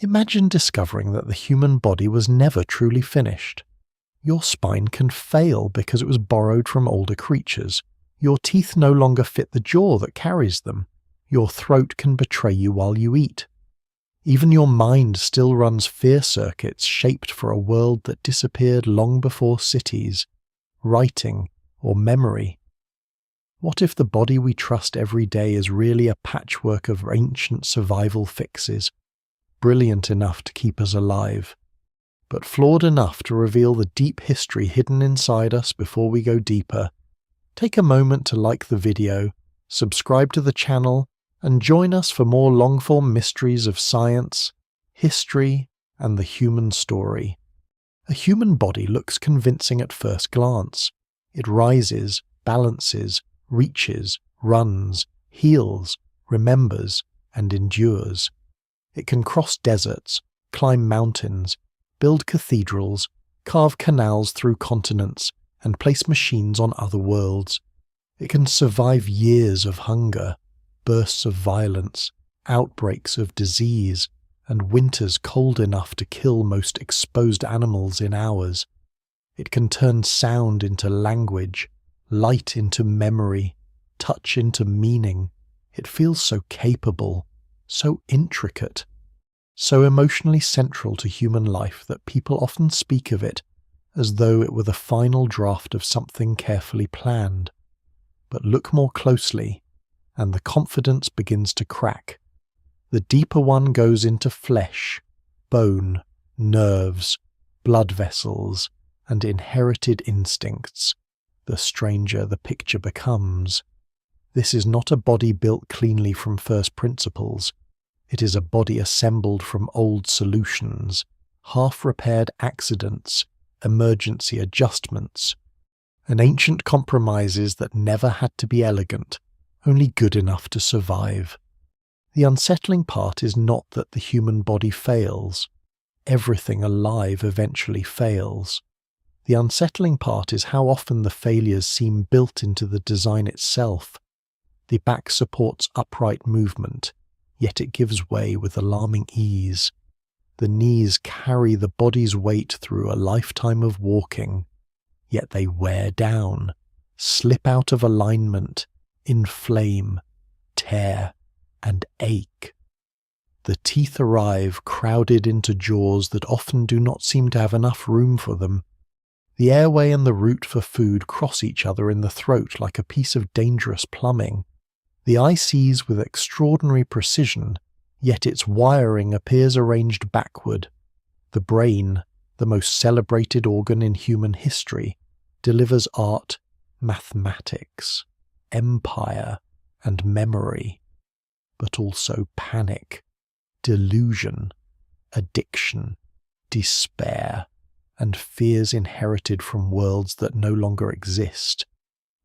Imagine discovering that the human body was never truly finished. Your spine can fail because it was borrowed from older creatures. Your teeth no longer fit the jaw that carries them. Your throat can betray you while you eat. Even your mind still runs fear circuits shaped for a world that disappeared long before cities, writing, or memory. What if the body we trust every day is really a patchwork of ancient survival fixes, brilliant enough to keep us alive, but flawed enough to reveal the deep history hidden inside us before we go deeper? Take a moment to like the video, subscribe to the channel, and join us for more long-form mysteries of science, history, and the human story. A human body looks convincing at first glance. It rises, balances, reaches, runs, heals, remembers, and endures. It can cross deserts, climb mountains, build cathedrals, carve canals through continents, and place machines on other worlds. It can survive years of hunger, bursts of violence, outbreaks of disease, and winters cold enough to kill most exposed animals in hours. It can turn sound into language, light into memory, touch into meaning. It feels so capable, so intricate, so emotionally central to human life that people often speak of it as though it were the final draft of something carefully planned. But look more closely, and the confidence begins to crack. The deeper one goes into flesh, bone, nerves, blood vessels, and inherited instincts, the stranger the picture becomes. This is not a body built cleanly from first principles. It is a body assembled from old solutions, half-repaired accidents, emergency adjustments, and ancient compromises that never had to be elegant, only good enough to survive. The unsettling part is not that the human body fails. Everything alive eventually fails. The unsettling part is how often the failures seem built into the design itself. The back supports upright movement, yet it gives way with alarming ease. The knees carry the body's weight through a lifetime of walking, yet they wear down, slip out of alignment, inflame, tear, and ache. The teeth arrive crowded into jaws that often do not seem to have enough room for them. The airway and the route for food cross each other in the throat like a piece of dangerous plumbing. The eye sees with extraordinary precision, yet its wiring appears arranged backward. The brain, the most celebrated organ in human history, delivers art, mathematics, empire, and memory, but also panic, delusion, addiction, despair, and fears inherited from worlds that no longer exist.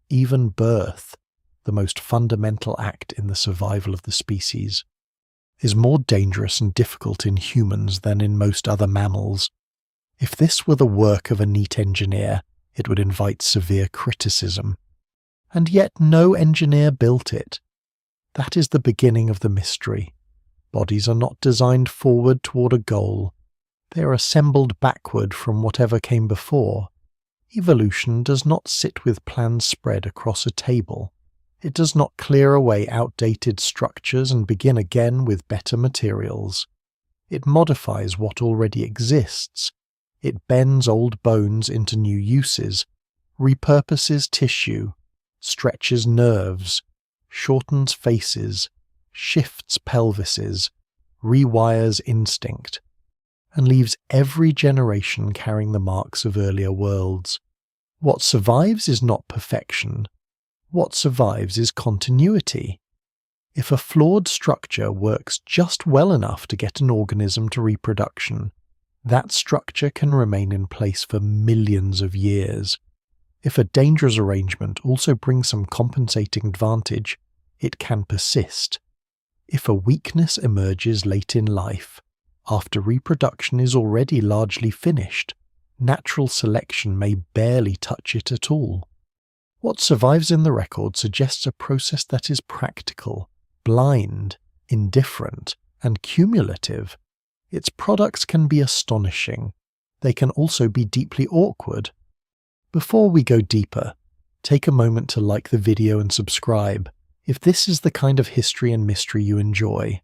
Even birth, the most fundamental act in the survival of the species, is more dangerous and difficult in humans than in most other mammals. If this were the work of a neat engineer, it would invite severe criticism. And yet no engineer built it. That is the beginning of the mystery. Bodies are not designed forward toward a goal. They are assembled backward from whatever came before. Evolution does not sit with plans spread across a table. It does not clear away outdated structures and begin again with better materials. It modifies what already exists. It bends old bones into new uses, repurposes tissue, stretches nerves, shortens faces, shifts pelvises, rewires instinct, and leaves every generation carrying the marks of earlier worlds. What survives is not perfection. What survives is continuity. If a flawed structure works just well enough to get an organism to reproduction, that structure can remain in place for millions of years. If a dangerous arrangement also brings some compensating advantage, it can persist. If a weakness emerges late in life, after reproduction is already largely finished, natural selection may barely touch it at all. What survives in the record suggests a process that is practical, blind, indifferent, and cumulative. Its products can be astonishing. They can also be deeply awkward. Before we go deeper, take a moment to like the video and subscribe if this is the kind of history and mystery you enjoy.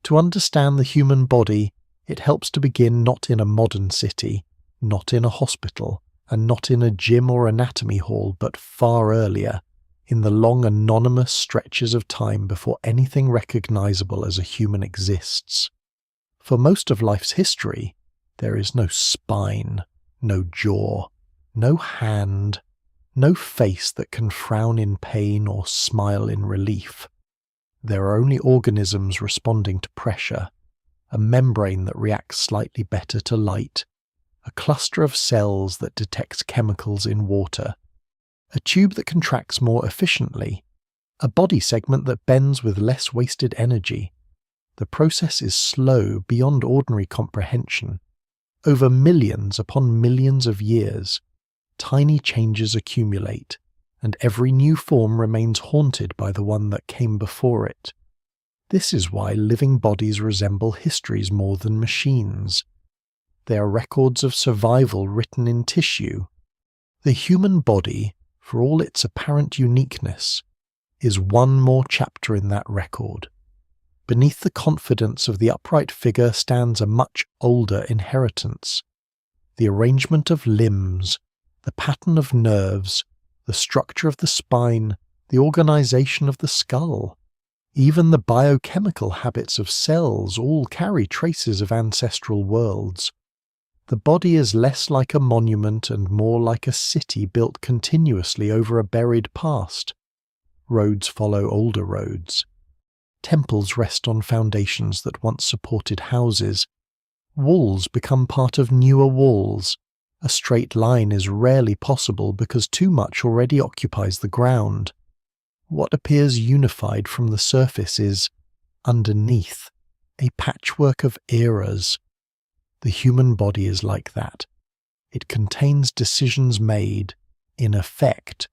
To understand the human body, it helps to begin not in a modern city, not in a hospital, and not in a gym or anatomy hall, but far earlier, in the long anonymous stretches of time before anything recognizable as a human exists. For most of life's history, there is no spine, no jaw, no hand, no face that can frown in pain or smile in relief. There are only organisms responding to pressure, a membrane that reacts slightly better to light, a cluster of cells that detects chemicals in water, a tube that contracts more efficiently, a body segment that bends with less wasted energy. The process is slow beyond ordinary comprehension. Over millions upon millions of years, tiny changes accumulate, and every new form remains haunted by the one that came before it. This is why living bodies resemble histories more than machines. They are records of survival written in tissue. The human body, for all its apparent uniqueness, is one more chapter in that record. Beneath the confidence of the upright figure stands a much older inheritance. The arrangement of limbs, the pattern of nerves, the structure of the spine, the organization of the skull, even the biochemical habits of cells all carry traces of ancestral worlds. The body is less like a monument and more like a city built continuously over a buried past. Roads follow older roads. Temples rest on foundations that once supported houses. Walls become part of newer walls. A straight line is rarely possible because too much already occupies the ground. What appears unified from the surface is, underneath, a patchwork of eras. The human body is like that. It contains decisions made, in effect,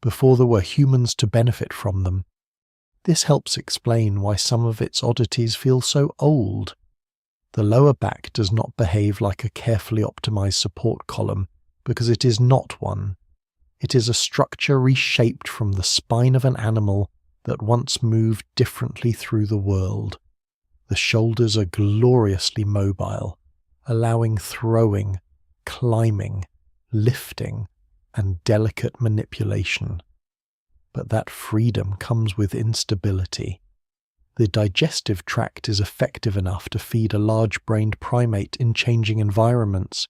before there were humans to benefit from them. This helps explain why some of its oddities feel so old. The lower back does not behave like a carefully optimized support column because it is not one. It is a structure reshaped from the spine of an animal that once moved differently through the world. The shoulders are gloriously mobile, allowing throwing, climbing, lifting, and delicate manipulation. But that freedom comes with instability. The digestive tract is effective enough to feed a large-brained primate in changing environments,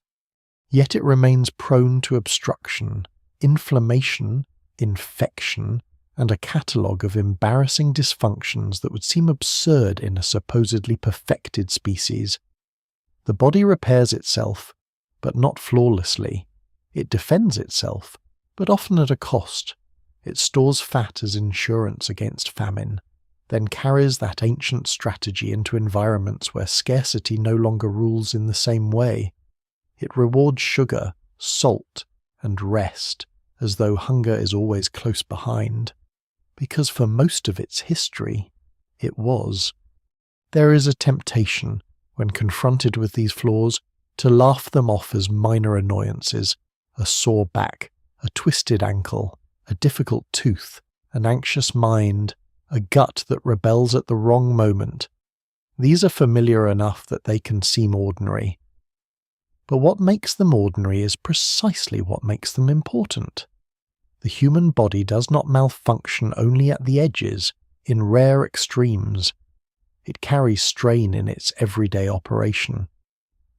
yet it remains prone to obstruction, inflammation, infection, and a catalogue of embarrassing dysfunctions that would seem absurd in a supposedly perfected species. The body repairs itself, but not flawlessly. It defends itself, but often at a cost. It stores fat as insurance against famine, then carries that ancient strategy into environments where scarcity no longer rules in the same way. It rewards sugar, salt, and rest, as though hunger is always close behind, because for most of its history, it was. There is a temptation, when confronted with these flaws, to laugh them off as minor annoyances, a sore back, a twisted ankle, a difficult tooth, an anxious mind, a gut that rebels at the wrong moment. These are familiar enough that they can seem ordinary. But what makes them ordinary is precisely what makes them important. The human body does not malfunction only at the edges, in rare extremes. It carries strain in its everyday operation.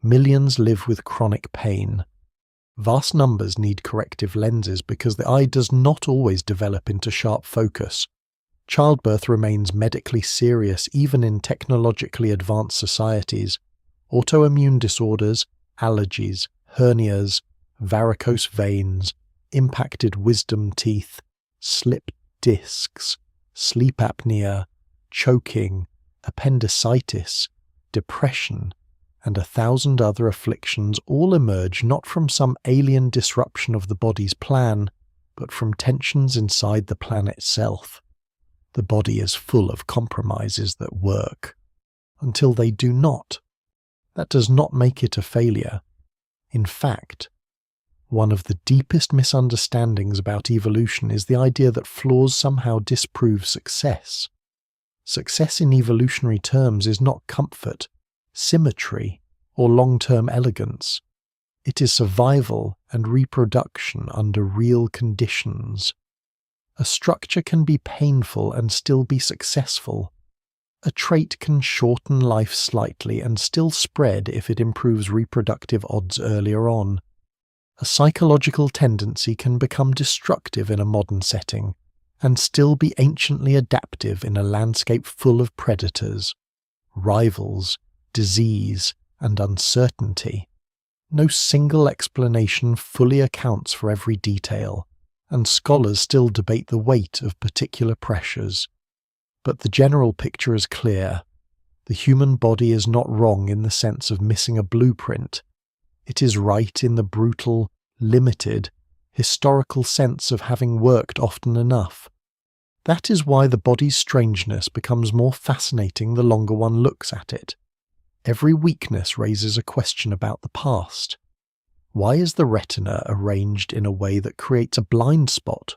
Millions live with chronic pain. Vast numbers need corrective lenses because the eye does not always develop into sharp focus. Childbirth remains medically serious even in technologically advanced societies. Autoimmune disorders, allergies, hernias, varicose veins, impacted wisdom teeth, slipped discs, sleep apnea, choking, appendicitis, depression, and 1,000 other afflictions all emerge not from some alien disruption of the body's plan, but from tensions inside the plan itself. The body is full of compromises that work, until they do not. That does not make it a failure. In fact, one of the deepest misunderstandings about evolution is the idea that flaws somehow disprove success. Success in evolutionary terms is not comfort, symmetry, or long-term elegance. It is survival and reproduction under real conditions. A structure can be painful and still be successful. A trait can shorten life slightly and still spread if it improves reproductive odds earlier on. A psychological tendency can become destructive in a modern setting and still be anciently adaptive in a landscape full of predators, rivals, disease, and uncertainty. No single explanation fully accounts for every detail, and scholars still debate the weight of particular pressures. But the general picture is clear. The human body is not wrong in the sense of missing a blueprint. It is right in the brutal, limited, historical sense of having worked often enough. That is why the body's strangeness becomes more fascinating the longer one looks at it. Every weakness raises a question about the past. Why is the retina arranged in a way that creates a blind spot?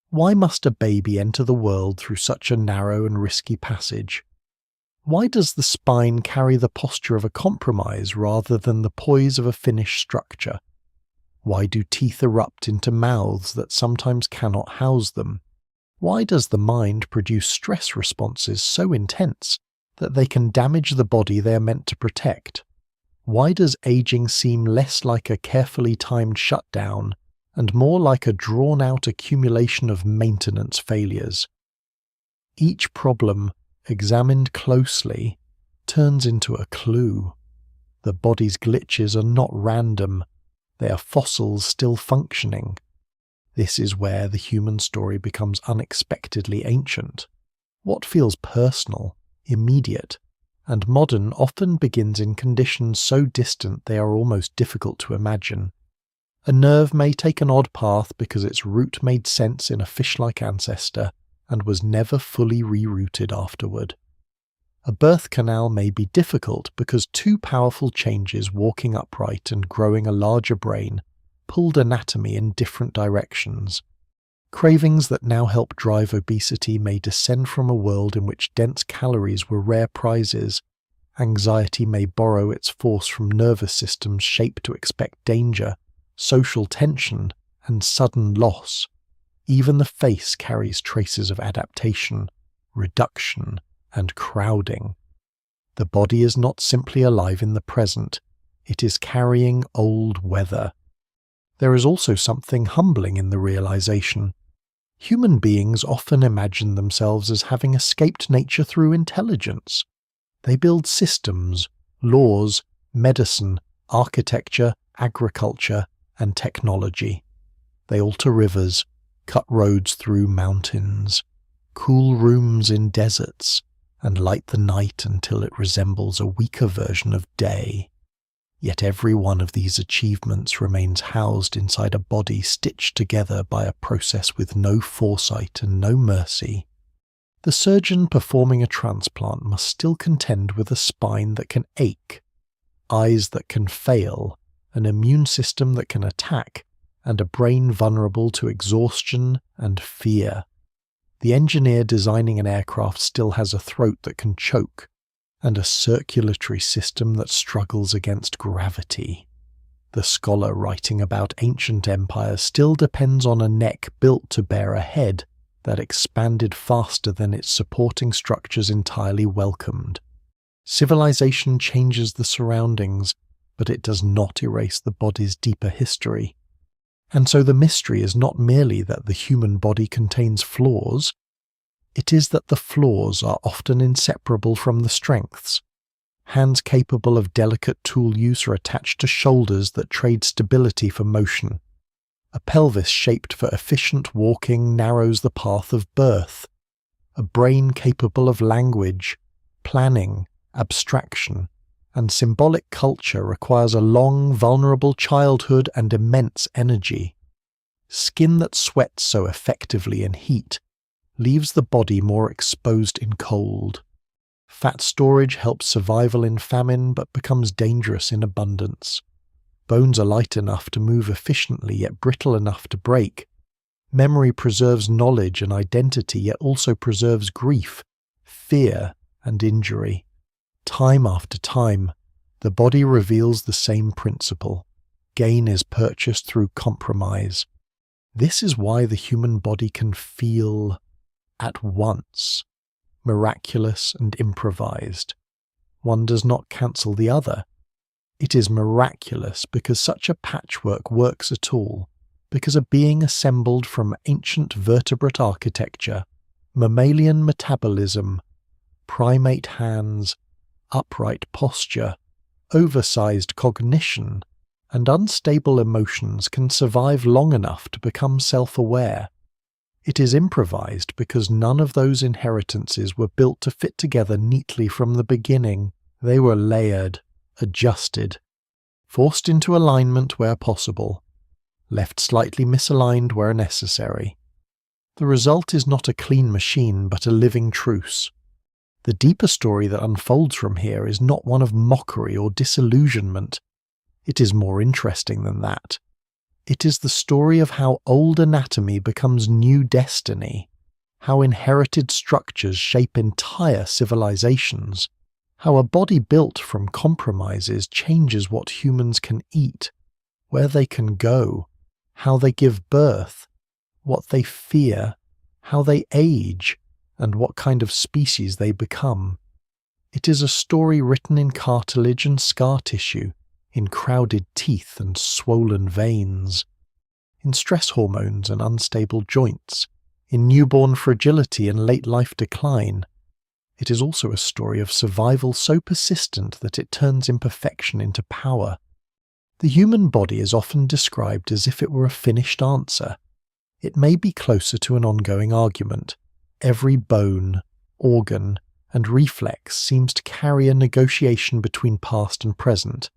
Why must a baby enter the world through such a narrow and risky passage? Why does the spine carry the posture of a compromise rather than the poise of a finished structure? Why do teeth erupt into mouths that sometimes cannot house them? Why does the mind produce stress responses so intense that they can damage the body they are meant to protect? Why does aging seem less like a carefully timed shutdown and more like a drawn-out accumulation of maintenance failures? Each problem, examined closely, turns into a clue. The body's glitches are not random, they are fossils still functioning. This is where the human story becomes unexpectedly ancient. What feels personal, immediate, and modern often begins in conditions so distant they are almost difficult to imagine. A nerve may take an odd path because its route made sense in a fish-like ancestor and was never fully rerouted afterward. A birth canal may be difficult because two powerful changes, walking upright and growing a larger brain, pulled anatomy in different directions. Cravings that now help drive obesity may descend from a world in which dense calories were rare prizes. Anxiety may borrow its force from nervous systems shaped to expect danger, social tension, and sudden loss. Even the face carries traces of adaptation, reduction, and crowding. The body is not simply alive in the present, it is carrying old weather. There is also something humbling in the realization. Human beings often imagine themselves as having escaped nature through intelligence. They build systems, laws, medicine, architecture, agriculture, and technology. They alter rivers, cut roads through mountains, cool rooms in deserts, and light the night until it resembles a weaker version of day. Yet every one of these achievements remains housed inside a body stitched together by a process with no foresight and no mercy. The surgeon performing a transplant must still contend with a spine that can ache, eyes that can fail, an immune system that can attack, and a brain vulnerable to exhaustion and fear. The engineer designing an aircraft still has a throat that can choke, and a circulatory system that struggles against gravity. The scholar writing about ancient empires still depends on a neck built to bear a head that expanded faster than its supporting structures entirely welcomed. Civilization changes the surroundings, but it does not erase the body's deeper history. And so the mystery is not merely that the human body contains flaws, it is that the flaws are often inseparable from the strengths. Hands capable of delicate tool use are attached to shoulders that trade stability for motion. A pelvis shaped for efficient walking narrows the path of birth. A brain capable of language, planning, abstraction, and symbolic culture requires a long, vulnerable childhood and immense energy. Skin that sweats so effectively in heat leaves the body more exposed in cold. Fat storage helps survival in famine but becomes dangerous in abundance. Bones are light enough to move efficiently yet brittle enough to break. Memory preserves knowledge and identity yet also preserves grief, fear, and injury. Time after time, the body reveals the same principle. Gain is purchased through compromise. This is why the human body can feel at once miraculous and improvised. One does not cancel the other. It is miraculous because such a patchwork works at all, because a being assembled from ancient vertebrate architecture, mammalian metabolism, primate hands, upright posture, oversized cognition, and unstable emotions can survive long enough to become self-aware. It is improvised because none of those inheritances were built to fit together neatly from the beginning. They were layered, adjusted, forced into alignment where possible, left slightly misaligned where necessary. The result is not a clean machine but a living truce. The deeper story that unfolds from here is not one of mockery or disillusionment. It is more interesting than that. It is the story of how old anatomy becomes new destiny, how inherited structures shape entire civilizations, how a body built from compromises changes what humans can eat, where they can go, how they give birth, what they fear, how they age, and what kind of species they become. It is a story written in cartilage and scar tissue, in crowded teeth and swollen veins, in stress hormones and unstable joints, in newborn fragility and late-life decline. It is also a story of survival so persistent that it turns imperfection into power. The human body is often described as if it were a finished answer. It may be closer to an ongoing argument. Every bone, organ, and reflex seems to carry a negotiation between past and present,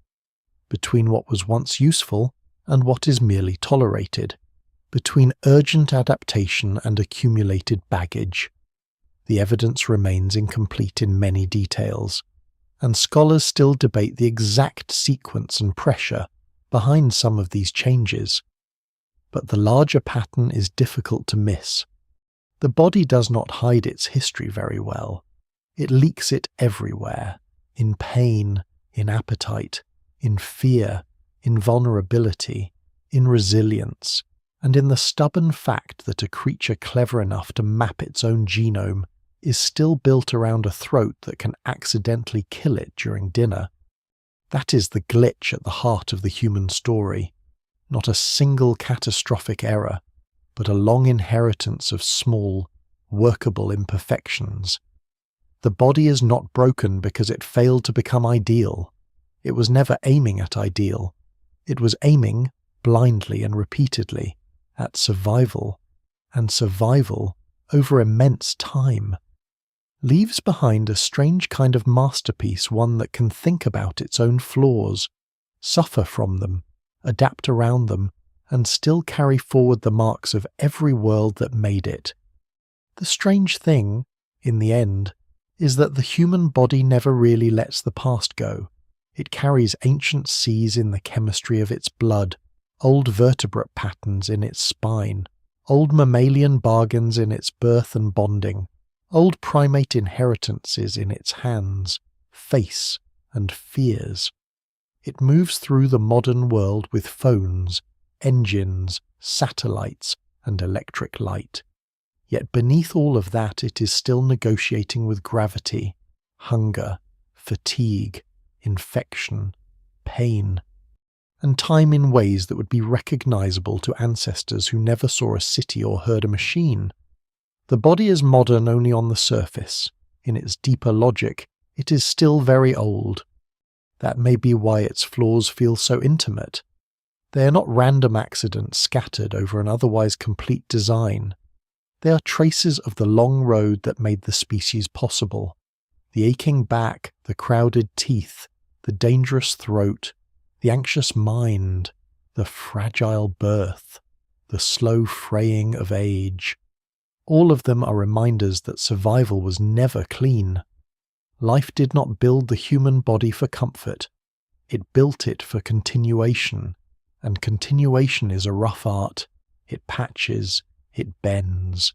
between what was once useful and what is merely tolerated, between urgent adaptation and accumulated baggage. The evidence remains incomplete in many details, and scholars still debate the exact sequence and pressure behind some of these changes. But the larger pattern is difficult to miss. The body does not hide its history very well. It leaks it everywhere, in pain, in appetite, in fear, in vulnerability, in resilience, and in the stubborn fact that a creature clever enough to map its own genome is still built around a throat that can accidentally kill it during dinner. That is the glitch at the heart of the human story. Not a single catastrophic error, but a long inheritance of small, workable imperfections. The body is not broken because it failed to become ideal. It was never aiming at ideal. It was aiming, blindly and repeatedly, at survival, and survival over immense time. Leaves behind a strange kind of masterpiece, one that can think about its own flaws, suffer from them, adapt around them, and still carry forward the marks of every world that made it. The strange thing, in the end, is that the human body never really lets the past go. It carries ancient seas in the chemistry of its blood, old vertebrate patterns in its spine, old mammalian bargains in its birth and bonding, old primate inheritances in its hands, face, and fears. It moves through the modern world with phones, engines, satellites, and electric light. Yet beneath all of that it is still negotiating with gravity, hunger, fatigue, infection, pain, and time in ways that would be recognizable to ancestors who never saw a city or heard a machine. The body is modern only on the surface. In its deeper logic, it is still very old. That may be why its flaws feel so intimate. They are not random accidents scattered over an otherwise complete design. They are traces of the long road that made the species possible. The aching back, the crowded teeth, the dangerous throat, the anxious mind, the fragile birth, the slow fraying of age. All of them are reminders that survival was never clean. Life did not build the human body for comfort. It built it for continuation, and continuation is a rough art. It patches, it bends.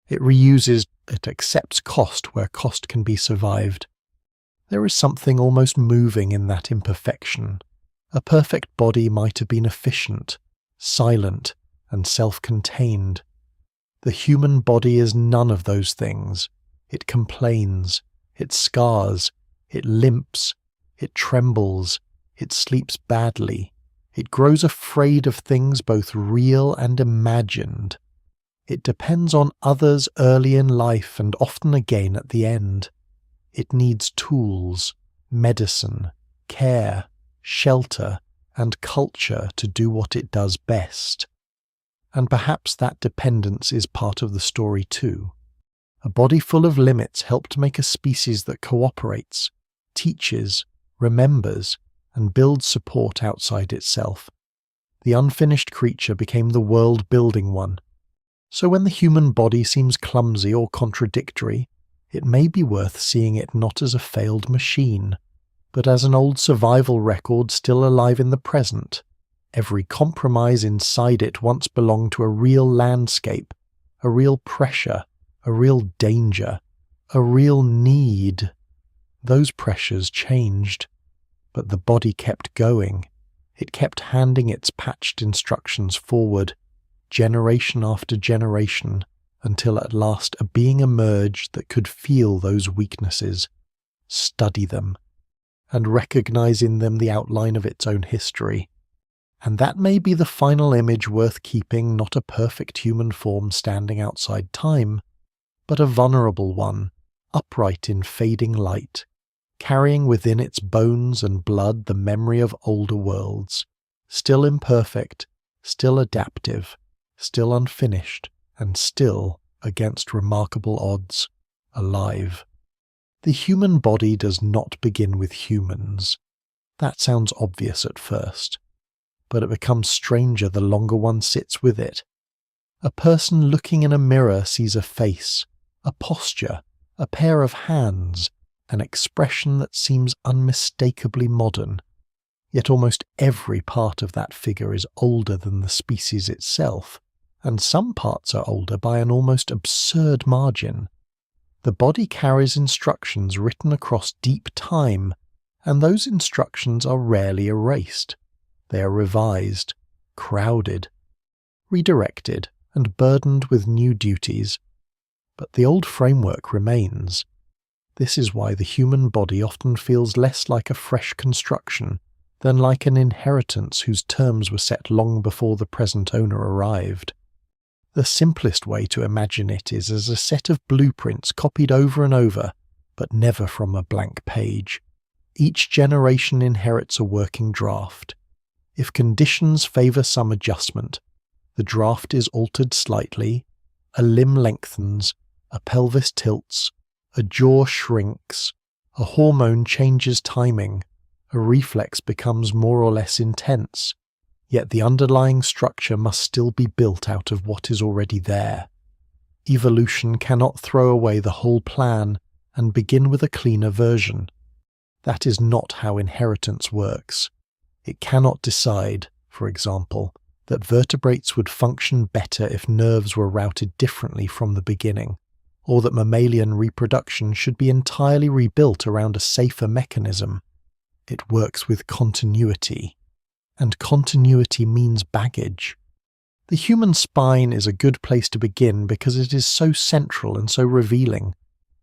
It reuses, it accepts cost where cost can be survived. There is something almost moving in that imperfection. A perfect body might have been efficient, silent, and self-contained. The human body is none of those things. It complains, it scars, it limps, it trembles, it sleeps badly, it grows afraid of things both real and imagined. It depends on others early in life and often again at the end. It needs tools, medicine, care, shelter, and culture to do what it does best. And perhaps that dependence is part of the story too. A body full of limits helped make a species that cooperates, teaches, remembers, and builds support outside itself. The unfinished creature became the world-building one. So when the human body seems clumsy or contradictory, it may be worth seeing it not as a failed machine, but as an old survival record still alive in the present. Every compromise inside it once belonged to a real landscape, a real pressure, a real danger, a real need. Those pressures changed, but the body kept going. It kept handing its patched instructions forward, generation after generation, until at last a being emerged that could feel those weaknesses, study them, and recognize in them the outline of its own history. And that may be the final image worth keeping, not a perfect human form standing outside time, but a vulnerable one, upright in fading light, carrying within its bones and blood the memory of older worlds, still imperfect, still adaptive, still unfinished, and still, against remarkable odds, alive. The human body does not begin with humans. That sounds obvious at first, but it becomes stranger the longer one sits with it. A person looking in a mirror sees a face, a posture, a pair of hands, an expression that seems unmistakably modern. Yet almost every part of that figure is older than the species itself, and some parts are older by an almost absurd margin. The body carries instructions written across deep time, and those instructions are rarely erased. They are revised, crowded, redirected, and burdened with new duties. But the old framework remains. This is why the human body often feels less like a fresh construction than like an inheritance whose terms were set long before the present owner arrived. The simplest way to imagine it is as a set of blueprints copied over and over, but never from a blank page. Each generation inherits a working draft. If conditions favour some adjustment, the draft is altered slightly, a limb lengthens, a pelvis tilts, a jaw shrinks, a hormone changes timing, a reflex becomes more or less intense, yet the underlying structure must still be built out of what is already there. Evolution cannot throw away the whole plan and begin with a cleaner version. That is not how inheritance works. It cannot decide, for example, that vertebrates would function better if nerves were routed differently from the beginning, or that mammalian reproduction should be entirely rebuilt around a safer mechanism. It works with continuity, and continuity means baggage. The human spine is a good place to begin because it is so central and so revealing.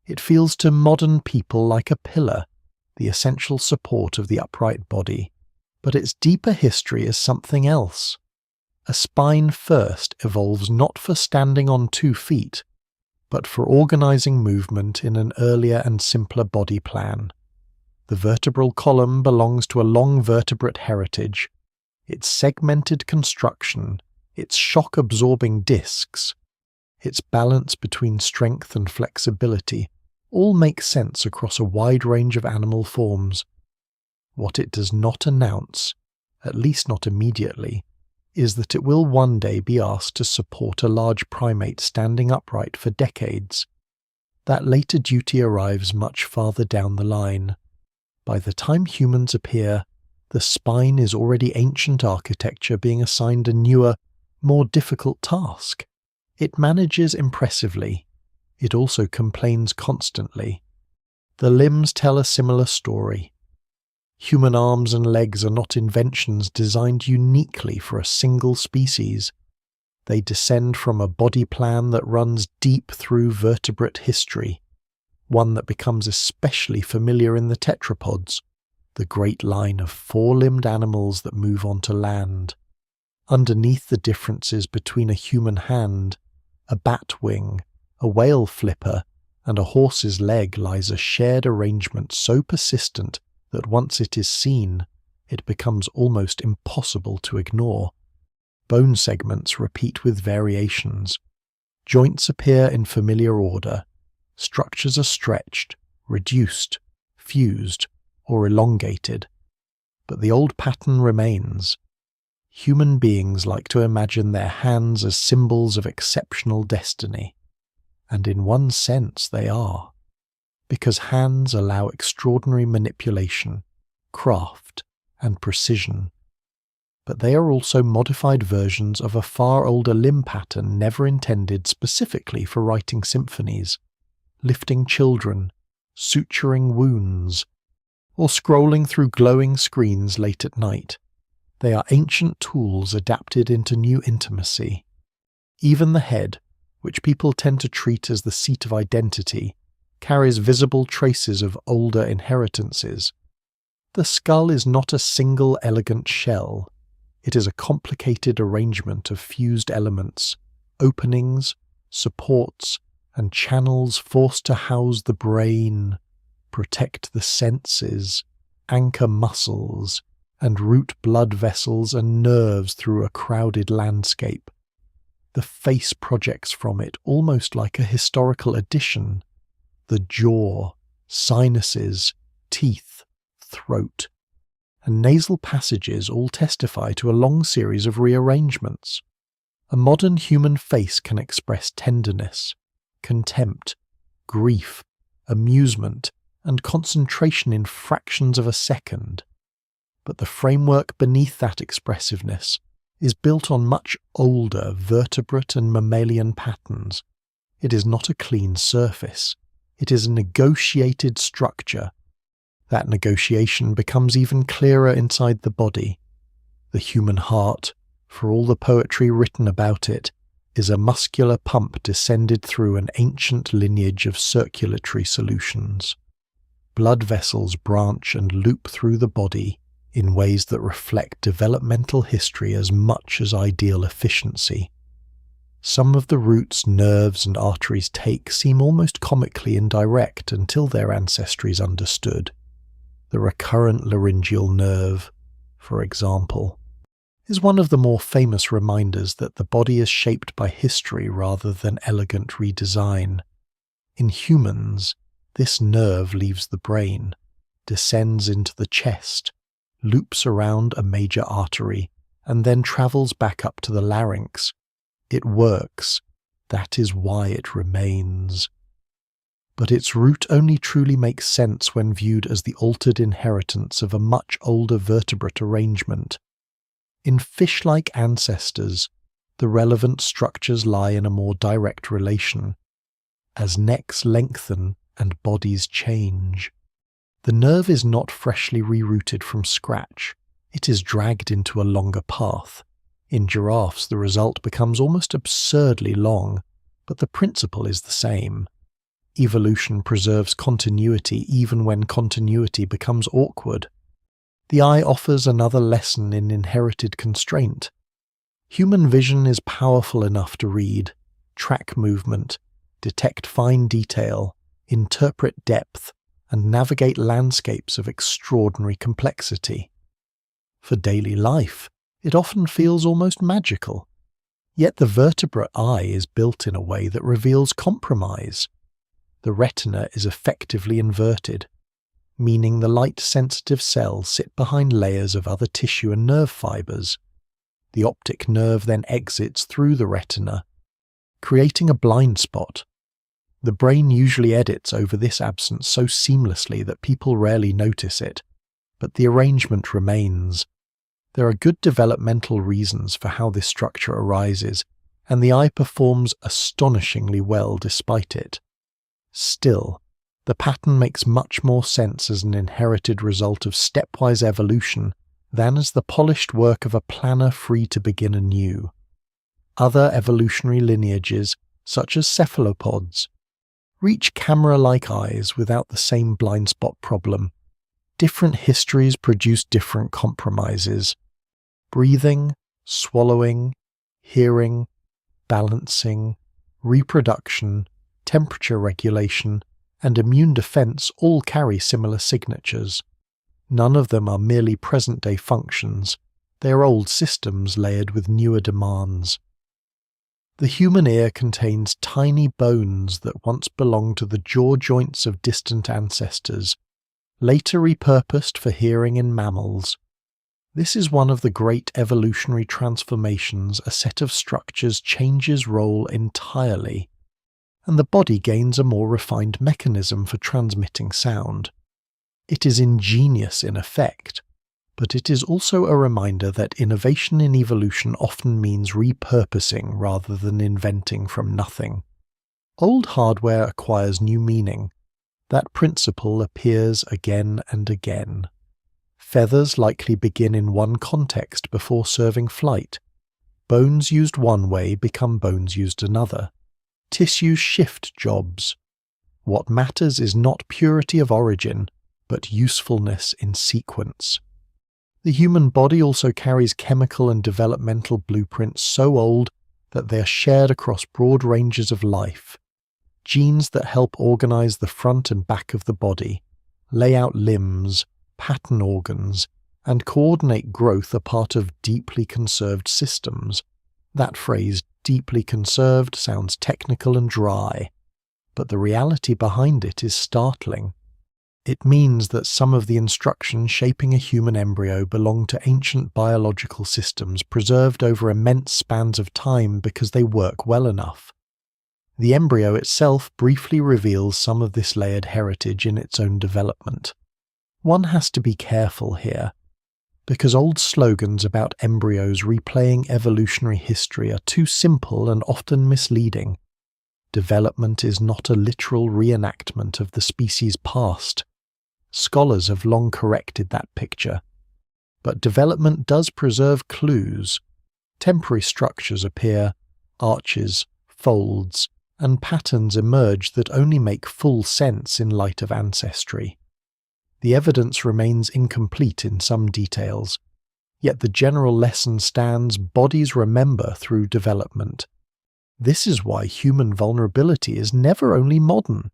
It feels to modern people like a pillar, the essential support of the upright body. But its deeper history is something else. A spine first evolves not for standing on 2 feet, but for organizing movement in an earlier and simpler body plan. The vertebral column belongs to a long vertebrate heritage. Its segmented construction, its shock-absorbing discs, its balance between strength and flexibility, all make sense across a wide range of animal forms. What it does not announce, at least not immediately, is that it will one day be asked to support a large primate standing upright for decades. That later duty arrives much farther down the line. By the time humans appear, the spine is already ancient architecture being assigned a newer, more difficult task. It manages impressively. It also complains constantly. The limbs tell a similar story. Human arms and legs are not inventions designed uniquely for a single species. They descend from a body plan that runs deep through vertebrate history, one that becomes especially familiar in the tetrapods, the great line of four-limbed animals that move onto land. Underneath the differences between a human hand, a bat wing, a whale flipper, and a horse's leg lies a shared arrangement so persistent that once it is seen, it becomes almost impossible to ignore. Bone segments repeat with variations. Joints appear in familiar order. Structures are stretched, reduced, fused, or elongated. But the old pattern remains. Human beings like to imagine their hands as symbols of exceptional destiny. And in one sense they are. Because hands allow extraordinary manipulation, craft, and precision. But they are also modified versions of a far older limb pattern never intended specifically for writing symphonies, lifting children, suturing wounds, or scrolling through glowing screens late at night. They are ancient tools adapted into new intimacy. Even the head, which people tend to treat as the seat of identity, carries visible traces of older inheritances. The skull is not a single elegant shell. It is a complicated arrangement of fused elements, openings, supports, and channels forced to house the brain, protect the senses, anchor muscles, and route blood vessels and nerves through a crowded landscape. The face projects from it almost like a historical addition. The jaw, sinuses, teeth, throat, and nasal passages all testify to a long series of rearrangements. A modern human face can express tenderness, contempt, grief, amusement, and concentration in fractions of a second. But the framework beneath that expressiveness is built on much older vertebrate and mammalian patterns. It is not a clean surface. It is a negotiated structure. That negotiation becomes even clearer inside the body. The human heart, for all the poetry written about it, is a muscular pump descended through an ancient lineage of circulatory solutions. Blood vessels branch and loop through the body in ways that reflect developmental history as much as ideal efficiency. Some of the routes nerves and arteries take seem almost comically indirect until their ancestry is understood. The recurrent laryngeal nerve, for example, is one of the more famous reminders that the body is shaped by history rather than elegant redesign. In humans, this nerve leaves the brain, descends into the chest, loops around a major artery, and then travels back up to the larynx. It works. That is why it remains. But its root only truly makes sense when viewed as the altered inheritance of a much older vertebrate arrangement. In fish-like ancestors, the relevant structures lie in a more direct relation. As necks lengthen and bodies change, the nerve is not freshly rerouted from scratch. It is dragged into a longer path. In giraffes, the result becomes almost absurdly long, but the principle is the same. Evolution preserves continuity even when continuity becomes awkward. The eye offers another lesson in inherited constraint. Human vision is powerful enough to read, track movement, detect fine detail, interpret depth, and navigate landscapes of extraordinary complexity. For daily life, it often feels almost magical. Yet the vertebrate eye is built in a way that reveals compromise. The retina is effectively inverted, meaning the light-sensitive cells sit behind layers of other tissue and nerve fibers. The optic nerve then exits through the retina, creating a blind spot. The brain usually edits over this absence so seamlessly that people rarely notice it, but the arrangement remains. There are good developmental reasons for how this structure arises, and the eye performs astonishingly well despite it. Still, the pattern makes much more sense as an inherited result of stepwise evolution than as the polished work of a planner free to begin anew. Other evolutionary lineages, such as cephalopods, reach camera-like eyes without the same blind spot problem. Different histories produce different compromises. Breathing, swallowing, hearing, balancing, reproduction, temperature regulation, and immune defense all carry similar signatures. None of them are merely present-day functions. They are old systems layered with newer demands. The human ear contains tiny bones that once belonged to the jaw joints of distant ancestors, later repurposed for hearing in mammals. This is one of the great evolutionary transformations. A set of structures changes role entirely, and the body gains a more refined mechanism for transmitting sound. It is ingenious in effect, but it is also a reminder that innovation in evolution often means repurposing rather than inventing from nothing. Old hardware acquires new meaning. That principle appears again and again. Feathers likely begin in one context before serving flight. Bones used one way become bones used another. Tissues shift jobs. What matters is not purity of origin, but usefulness in sequence. The human body also carries chemical and developmental blueprints so old that they are shared across broad ranges of life. Genes that help organize the front and back of the body, lay out limbs, pattern organs, and coordinate growth are part of deeply conserved systems. That phrase, deeply conserved, sounds technical and dry, but the reality behind it is startling. It means that some of the instructions shaping a human embryo belong to ancient biological systems preserved over immense spans of time because they work well enough. The embryo itself briefly reveals some of this layered heritage in its own development. One has to be careful here, because old slogans about embryos replaying evolutionary history are too simple and often misleading. Development is not a literal reenactment of the species' past. Scholars have long corrected that picture. But development does preserve clues. Temporary structures appear, arches, folds, and patterns emerge that only make full sense in light of ancestry. The evidence remains incomplete in some details, yet the general lesson stands: bodies remember through development. This is why human vulnerability is never only modern.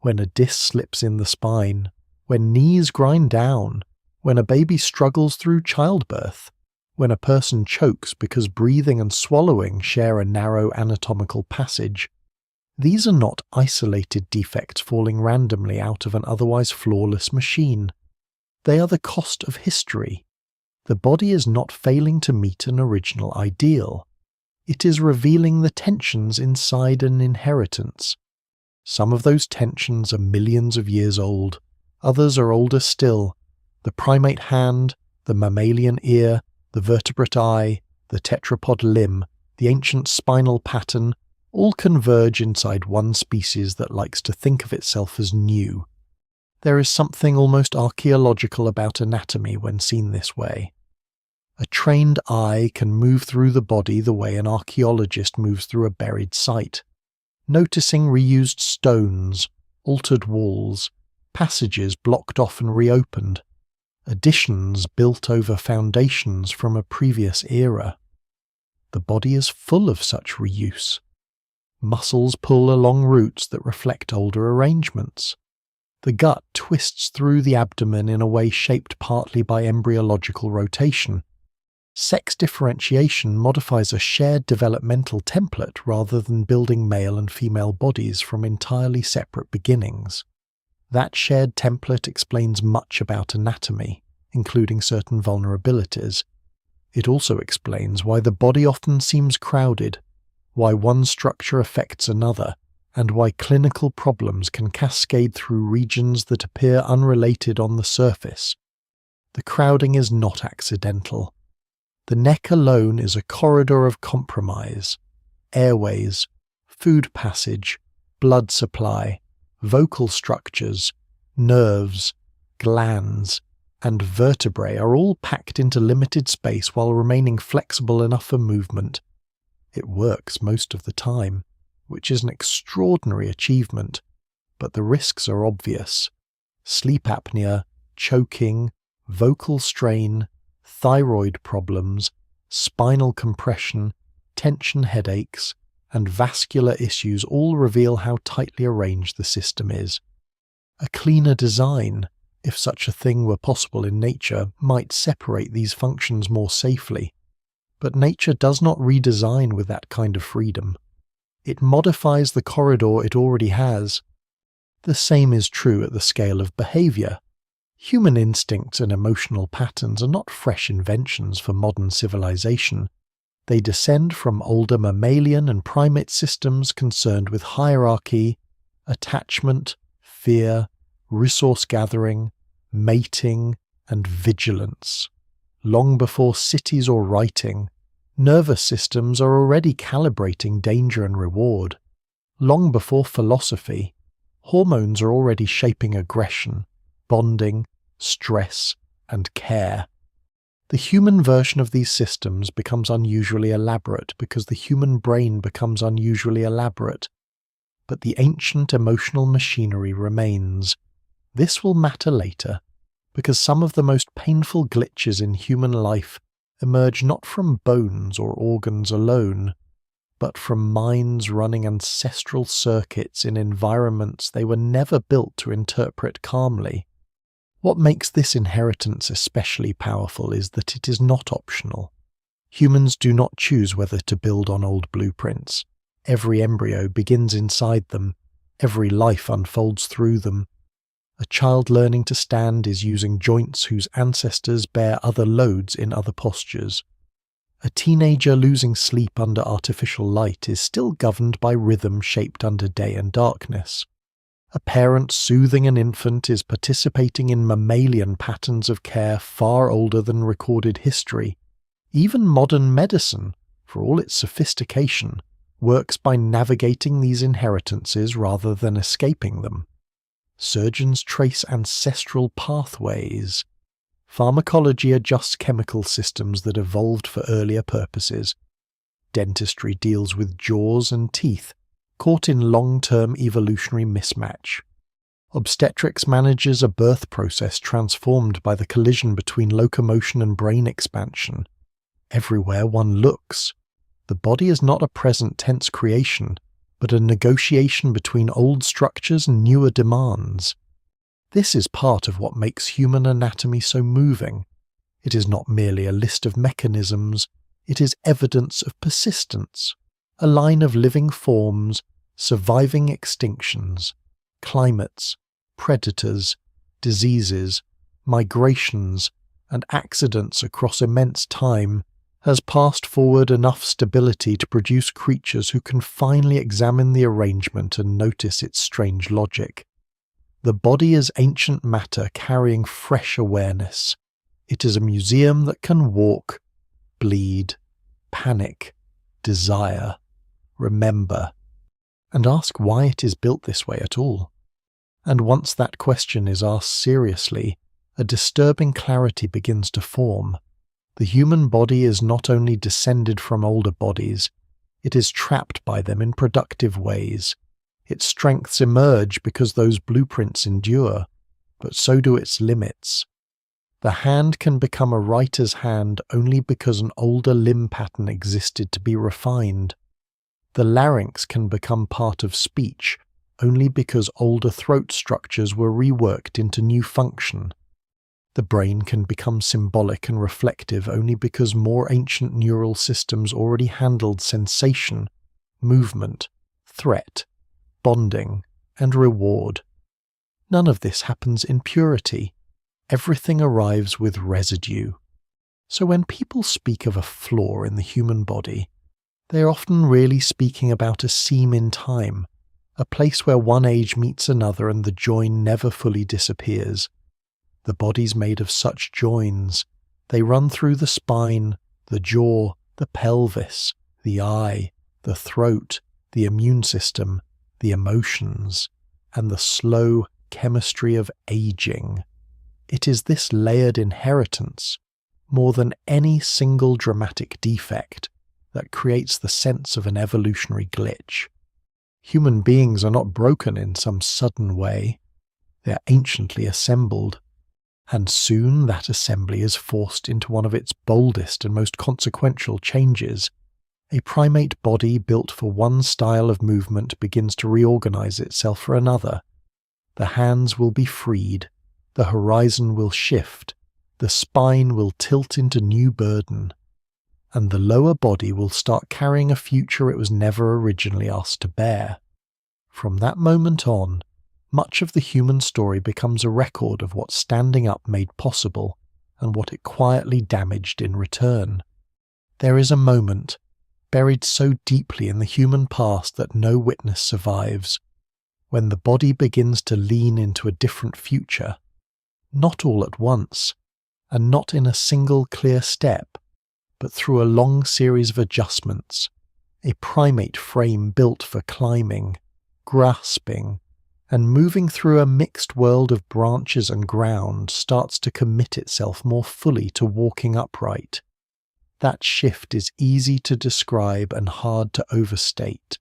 When a disc slips in the spine, when knees grind down, when a baby struggles through childbirth, when a person chokes because breathing and swallowing share a narrow anatomical passage, these are not isolated defects falling randomly out of an otherwise flawless machine. They are the cost of history. The body is not failing to meet an original ideal. It is revealing the tensions inside an inheritance. Some of those tensions are millions of years old. Others are older still. The primate hand, the mammalian ear, the vertebrate eye, the tetrapod limb, the ancient spinal pattern, all converge inside one species that likes to think of itself as new. There is something almost archaeological about anatomy when seen this way. A trained eye can move through the body the way an archaeologist moves through a buried site, noticing reused stones, altered walls, passages blocked off and reopened, additions built over foundations from a previous era. The body is full of such reuse. Muscles pull along roots that reflect older arrangements. The gut twists through the abdomen in a way shaped partly by embryological rotation. Sex differentiation modifies a shared developmental template rather than building male and female bodies from entirely separate beginnings. That shared template explains much about anatomy, including certain vulnerabilities. It also explains why the body often seems crowded, why one structure affects another, and why clinical problems can cascade through regions that appear unrelated on the surface. The crowding is not accidental. The neck alone is a corridor of compromise. Airways, food passage, blood supply, vocal structures, nerves, glands, and vertebrae are all packed into limited space while remaining flexible enough for movement. It works most of the time, which is an extraordinary achievement, but the risks are obvious. Sleep apnea, choking, vocal strain, thyroid problems, spinal compression, tension headaches, and vascular issues all reveal how tightly arranged the system is. A cleaner design, if such a thing were possible in nature, might separate these functions more safely. But nature does not redesign with that kind of freedom. It modifies the corridor it already has. The same is true at the scale of behavior. Human instincts and emotional patterns are not fresh inventions for modern civilization. They descend from older mammalian and primate systems concerned with hierarchy, attachment, fear, resource gathering, mating, and vigilance. Long before cities or writing, nervous systems are already calibrating danger and reward. Long before philosophy, hormones are already shaping aggression, bonding, stress, and care. The human version of these systems becomes unusually elaborate because the human brain becomes unusually elaborate. But the ancient emotional machinery remains. This will matter later, because some of the most painful glitches in human life emerge not from bones or organs alone, but from minds running ancestral circuits in environments they were never built to interpret calmly. What makes this inheritance especially powerful is that it is not optional. Humans do not choose whether to build on old blueprints. Every embryo begins inside them. Every life unfolds through them. A child learning to stand is using joints whose ancestors bear other loads in other postures. A teenager losing sleep under artificial light is still governed by rhythm shaped under day and darkness. A parent soothing an infant is participating in mammalian patterns of care far older than recorded history. Even modern medicine, for all its sophistication, works by navigating these inheritances rather than escaping them. Surgeons trace ancestral pathways. Pharmacology adjusts chemical systems that evolved for earlier purposes. Dentistry deals with jaws and teeth, caught in long-term evolutionary mismatch. Obstetrics manages a birth process transformed by the collision between locomotion and brain expansion. Everywhere one looks, the body is not a present tense creation, but a negotiation between old structures and newer demands. This is part of what makes human anatomy so moving. It is not merely a list of mechanisms, it is evidence of persistence, a line of living forms, surviving extinctions, climates, predators, diseases, migrations, and accidents across immense time, has passed forward enough stability to produce creatures who can finally examine the arrangement and notice its strange logic. The body is ancient matter carrying fresh awareness. It is a museum that can walk, bleed, panic, desire, remember, and ask why it is built this way at all. And once that question is asked seriously, a disturbing clarity begins to form. The human body is not only descended from older bodies, it is trapped by them in productive ways. Its strengths emerge because those blueprints endure, but so do its limits. The hand can become a writer's hand only because an older limb pattern existed to be refined. The larynx can become part of speech only because older throat structures were reworked into new function. The brain can become symbolic and reflective only because more ancient neural systems already handled sensation, movement, threat, bonding, and reward. None of this happens in purity. Everything arrives with residue. So when people speak of a flaw in the human body, they are often really speaking about a seam in time, a place where one age meets another and the join never fully disappears. The body's made of such joins. They run through the spine, the jaw, the pelvis, the eye, the throat, the immune system, the emotions, and the slow chemistry of aging. It is this layered inheritance, more than any single dramatic defect, that creates the sense of an evolutionary glitch. Human beings are not broken in some sudden way. They are anciently assembled, and soon that assembly is forced into one of its boldest and most consequential changes. A primate body built for one style of movement begins to reorganize itself for another. The hands will be freed, the horizon will shift, the spine will tilt into new burden, and the lower body will start carrying a future it was never originally asked to bear. From that moment on, much of the human story becomes a record of what standing up made possible and what it quietly damaged in return. There is a moment, buried so deeply in the human past that no witness survives, when the body begins to lean into a different future, not all at once, and not in a single clear step, but through a long series of adjustments, a primate frame built for climbing, grasping, and moving through a mixed world of branches and ground starts to commit itself more fully to walking upright. That shift is easy to describe and hard to overstate.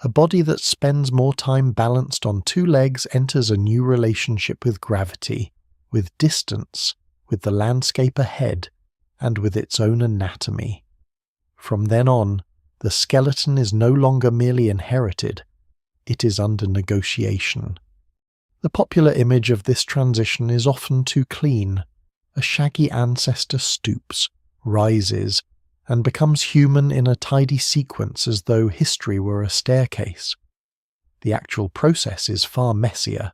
A body that spends more time balanced on two legs enters a new relationship with gravity, with distance, with the landscape ahead, and with its own anatomy. From then on, the skeleton is no longer merely inherited, it is under negotiation. The popular image of this transition is often too clean. A shaggy ancestor stoops, rises, and becomes human in a tidy sequence as though history were a staircase. The actual process is far messier.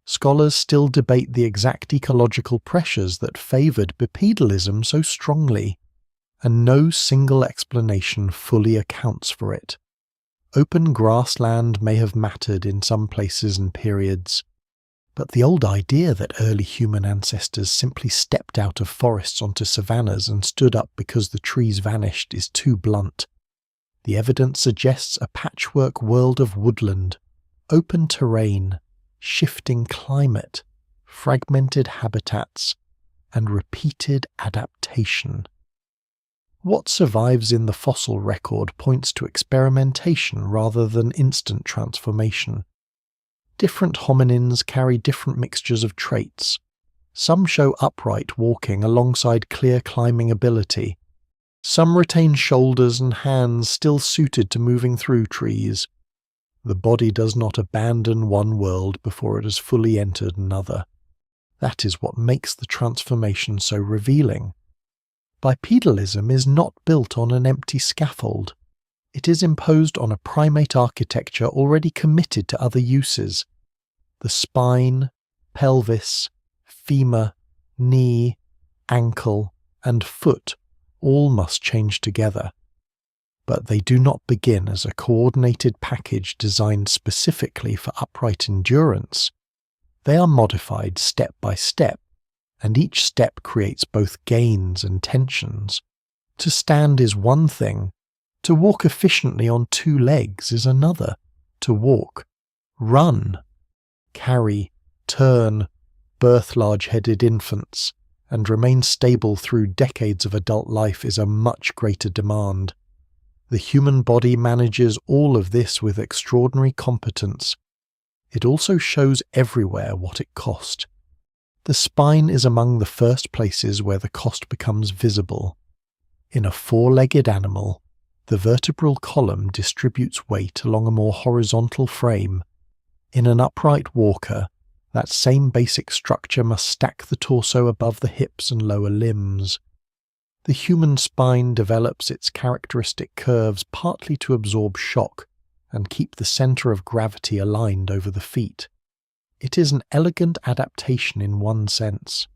Scholars still debate the exact ecological pressures that favoured bipedalism so strongly, and no single explanation fully accounts for it. Open grassland may have mattered in some places and periods, but the old idea that early human ancestors simply stepped out of forests onto savannas and stood up because the trees vanished is too blunt. The evidence suggests a patchwork world of woodland, open terrain, shifting climate, fragmented habitats, and repeated adaptation. What survives in the fossil record points to experimentation rather than instant transformation. Different hominins carry different mixtures of traits. Some show upright walking alongside clear climbing ability. Some retain shoulders and hands still suited to moving through trees. The body does not abandon one world before it has fully entered another. That is what makes the transformation so revealing. Bipedalism is not built on an empty scaffold. It is imposed on a primate architecture already committed to other uses. The spine, pelvis, femur, knee, ankle, and foot all must change together. But they do not begin as a coordinated package designed specifically for upright endurance. They are modified step by step, and each step creates both gains and tensions. To stand is one thing, to walk efficiently on two legs is another. To walk, run, carry, turn, birth large-headed infants, and remain stable through decades of adult life is a much greater demand. The human body manages all of this with extraordinary competence. It also shows everywhere what it cost. The spine is among the first places where the cost becomes visible. In a four-legged animal, the vertebral column distributes weight along a more horizontal frame. In an upright walker, that same basic structure must stack the torso above the hips and lower limbs. The human spine develops its characteristic curves partly to absorb shock and keep the centre of gravity aligned over the feet. It is an elegant adaptation in one sense,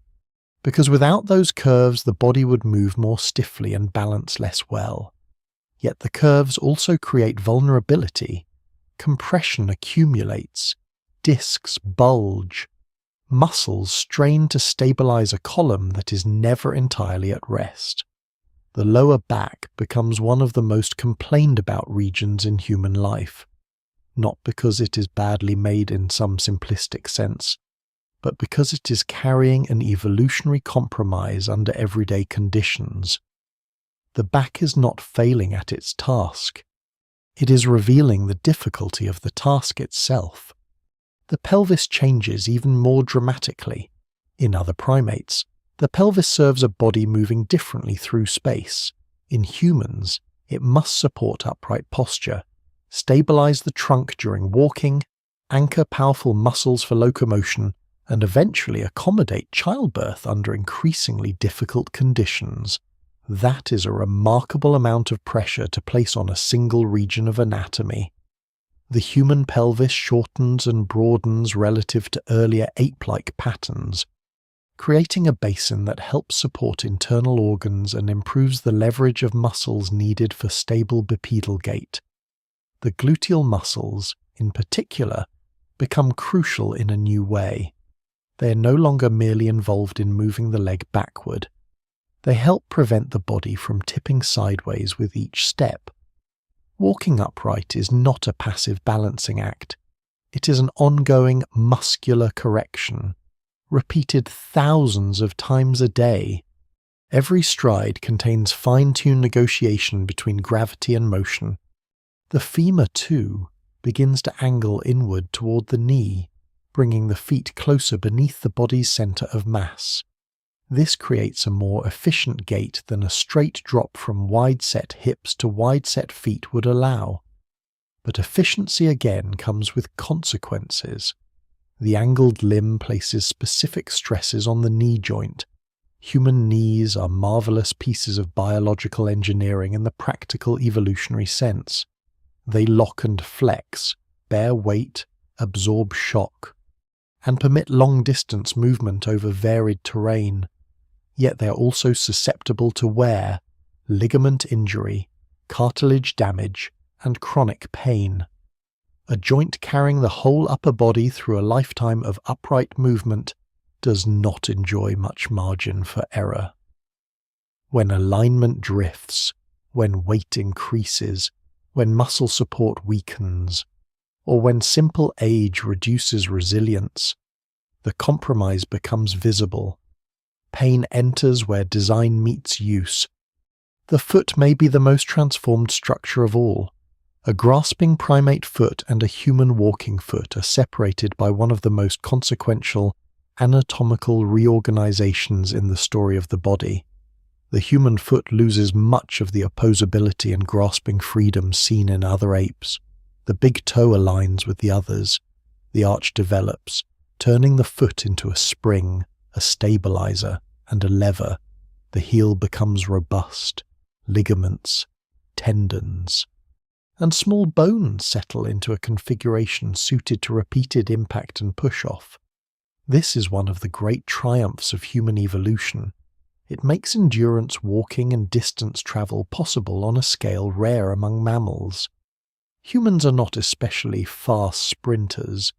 because without those curves the body would move more stiffly and balance less well. Yet the curves also create vulnerability, Compression accumulates, discs bulge, muscles strain to stabilize a column that is never entirely at rest. The lower back becomes one of the most complained about regions in human life, not because it is badly made in some simplistic sense, but because it is carrying an evolutionary compromise under everyday conditions. The back is not failing at its task. It is revealing the difficulty of the task itself. The pelvis changes even more dramatically. In other primates, the pelvis serves a body moving differently through space. In humans, it must support upright posture, stabilize the trunk during walking, anchor powerful muscles for locomotion, and eventually accommodate childbirth under increasingly difficult conditions. That is a remarkable amount of pressure to place on a single region of anatomy. The human pelvis shortens and broadens relative to earlier ape-like patterns, creating a basin that helps support internal organs and improves the leverage of muscles needed for stable bipedal gait. The gluteal muscles, in particular, become crucial in a new way. They are no longer merely involved in moving the leg backward. They help prevent the body from tipping sideways with each step. Walking upright is not a passive balancing act. It is an ongoing muscular correction, repeated thousands of times a day. Every stride contains fine-tuned negotiation between gravity and motion. The femur, too, begins to angle inward toward the knee, bringing the feet closer beneath the body's center of mass. This creates a more efficient gait than a straight drop from wide-set hips to wide-set feet would allow. But efficiency again comes with consequences. The angled limb places specific stresses on the knee joint. Human knees are marvelous pieces of biological engineering in the practical evolutionary sense. They lock and flex, bear weight, absorb shock, and permit long-distance movement over varied terrain. Yet they are also susceptible to wear, ligament injury, cartilage damage, and chronic pain. A joint carrying the whole upper body through a lifetime of upright movement does not enjoy much margin for error. When alignment drifts, when weight increases, when muscle support weakens, or when simple age reduces resilience, the compromise becomes visible. Pain enters where design meets use. The foot may be the most transformed structure of all. A grasping primate foot and a human walking foot are separated by one of the most consequential anatomical reorganizations in the story of the body. The human foot loses much of the opposability and grasping freedom seen in other apes. The big toe aligns with the others. The arch develops, turning the foot into a spring, a stabilizer, and a lever. The heel becomes robust. Ligaments, tendons, and small bones settle into a configuration suited to repeated impact and push-off. This is one of the great triumphs of human evolution. It makes endurance walking and distance travel possible on a scale rare among mammals. Humans are not especially fast sprinters,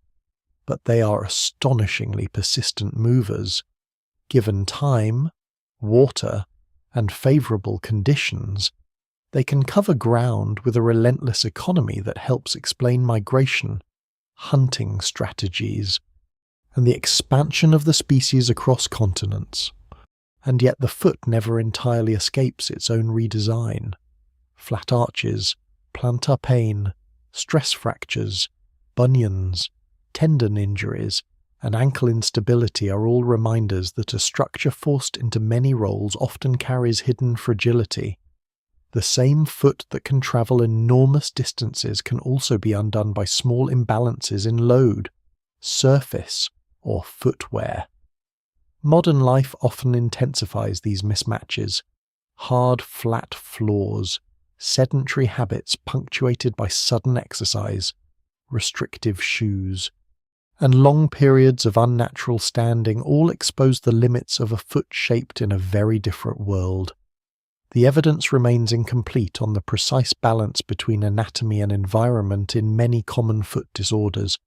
but they are astonishingly persistent movers. Given time, water, and favorable conditions, they can cover ground with a relentless economy that helps explain migration, hunting strategies, and the expansion of the species across continents. And yet the foot never entirely escapes its own redesign. Flat arches, plantar pain, stress fractures, bunions, tendon injuries, and ankle instability are all reminders that a structure forced into many roles often carries hidden fragility. The same foot that can travel enormous distances can also be undone by small imbalances in load, surface, or footwear. Modern life often intensifies these mismatches. Hard, flat floors, sedentary habits punctuated by sudden exercise, restrictive shoes, and long periods of unnatural standing all expose the limits of a foot shaped in a very different world. The evidence remains incomplete on the precise balance between anatomy and environment in many common foot disorders,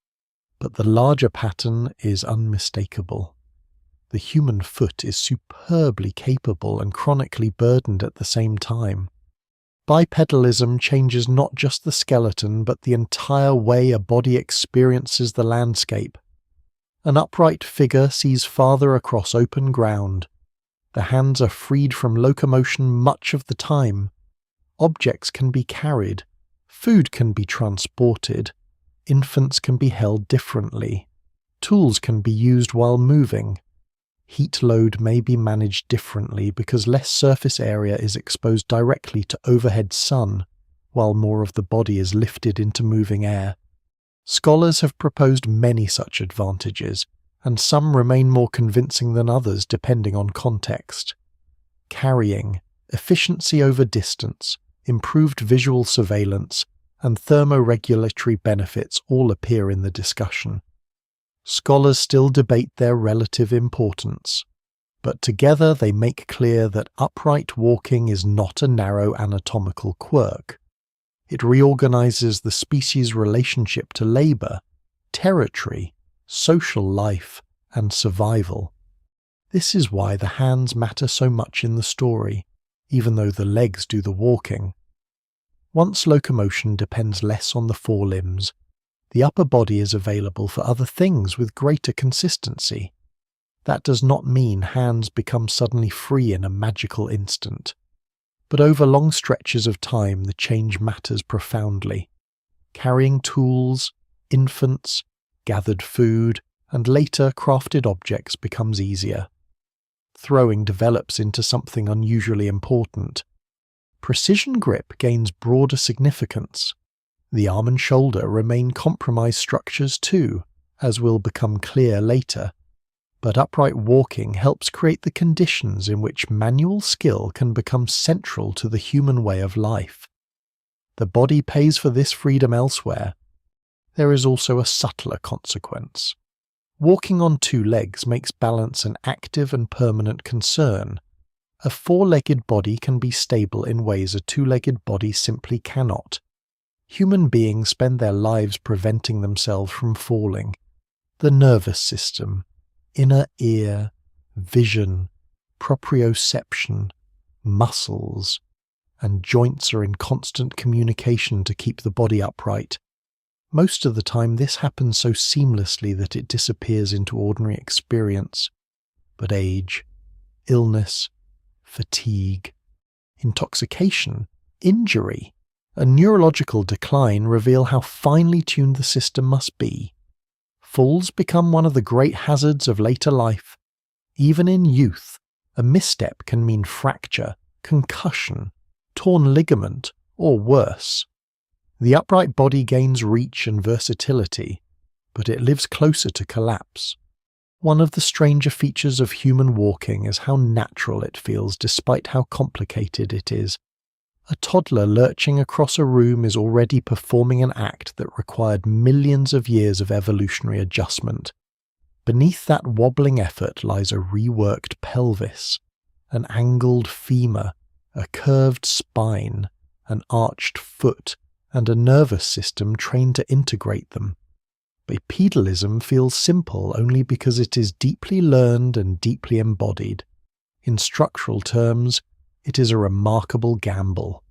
but the larger pattern is unmistakable. The human foot is superbly capable and chronically burdened at the same time. Bipedalism changes not just the skeleton but the entire way a body experiences the landscape. An upright figure sees farther across open ground. The hands are freed from locomotion much of the time. Objects can be carried. Food can be transported. Infants can be held differently. Tools can be used while moving. Heat load may be managed differently because less surface area is exposed directly to overhead sun, while more of the body is lifted into moving air. Scholars have proposed many such advantages, and some remain more convincing than others depending on context. Carrying, efficiency over distance, improved visual surveillance, and thermoregulatory benefits all appear in the discussion. Scholars still debate their relative importance, but together they make clear that upright walking is not a narrow anatomical quirk. It reorganizes the species' relationship to labor, territory, social life, and survival. This is why the hands matter so much in the story, even though the legs do the walking. Once locomotion depends less on the forelimbs, the upper body is available for other things with greater consistency. That does not mean hands become suddenly free in a magical instant. But over long stretches of time the change matters profoundly. Carrying tools, infants, gathered food, and later crafted objects becomes easier. Throwing develops into something unusually important. Precision grip gains broader significance. The arm and shoulder remain compromised structures too, as will become clear later. But upright walking helps create the conditions in which manual skill can become central to the human way of life. The body pays for this freedom elsewhere. There is also a subtler consequence. Walking on two legs makes balance an active and permanent concern. A four-legged body can be stable in ways a two-legged body simply cannot. Human beings spend their lives preventing themselves from falling. The nervous system, inner ear, vision, proprioception, muscles, and joints are in constant communication to keep the body upright. Most of the time this happens so seamlessly that it disappears into ordinary experience. But age, illness, fatigue, intoxication, injury, and neurological decline reveal how finely tuned the system must be. Falls become one of the great hazards of later life. Even in youth, a misstep can mean fracture, concussion, torn ligament, or worse. The upright body gains reach and versatility, but it lives closer to collapse. One of the stranger features of human walking is how natural it feels despite how complicated it is. A toddler lurching across a room is already performing an act that required millions of years of evolutionary adjustment. Beneath that wobbling effort lies a reworked pelvis, an angled femur, a curved spine, an arched foot, and a nervous system trained to integrate them. Bipedalism feels simple only because it is deeply learned and deeply embodied. In structural terms, it is a remarkable gamble.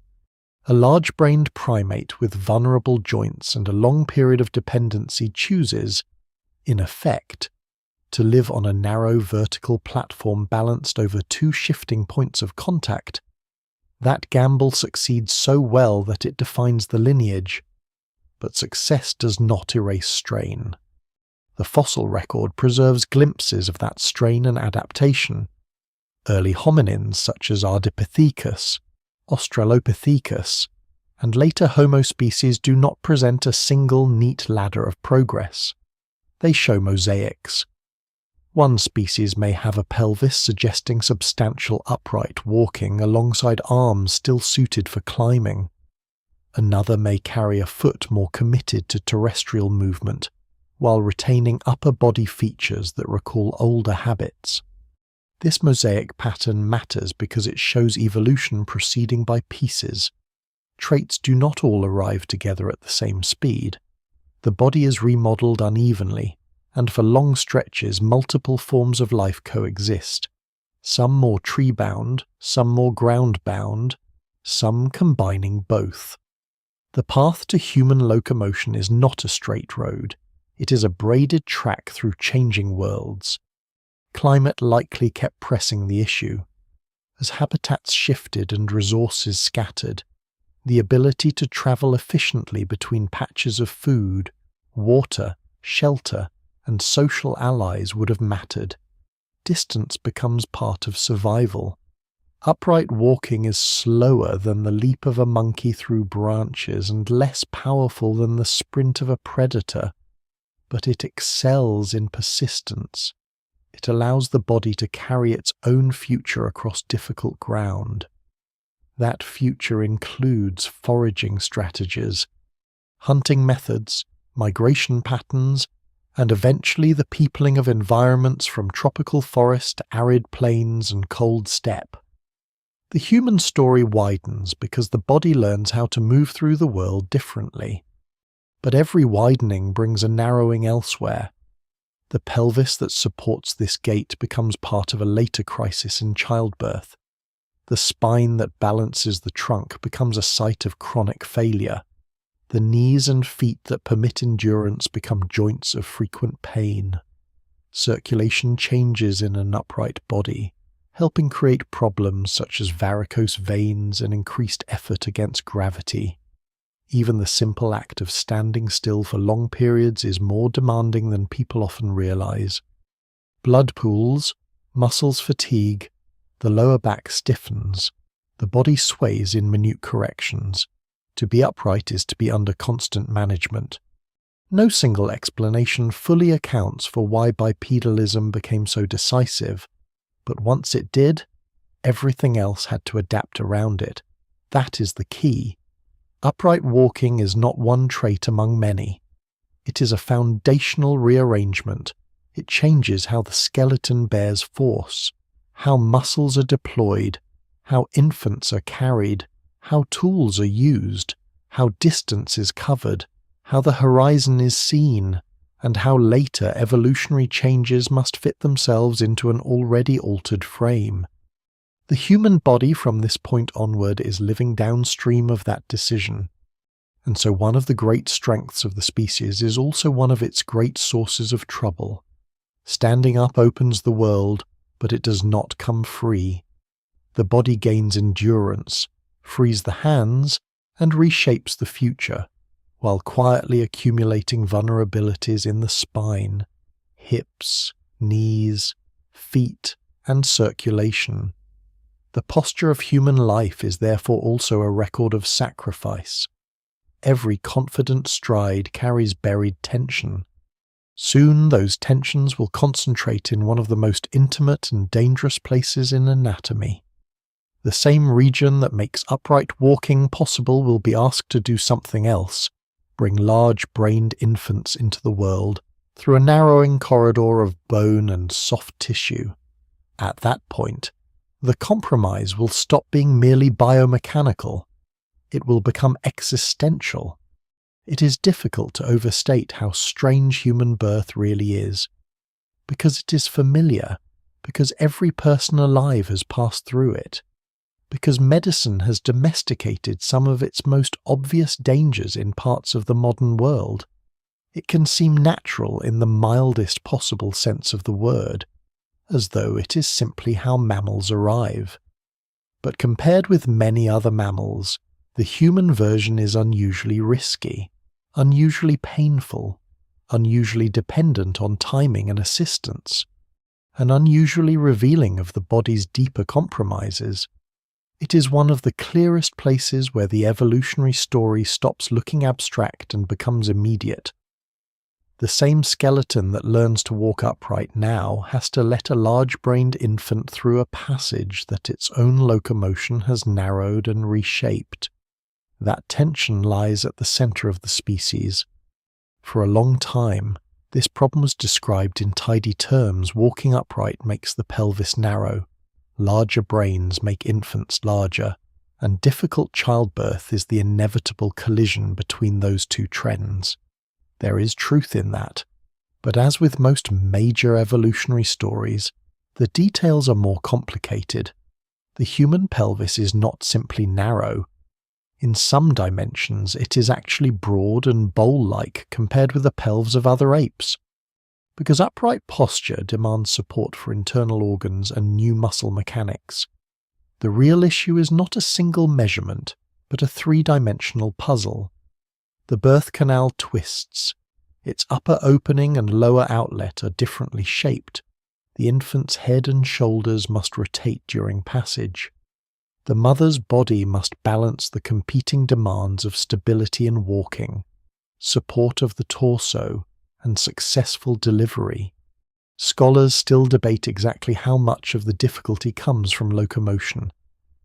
A large-brained primate with vulnerable joints and a long period of dependency chooses, in effect, to live on a narrow vertical platform balanced over two shifting points of contact. That gamble succeeds so well that it defines the lineage, but success does not erase strain. The fossil record preserves glimpses of that strain and adaptation. Early hominins such as Ardipithecus, Australopithecus, and later Homo species do not present a single neat ladder of progress. They show mosaics. One species may have a pelvis suggesting substantial upright walking alongside arms still suited for climbing. Another may carry a foot more committed to terrestrial movement, while retaining upper body features that recall older habits. This mosaic pattern matters because it shows evolution proceeding by pieces. Traits do not all arrive together at the same speed. The body is remodeled unevenly, and for long stretches multiple forms of life coexist, some more tree-bound, some more ground-bound, some combining both. The path to human locomotion is not a straight road. It is a braided track through changing worlds. Climate likely kept pressing the issue. As habitats shifted and resources scattered, the ability to travel efficiently between patches of food, water, shelter, and social allies would have mattered. Distance becomes part of survival. Upright walking is slower than the leap of a monkey through branches and less powerful than the sprint of a predator, but it excels in persistence. It allows the body to carry its own future across difficult ground. That future includes foraging strategies, hunting methods, migration patterns, and eventually the peopling of environments from tropical forest to arid plains and cold steppe. The human story widens because the body learns how to move through the world differently. But every widening brings a narrowing elsewhere. The pelvis that supports this gait becomes part of a later crisis in childbirth. The spine that balances the trunk becomes a site of chronic failure. The knees and feet that permit endurance become joints of frequent pain. Circulation changes in an upright body, helping create problems such as varicose veins and increased effort against gravity. Even the simple act of standing still for long periods is more demanding than people often realize. Blood pools, muscles fatigue, the lower back stiffens, the body sways in minute corrections. To be upright is to be under constant management. No single explanation fully accounts for why bipedalism became so decisive, but once it did, everything else had to adapt around it. That is the key. Upright walking is not one trait among many. It is a foundational rearrangement. It changes how the skeleton bears force, how muscles are deployed, how infants are carried, how tools are used, how distance is covered, how the horizon is seen, and how later evolutionary changes must fit themselves into an already altered frame. The human body from this point onward is living downstream of that decision, and so one of the great strengths of the species is also one of its great sources of trouble. Standing up opens the world, but it does not come free. The body gains endurance, frees the hands, and reshapes the future, while quietly accumulating vulnerabilities in the spine, hips, knees, feet, and circulation. The posture of human life is therefore also a record of sacrifice. Every confident stride carries buried tension. Soon those tensions will concentrate in one of the most intimate and dangerous places in anatomy. The same region that makes upright walking possible will be asked to do something else, bring large-brained infants into the world through a narrowing corridor of bone and soft tissue. At that point, the compromise will stop being merely biomechanical. It will become existential. It is difficult to overstate how strange human birth really is, because it is familiar, because every person alive has passed through it, because medicine has domesticated some of its most obvious dangers in parts of the modern world. It can seem natural in the mildest possible sense of the word, as though it is simply how mammals arrive. But compared with many other mammals, the human version is unusually risky, unusually painful, unusually dependent on timing and assistance, and unusually revealing of the body's deeper compromises. It is one of the clearest places where the evolutionary story stops looking abstract and becomes immediate. The same skeleton that learns to walk upright now has to let a large-brained infant through a passage that its own locomotion has narrowed and reshaped. That tension lies at the center of the species. For a long time, This problem was described in tidy terms. Walking upright makes the pelvis narrow, larger brains make infants larger, and difficult childbirth is the inevitable collision between those two trends. There is truth in that, but as with most major evolutionary stories, the details are more complicated. The human pelvis is not simply narrow. In some dimensions, it is actually broad and bowl-like compared with the pelves of other apes. Because upright posture demands support for internal organs and new muscle mechanics. The real issue is not a single measurement, but a three-dimensional puzzle. The birth canal twists. Its upper opening and lower outlet are differently shaped. The infant's head and shoulders must rotate during passage. The mother's body must balance the competing demands of stability in walking, support of the torso, and successful delivery. Scholars still debate exactly how much of the difficulty comes from locomotion,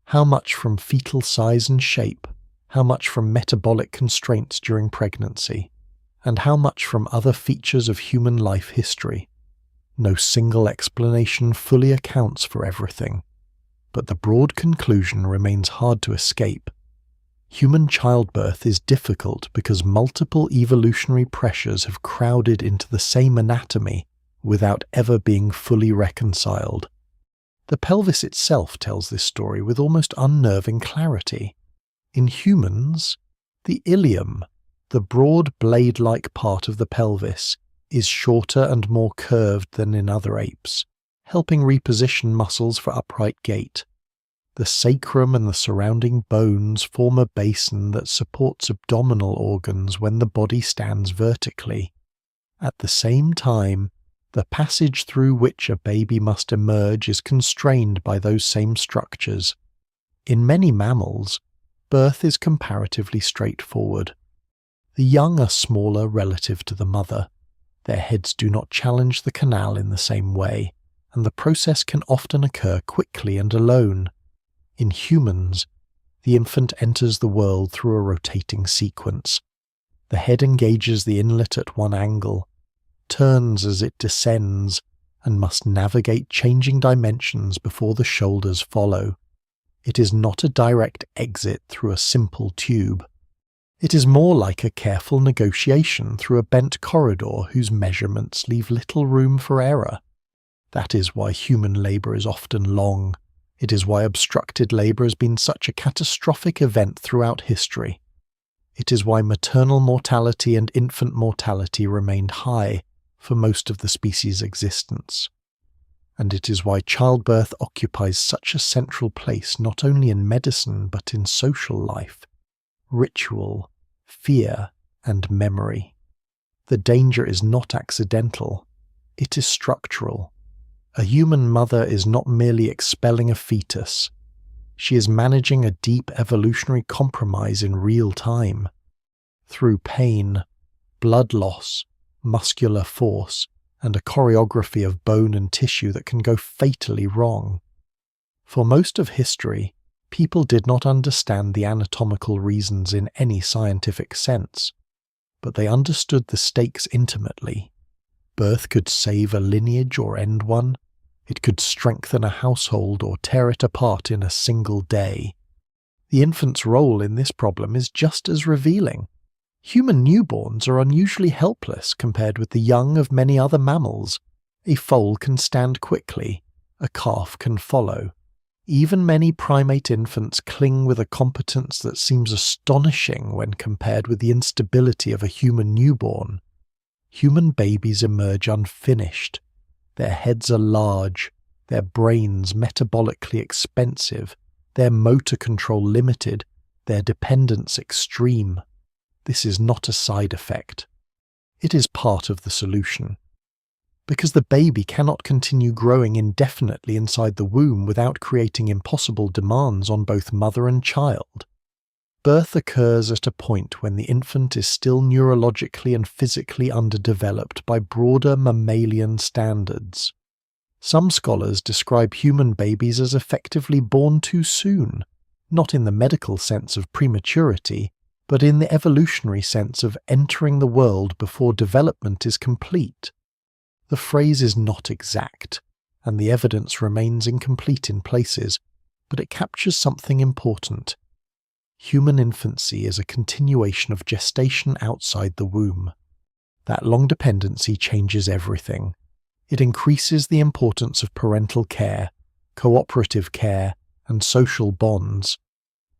how much from fetal size and shape, how much from metabolic constraints during pregnancy, and how much from other features of human life history. No single explanation fully accounts for everything, but the broad conclusion remains hard to escape. Human childbirth is difficult because multiple evolutionary pressures have crowded into the same anatomy without ever being fully reconciled. The pelvis itself tells this story with almost unnerving clarity. In humans, the ilium, the broad blade-like part of the pelvis, is shorter and more curved than in other apes, helping reposition muscles for upright gait. The sacrum and the surrounding bones form a basin that supports abdominal organs when the body stands vertically. At the same time, the passage through which a baby must emerge is constrained by those same structures. In many mammals, birth is comparatively straightforward. The young are smaller relative to the mother. Their heads do not challenge the canal in the same way, and the process can often occur quickly and alone. In humans, the infant enters the world through a rotating sequence. The head engages the inlet at one angle, turns as it descends, and must navigate changing dimensions before the shoulders follow. It is not a direct exit through a simple tube. It is more like a careful negotiation through a bent corridor whose measurements leave little room for error. That is why human labour is often long. It is why obstructed labour has been such a catastrophic event throughout history. It is why maternal mortality and infant mortality remained high for most of the species' existence. And it is why childbirth occupies such a central place not only in medicine but in social life, ritual, fear, and memory. The danger is not accidental, it is structural. A human mother is not merely expelling a fetus. She is managing a deep evolutionary compromise in real time. Through pain, blood loss, muscular force, and a choreography of bone and tissue that can go fatally wrong. For most of history, people did not understand the anatomical reasons in any scientific sense, but they understood the stakes intimately. Birth could save a lineage or end one. It could strengthen a household or tear it apart in a single day. The infant's role in this problem is just as revealing. Human newborns are unusually helpless compared with the young of many other mammals. A foal can stand quickly, a calf can follow. Even many primate infants cling with a competence that seems astonishing when compared with the instability of a human newborn. Human babies emerge unfinished. Their heads are large, their brains metabolically expensive, their motor control limited, their dependence extreme. This is not a side effect. It is part of the solution. Because the baby cannot continue growing indefinitely inside the womb without creating impossible demands on both mother and child. Birth occurs at a point when the infant is still neurologically and physically underdeveloped by broader mammalian standards. Some scholars describe human babies as effectively born too soon, not in the medical sense of prematurity, but in the evolutionary sense of entering the world before development is complete. The phrase is not exact, and the evidence remains incomplete in places, but it captures something important. Human infancy is a continuation of gestation outside the womb. That long dependency changes everything. It increases the importance of parental care, cooperative care, and social bonds.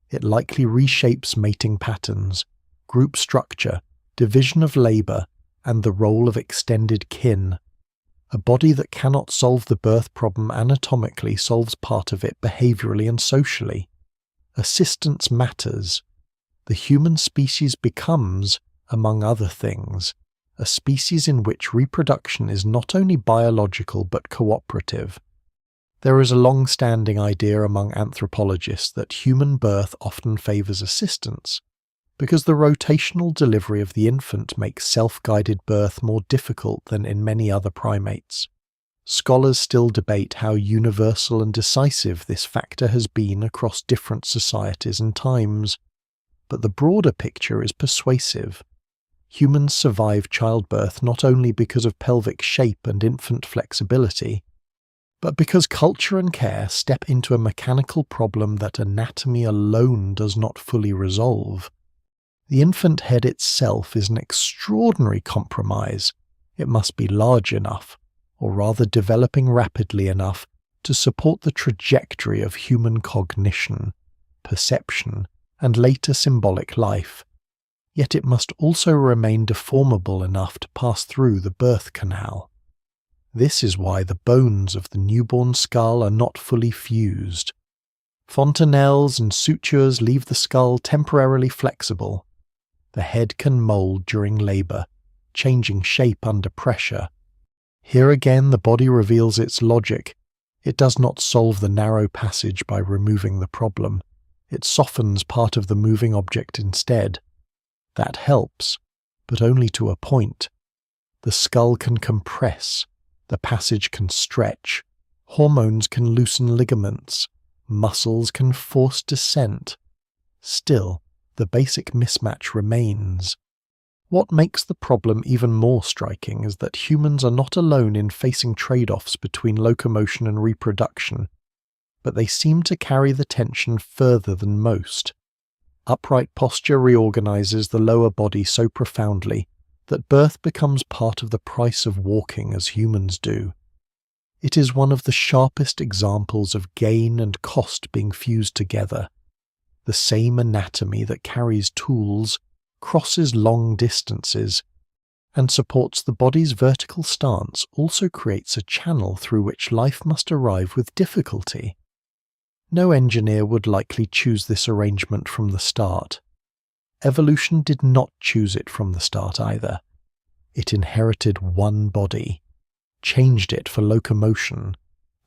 It likely reshapes mating patterns, group structure, division of labor, and the role of extended kin. A body that cannot solve the birth problem anatomically solves part of it behaviorally and socially. Assistance matters. The human species becomes, among other things, a species in which reproduction is not only biological but cooperative. There is a long-standing idea among anthropologists that human birth often favors assistance, because the rotational delivery of the infant makes self-guided birth more difficult than in many other primates. Scholars still debate how universal and decisive this factor has been across different societies and times, but the broader picture is persuasive. Humans survive childbirth not only because of pelvic shape and infant flexibility, but because culture and care step into a mechanical problem that anatomy alone does not fully resolve. The infant head itself is an extraordinary compromise. It must be large enough, or rather developing rapidly enough, to support the trajectory of human cognition, perception, and later symbolic life. Yet it must also remain deformable enough to pass through the birth canal. This is why the bones of the newborn skull are not fully fused. Fontanelles and sutures leave the skull temporarily flexible. The head can mold during labor, changing shape under pressure. Here again the body reveals its logic. It does not solve the narrow passage by removing the problem. It softens part of the moving object instead. That helps, but only to a point. The skull can compress, the passage can stretch, hormones can loosen ligaments, muscles can force descent. Still, the basic mismatch remains. What makes the problem even more striking is that humans are not alone in facing trade-offs between locomotion and reproduction, but they seem to carry the tension further than most. Upright posture reorganizes the lower body so profoundly that birth becomes part of the price of walking as humans do. It is one of the sharpest examples of gain and cost being fused together. The same anatomy that carries tools, crosses long distances, and supports the body's vertical stance also creates a channel through which life must arrive with difficulty. No engineer would likely choose this arrangement from the start. Evolution did not choose it from the start either. It inherited one body, changed it for locomotion,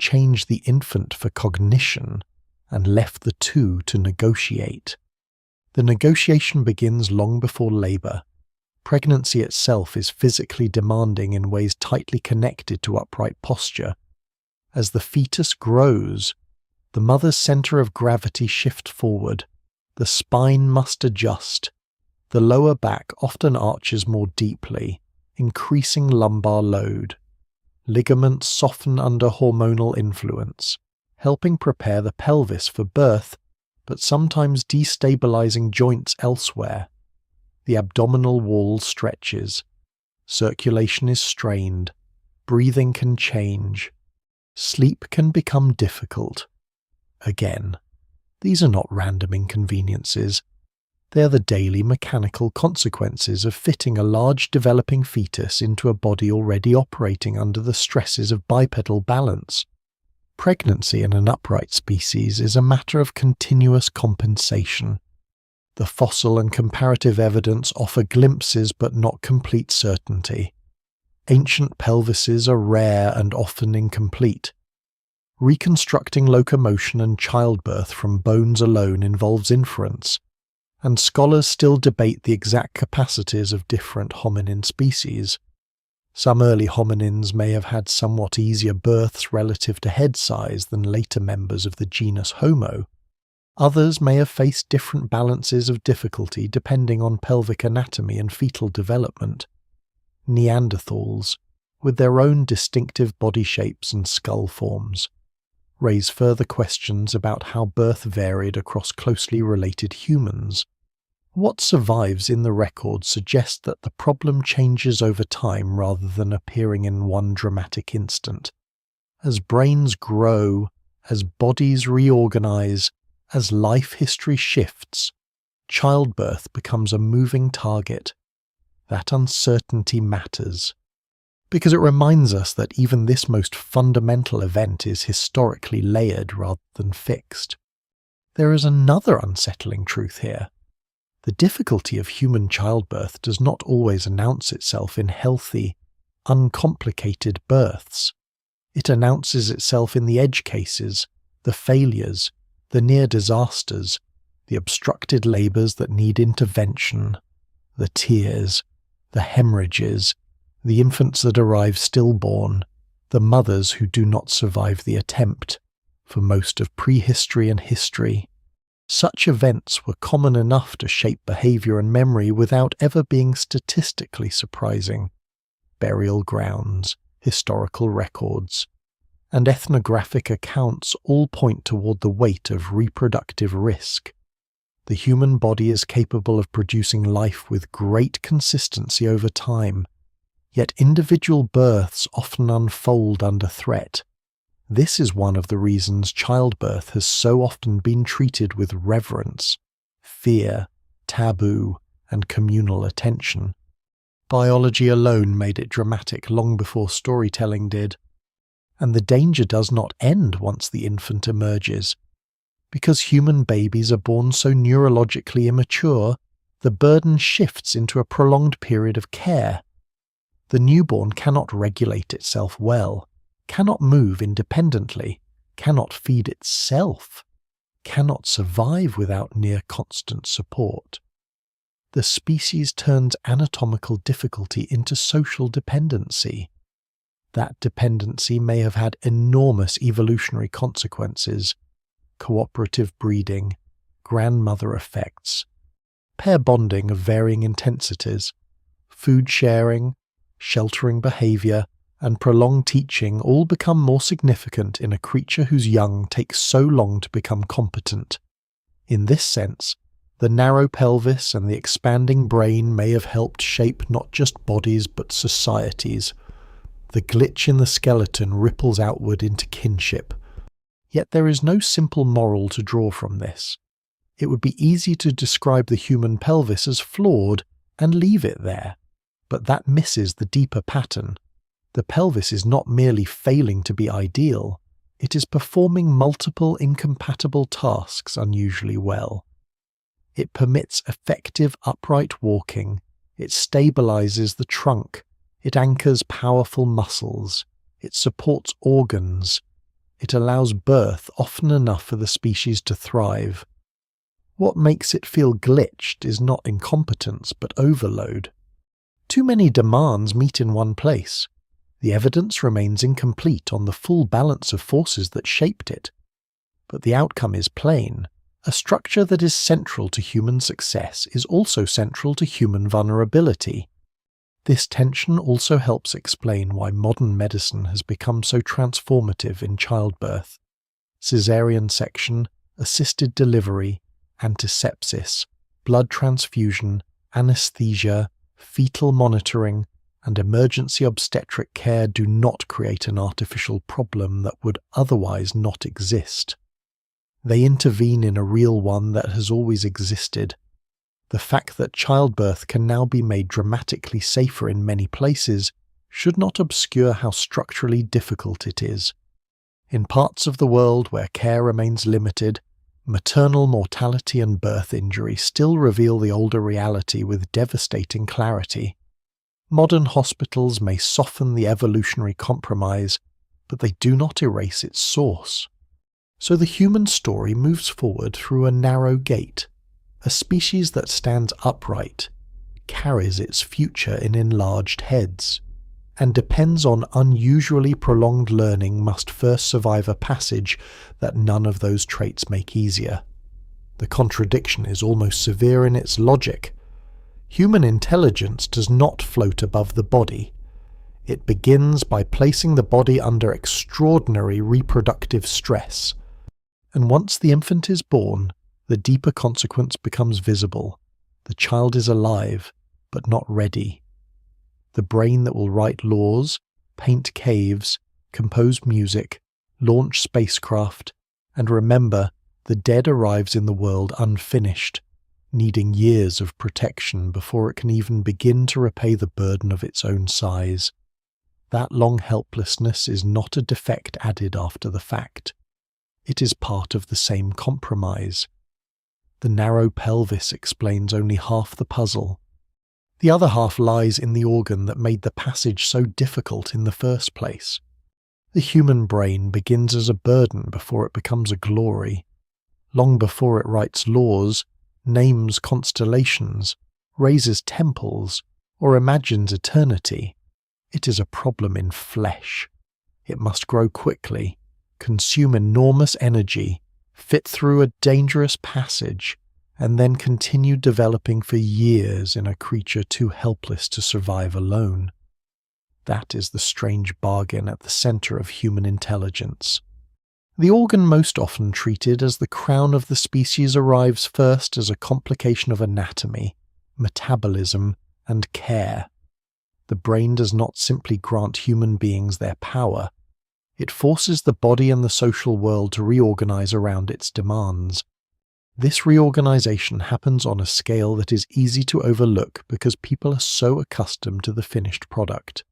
changed the infant for cognition, and left the two to negotiate. The negotiation begins long before labor. Pregnancy itself is physically demanding in ways tightly connected to upright posture. As the fetus grows, the mother's center of gravity shifts forward. The spine must adjust. The lower back often arches more deeply, increasing lumbar load. Ligaments soften under hormonal influence, helping prepare the pelvis for birth, but sometimes destabilizing joints elsewhere. The abdominal wall stretches. Circulation is strained. Breathing can change. Sleep can become difficult. Again, these are not random inconveniences. They are the daily mechanical consequences of fitting a large developing fetus into a body already operating under the stresses of bipedal balance. Pregnancy in an upright species is a matter of continuous compensation. The fossil and comparative evidence offer glimpses but not complete certainty. Ancient pelvises are rare and often incomplete. Reconstructing locomotion and childbirth from bones alone involves inference, and scholars still debate the exact capacities of different hominin species. Some early hominins may have had somewhat easier births relative to head size than later members of the genus Homo. Others may have faced different balances of difficulty depending on pelvic anatomy and fetal development. Neanderthals, with their own distinctive body shapes and skull forms, raise further questions about how birth varied across closely related humans. What survives in the record suggests that the problem changes over time rather than appearing in one dramatic instant. As brains grow, as bodies reorganize, as life history shifts, childbirth becomes a moving target. That uncertainty matters, because it reminds us that even this most fundamental event is historically layered rather than fixed. There is another unsettling truth here. The difficulty of human childbirth does not always announce itself in healthy, uncomplicated births. It announces itself in the edge cases, the failures, the near disasters, the obstructed labours that need intervention, the tears, the hemorrhages, the infants that arrive stillborn, the mothers who do not survive the attempt, for most of prehistory and history. Such events were common enough to shape behaviour and memory without ever being statistically surprising. Burial grounds, historical records, and ethnographic accounts all point toward the weight of reproductive risk. The human body is capable of producing life with great consistency over time, yet individual births often unfold under threat. This is one of the reasons childbirth has so often been treated with reverence, fear, taboo, and communal attention. Biology alone made it dramatic long before storytelling did. And the danger does not end once the infant emerges. Because human babies are born so neurologically immature, the burden shifts into a prolonged period of care. The newborn cannot regulate itself well, cannot move independently, cannot feed itself, cannot survive without near constant support. The species turns anatomical difficulty into social dependency. That dependency may have had enormous evolutionary consequences: cooperative breeding, grandmother effects, pair bonding of varying intensities, food sharing, sheltering behaviour, and prolonged teaching all become more significant in a creature whose young take so long to become competent. In this sense, the narrow pelvis and the expanding brain may have helped shape not just bodies but societies. The glitch in the skeleton ripples outward into kinship. Yet there is no simple moral to draw from this. It would be easy to describe the human pelvis as flawed and leave it there, but that misses the deeper pattern. The pelvis is not merely failing to be ideal, it is performing multiple incompatible tasks unusually well. It permits effective upright walking, it stabilizes the trunk, it anchors powerful muscles, it supports organs, it allows birth often enough for the species to thrive. What makes it feel glitched is not incompetence but overload. Too many demands meet in one place. The evidence remains incomplete on the full balance of forces that shaped it. But the outcome is plain. A structure that is central to human success is also central to human vulnerability. This tension also helps explain why modern medicine has become so transformative in childbirth. Caesarean section, assisted delivery, antisepsis, blood transfusion, anesthesia, fetal monitoring, and emergency obstetric care do not create an artificial problem that would otherwise not exist. They intervene in a real one that has always existed. The fact that childbirth can now be made dramatically safer in many places should not obscure how structurally difficult it is. In parts of the world where care remains limited, maternal mortality and birth injury still reveal the older reality with devastating clarity. Modern hospitals may soften the evolutionary compromise, but they do not erase its source. So the human story moves forward through a narrow gate. A species that stands upright, carries its future in enlarged heads, and depends on unusually prolonged learning must first survive a passage that none of those traits make easier. The contradiction is almost severe in its logic. Human intelligence does not float above the body. It begins by placing the body under extraordinary reproductive stress. And once the infant is born, the deeper consequence becomes visible. The child is alive, but not ready. The brain that will write laws, paint caves, compose music, launch spacecraft, and remember, the dead arrives in the world unfinished, needing years of protection before it can even begin to repay the burden of its own size. That long helplessness is not a defect added after the fact. It is part of the same compromise. The narrow pelvis explains only half the puzzle. The other half lies in the organ that made the passage so difficult in the first place. The human brain begins as a burden before it becomes a glory. Long before it writes laws, names constellations, raises temples, or imagines eternity, it is a problem in flesh. It must grow quickly, consume enormous energy, fit through a dangerous passage, and then continue developing for years in a creature too helpless to survive alone. That is the strange bargain at the center of human intelligence. The organ most often treated as the crown of the species arrives first as a complication of anatomy, metabolism, and care. The brain does not simply grant human beings their power. It forces the body and the social world to reorganize around its demands. This reorganization happens on a scale that is easy to overlook because people are so accustomed to the finished product.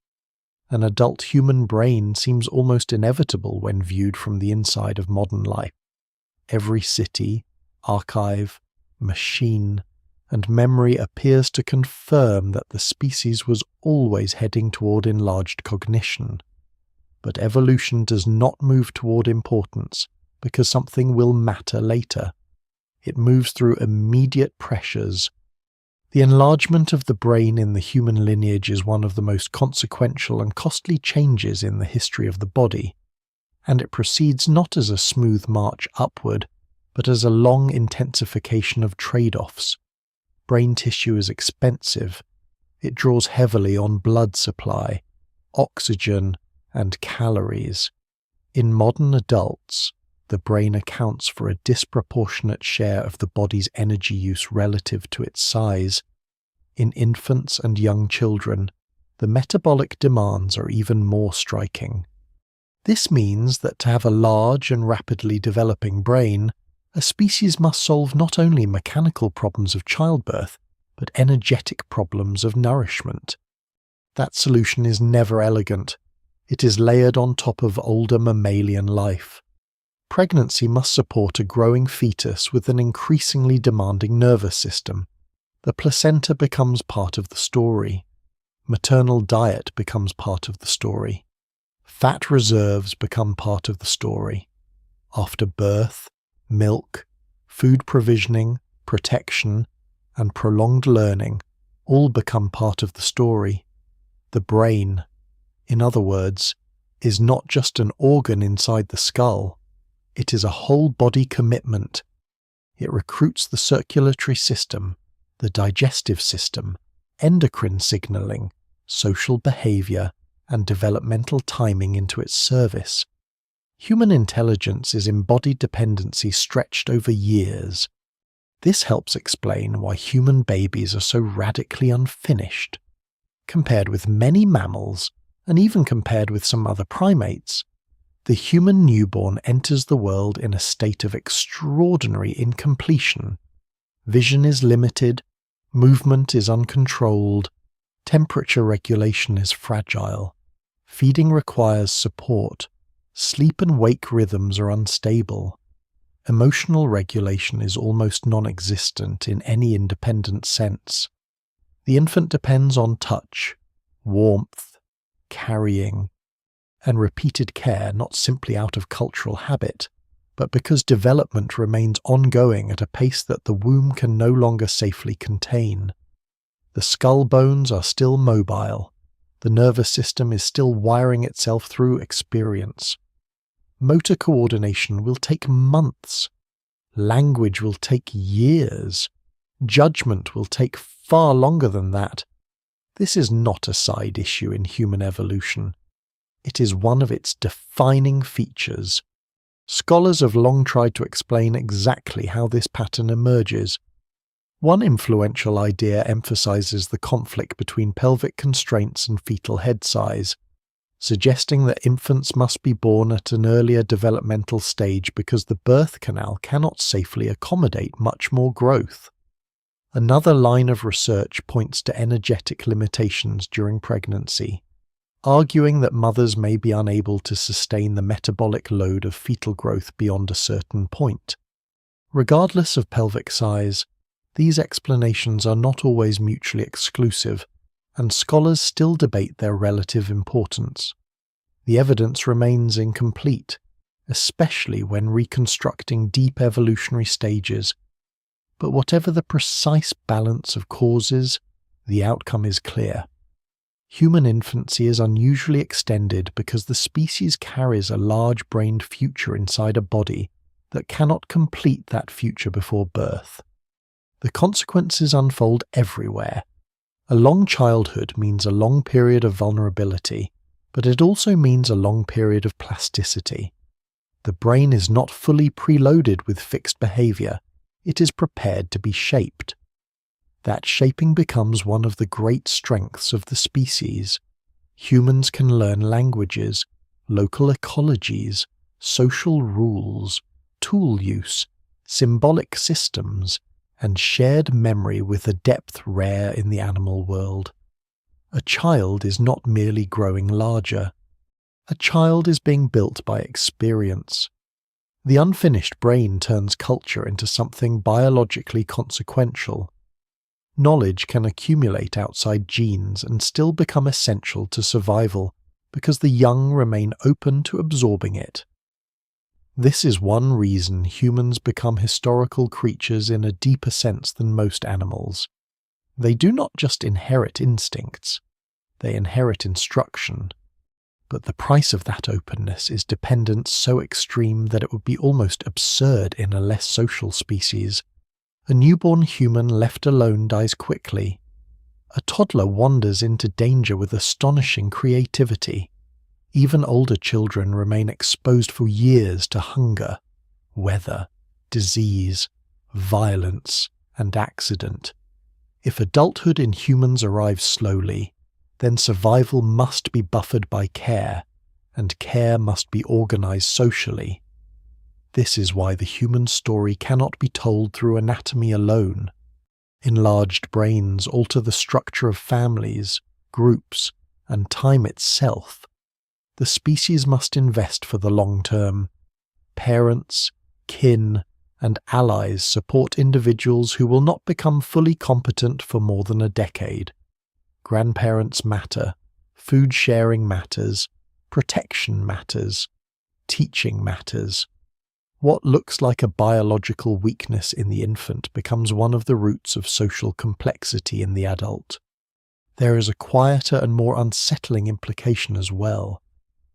An adult human brain seems almost inevitable when viewed from the inside of modern life. Every city, archive, machine, and memory appears to confirm that the species was always heading toward enlarged cognition. But evolution does not move toward importance because something will matter later. It moves through immediate pressures. The enlargement of the brain in the human lineage is one of the most consequential and costly changes in the history of the body, and it proceeds not as a smooth march upward, but as a long intensification of trade-offs. Brain tissue is expensive. It draws heavily on blood supply, oxygen, and calories. In modern adults, the brain accounts for a disproportionate share of the body's energy use relative to its size. In infants and young children, the metabolic demands are even more striking. This means that to have a large and rapidly developing brain, a species must solve not only mechanical problems of childbirth, but energetic problems of nourishment. That solution is never elegant. It is layered on top of older mammalian life. Pregnancy must support a growing fetus with an increasingly demanding nervous system. The placenta becomes part of the story. Maternal diet becomes part of the story. Fat reserves become part of the story. After birth, milk, food provisioning, protection, and prolonged learning all become part of the story. The brain, in other words, is not just an organ inside the skull. It is a whole-body commitment. It recruits the circulatory system, the digestive system, endocrine signaling, social behavior, and developmental timing into its service. Human intelligence is embodied dependency stretched over years. This helps explain why human babies are so radically unfinished. Compared with many mammals, and even compared with some other primates, the human newborn enters the world in a state of extraordinary incompletion. Vision is limited, movement is uncontrolled, temperature regulation is fragile, feeding requires support, sleep and wake rhythms are unstable, emotional regulation is almost non-existent in any independent sense. The infant depends on touch, warmth, carrying, and repeated care, not simply out of cultural habit, but because development remains ongoing at a pace that the womb can no longer safely contain. The skull bones are still mobile. The nervous system is still wiring itself through experience. Motor coordination will take months. Language will take years. Judgment will take far longer than that. This is not a side issue in human evolution. It is one of its defining features. Scholars have long tried to explain exactly how this pattern emerges. One influential idea emphasizes the conflict between pelvic constraints and fetal head size, suggesting that infants must be born at an earlier developmental stage because the birth canal cannot safely accommodate much more growth. Another line of research points to energetic limitations during pregnancy, arguing that mothers may be unable to sustain the metabolic load of fetal growth beyond a certain point. Regardless of pelvic size, these explanations are not always mutually exclusive, and scholars still debate their relative importance. The evidence remains incomplete, especially when reconstructing deep evolutionary stages. But whatever the precise balance of causes, the outcome is clear. Human infancy is unusually extended because the species carries a large-brained future inside a body that cannot complete that future before birth. The consequences unfold everywhere. A long childhood means a long period of vulnerability, but it also means a long period of plasticity. The brain is not fully preloaded with fixed behavior. It is prepared to be shaped. That shaping becomes one of the great strengths of the species. Humans can learn languages, local ecologies, social rules, tool use, symbolic systems, and shared memory with a depth rare in the animal world. A child is not merely growing larger. A child is being built by experience. The unfinished brain turns culture into something biologically consequential. Knowledge can accumulate outside genes and still become essential to survival because the young remain open to absorbing it. This is one reason humans become historical creatures in a deeper sense than most animals. They do not just inherit instincts, they inherit instruction. But the price of that openness is dependence so extreme that it would be almost absurd in a less social species. A newborn human left alone dies quickly. A toddler wanders into danger with astonishing creativity. Even older children remain exposed for years to hunger, weather, disease, violence, and accident. If adulthood in humans arrives slowly, then survival must be buffered by care, and care must be organized socially. This is why the human story cannot be told through anatomy alone. Enlarged brains alter the structure of families, groups, and time itself. The species must invest for the long term. Parents, kin, and allies support individuals who will not become fully competent for more than a decade. Grandparents matter, food sharing matters, protection matters, teaching matters. What looks like a biological weakness in the infant becomes one of the roots of social complexity in the adult. There is a quieter and more unsettling implication as well.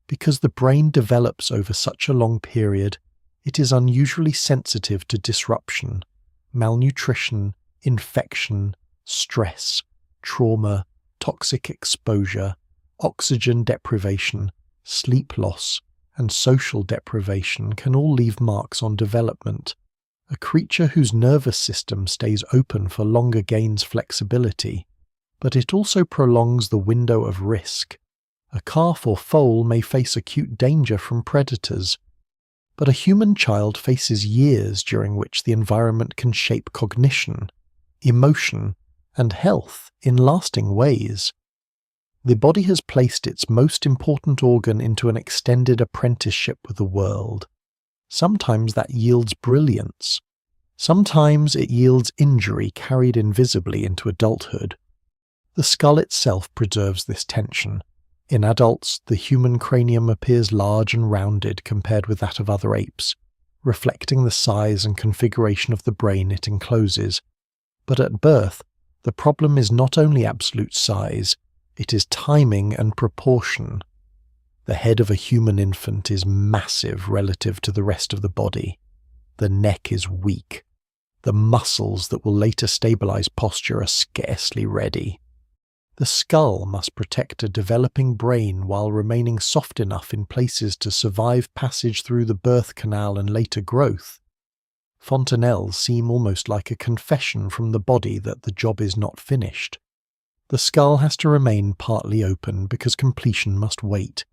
Because the brain develops over such a long period, it is unusually sensitive to disruption, malnutrition, infection, stress, trauma, toxic exposure, oxygen deprivation, sleep loss, and social deprivation can all leave marks on development. A creature whose nervous system stays open for longer gains flexibility, but it also prolongs the window of risk. A calf or foal may face acute danger from predators, but a human child faces years during which the environment can shape cognition, emotion, and health in lasting ways. The body has placed its most important organ into an extended apprenticeship with the world. Sometimes that yields brilliance. Sometimes it yields injury carried invisibly into adulthood. The skull itself preserves this tension. In adults, the human cranium appears large and rounded compared with that of other apes, reflecting the size and configuration of the brain it encloses. But at birth, the problem is not only absolute size, it is timing and proportion. The head of a human infant is massive relative to the rest of the body. The neck is weak. The muscles that will later stabilize posture are scarcely ready. The skull must protect a developing brain while remaining soft enough in places to survive passage through the birth canal and later growth. Fontanelles seem almost like a confession from the body that the job is not finished. The skull has to remain partly open because completion must wait.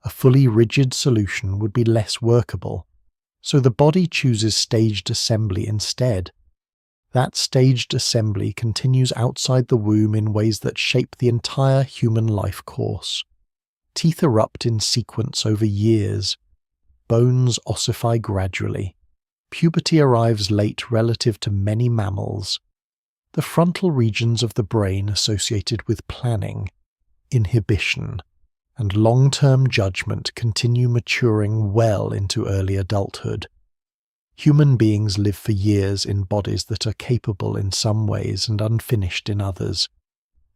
A fully rigid solution would be less workable, so the body chooses staged assembly instead. That staged assembly continues outside the womb in ways that shape the entire human life course. Teeth erupt in sequence over years. Bones ossify gradually. Puberty arrives late relative to many mammals. The frontal regions of the brain associated with planning, inhibition, and long-term judgment continue maturing well into early adulthood. Human beings live for years in bodies that are capable in some ways and unfinished in others.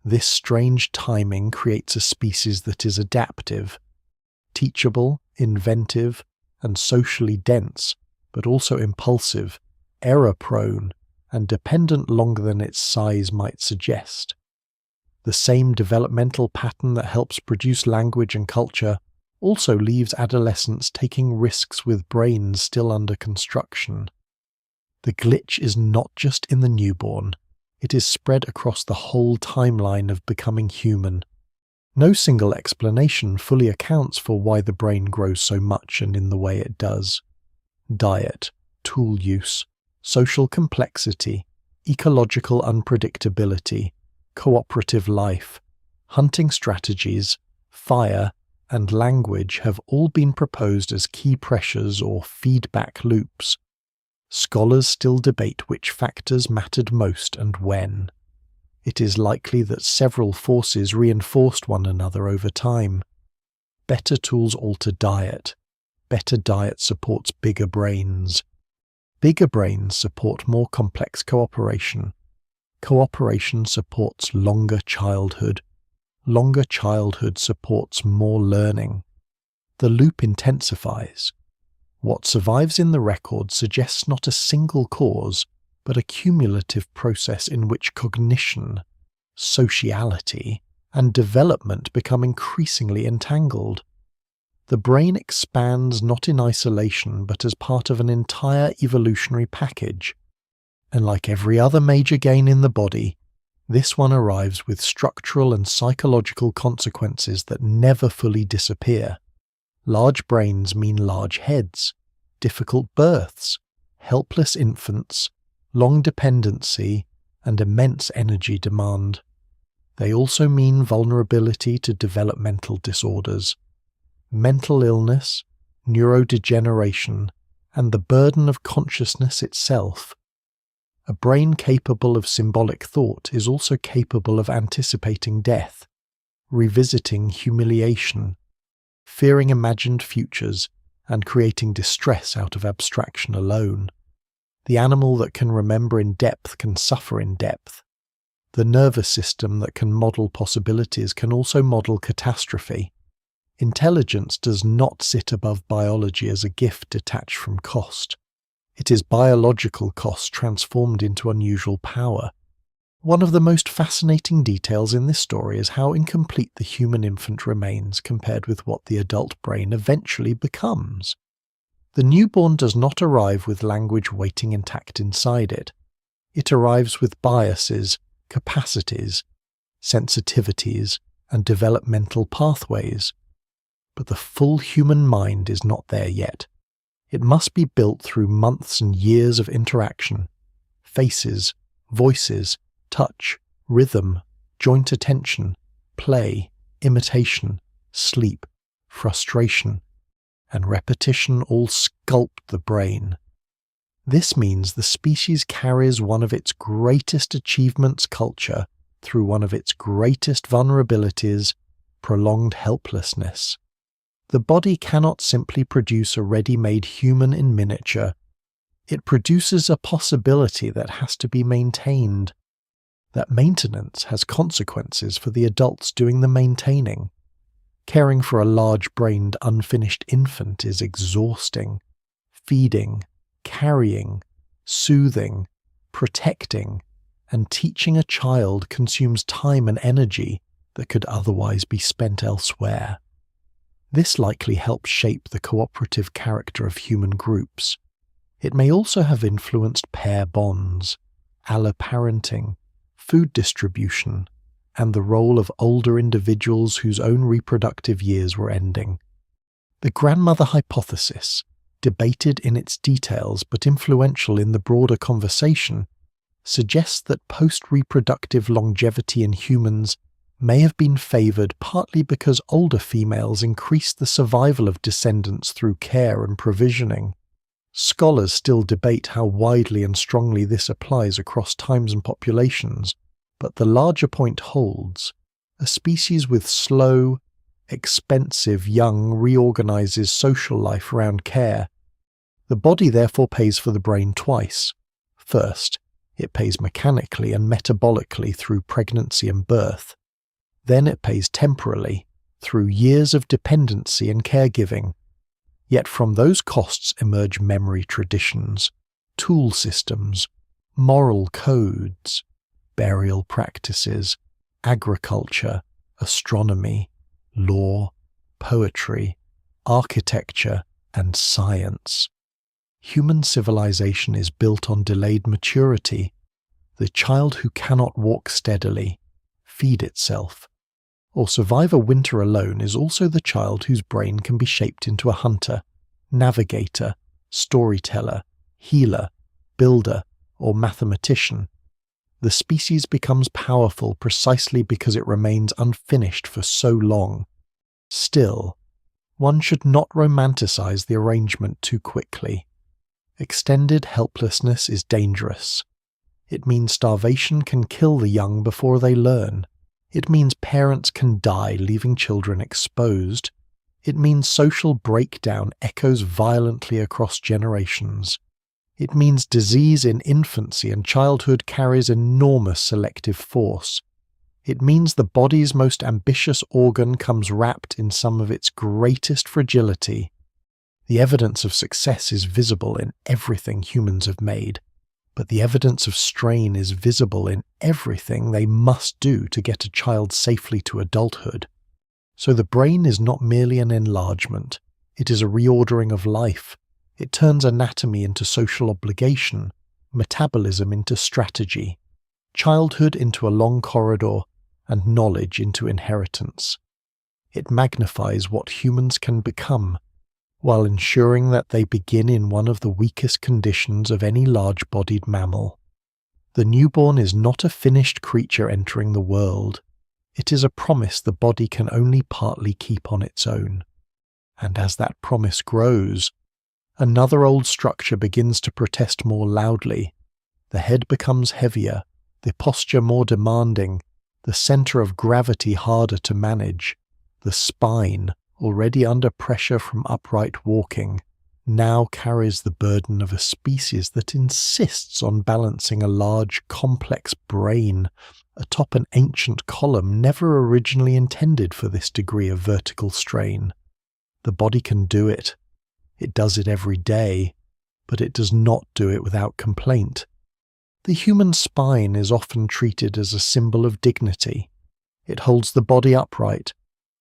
This strange timing creates a species that is adaptive, teachable, inventive, and socially dense, but also impulsive, error-prone, and dependent longer than its size might suggest. The same developmental pattern that helps produce language and culture also leaves adolescents taking risks with brains still under construction. The glitch is not just in the newborn, it is spread across the whole timeline of becoming human. No single explanation fully accounts for why the brain grows so much and in the way it does. Diet, tool use, social complexity, ecological unpredictability, cooperative life, hunting strategies, fire, and language have all been proposed as key pressures or feedback loops. Scholars still debate which factors mattered most and when. It is likely that several forces reinforced one another over time. Better tools alter diet. Better diet supports bigger brains. Bigger brains support more complex cooperation. Cooperation supports longer childhood. Longer childhood supports more learning. The loop intensifies. What survives in the record suggests not a single cause, but a cumulative process in which cognition, sociality, and development become increasingly entangled. The brain expands not in isolation but as part of an entire evolutionary package, and like every other major gain in the body, this one arrives with structural and psychological consequences that never fully disappear. Large brains mean large heads, difficult births, helpless infants, long dependency, and immense energy demand. They also mean vulnerability to developmental disorders, mental illness, neurodegeneration, and the burden of consciousness itself. A brain capable of symbolic thought is also capable of anticipating death, revisiting humiliation, fearing imagined futures, and creating distress out of abstraction alone. The animal that can remember in depth can suffer in depth. The nervous system that can model possibilities can also model catastrophe. Intelligence does not sit above biology as a gift detached from cost. It is biological cost transformed into unusual power. One of the most fascinating details in this story is how incomplete the human infant remains compared with what the adult brain eventually becomes. The newborn does not arrive with language waiting intact inside it. It arrives with biases, capacities, sensitivities, and developmental pathways. But the full human mind is not there yet. It must be built through months and years of interaction. Faces, voices, touch, rhythm, joint attention, play, imitation, sleep, frustration, and repetition all sculpt the brain. This means the species carries one of its greatest achievements, culture, through one of its greatest vulnerabilities, prolonged helplessness. The body cannot simply produce a ready-made human in miniature. It produces a possibility that has to be maintained. That maintenance has consequences for the adults doing the maintaining. Caring for a large-brained, unfinished infant is exhausting. Feeding, Carrying, soothing, protecting, and teaching a child consumes time and energy that could otherwise be spent elsewhere. This likely helps shape the cooperative character of human groups. It may also have influenced pair bonds, alloparenting, food distribution, and the role of older individuals whose own reproductive years were ending. The grandmother hypothesis, debated in its details but influential in the broader conversation, suggests that post-reproductive longevity in humans may have been favored partly because older females increased the survival of descendants through care and provisioning. Scholars still debate how widely and strongly this applies across times and populations, but the larger point holds. A species with slow, expensive young reorganizes social life around care. The body therefore pays for the brain twice. First, it pays mechanically and metabolically through pregnancy and birth. Then it pays temporally through years of dependency and caregiving. Yet from those costs emerge memory traditions, tool systems, moral codes, burial practices, agriculture, astronomy, law, poetry, architecture, and science. Human civilization is built on delayed maturity, the child who cannot walk steadily, feed itself, or survive a winter alone is also the child whose brain can be shaped into a hunter, navigator, storyteller, healer, builder, or mathematician. The species becomes powerful precisely because it remains unfinished for so long. Still, one should not romanticize the arrangement too quickly. Extended helplessness is dangerous. It means starvation can kill the young before they learn. It means parents can die, leaving children exposed. It means social breakdown echoes violently across generations. It means disease in infancy and childhood carries enormous selective force. It means the body's most ambitious organ comes wrapped in some of its greatest fragility. The evidence of success is visible in everything humans have made, but the evidence of strain is visible in everything they must do to get a child safely to adulthood. So the brain is not merely an enlargement, it is a reordering of life. It turns anatomy into social obligation, metabolism into strategy, childhood into a long corridor, and knowledge into inheritance. It magnifies what humans can become, while ensuring that they begin in one of the weakest conditions of any large-bodied mammal. The newborn is not a finished creature entering the world. It is a promise the body can only partly keep on its own. And as that promise grows, another old structure begins to protest more loudly. The head becomes heavier, the posture more demanding, the center of gravity harder to manage. The spine, already under pressure from upright walking, now carries the burden of a species that insists on balancing a large, complex brain atop an ancient column never originally intended for this degree of vertical strain. The body can do it. It does it every day, but it does not do it without complaint. The human spine is often treated as a symbol of dignity. It holds the body upright,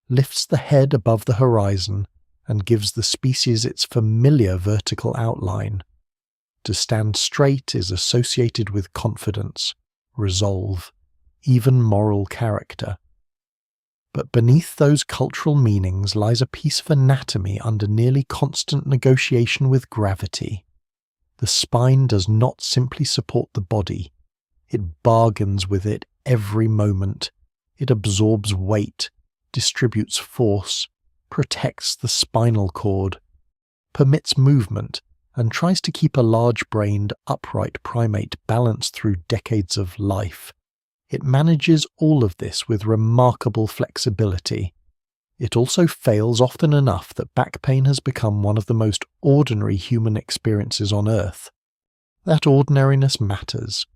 lifts the head above the horizon, and gives the species its familiar vertical outline. To stand straight is associated with confidence, resolve, even moral character. But beneath those cultural meanings lies a piece of anatomy under nearly constant negotiation with gravity. The spine does not simply support the body. It bargains with it every moment. It absorbs weight, distributes force, protects the spinal cord, permits movement, and tries to keep a large-brained, upright primate balanced through decades of life. It manages all of this with remarkable flexibility. It also fails often enough that back pain has become one of the most ordinary human experiences on Earth. That ordinariness matters.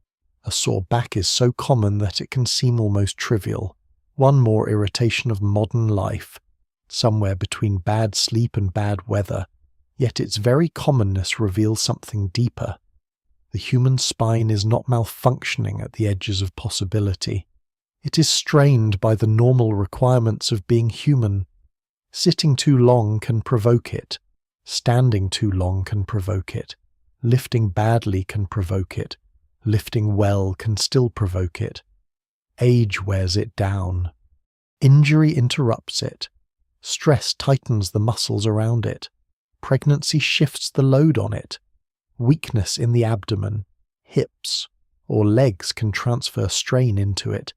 A sore back is so common that it can seem almost trivial. One more irritation of modern life, somewhere between bad sleep and bad weather, Yet its very commonness reveals something deeper. The human spine is not malfunctioning at the edges of possibility. It is strained by the normal requirements of being human. Sitting too long can provoke it. Standing too long can provoke it. Lifting badly can provoke it. Lifting well can still provoke it. Age wears it down. Injury interrupts it. Stress tightens the muscles around it. Pregnancy shifts the load on it. Weakness in the abdomen, hips, or legs can transfer strain into it.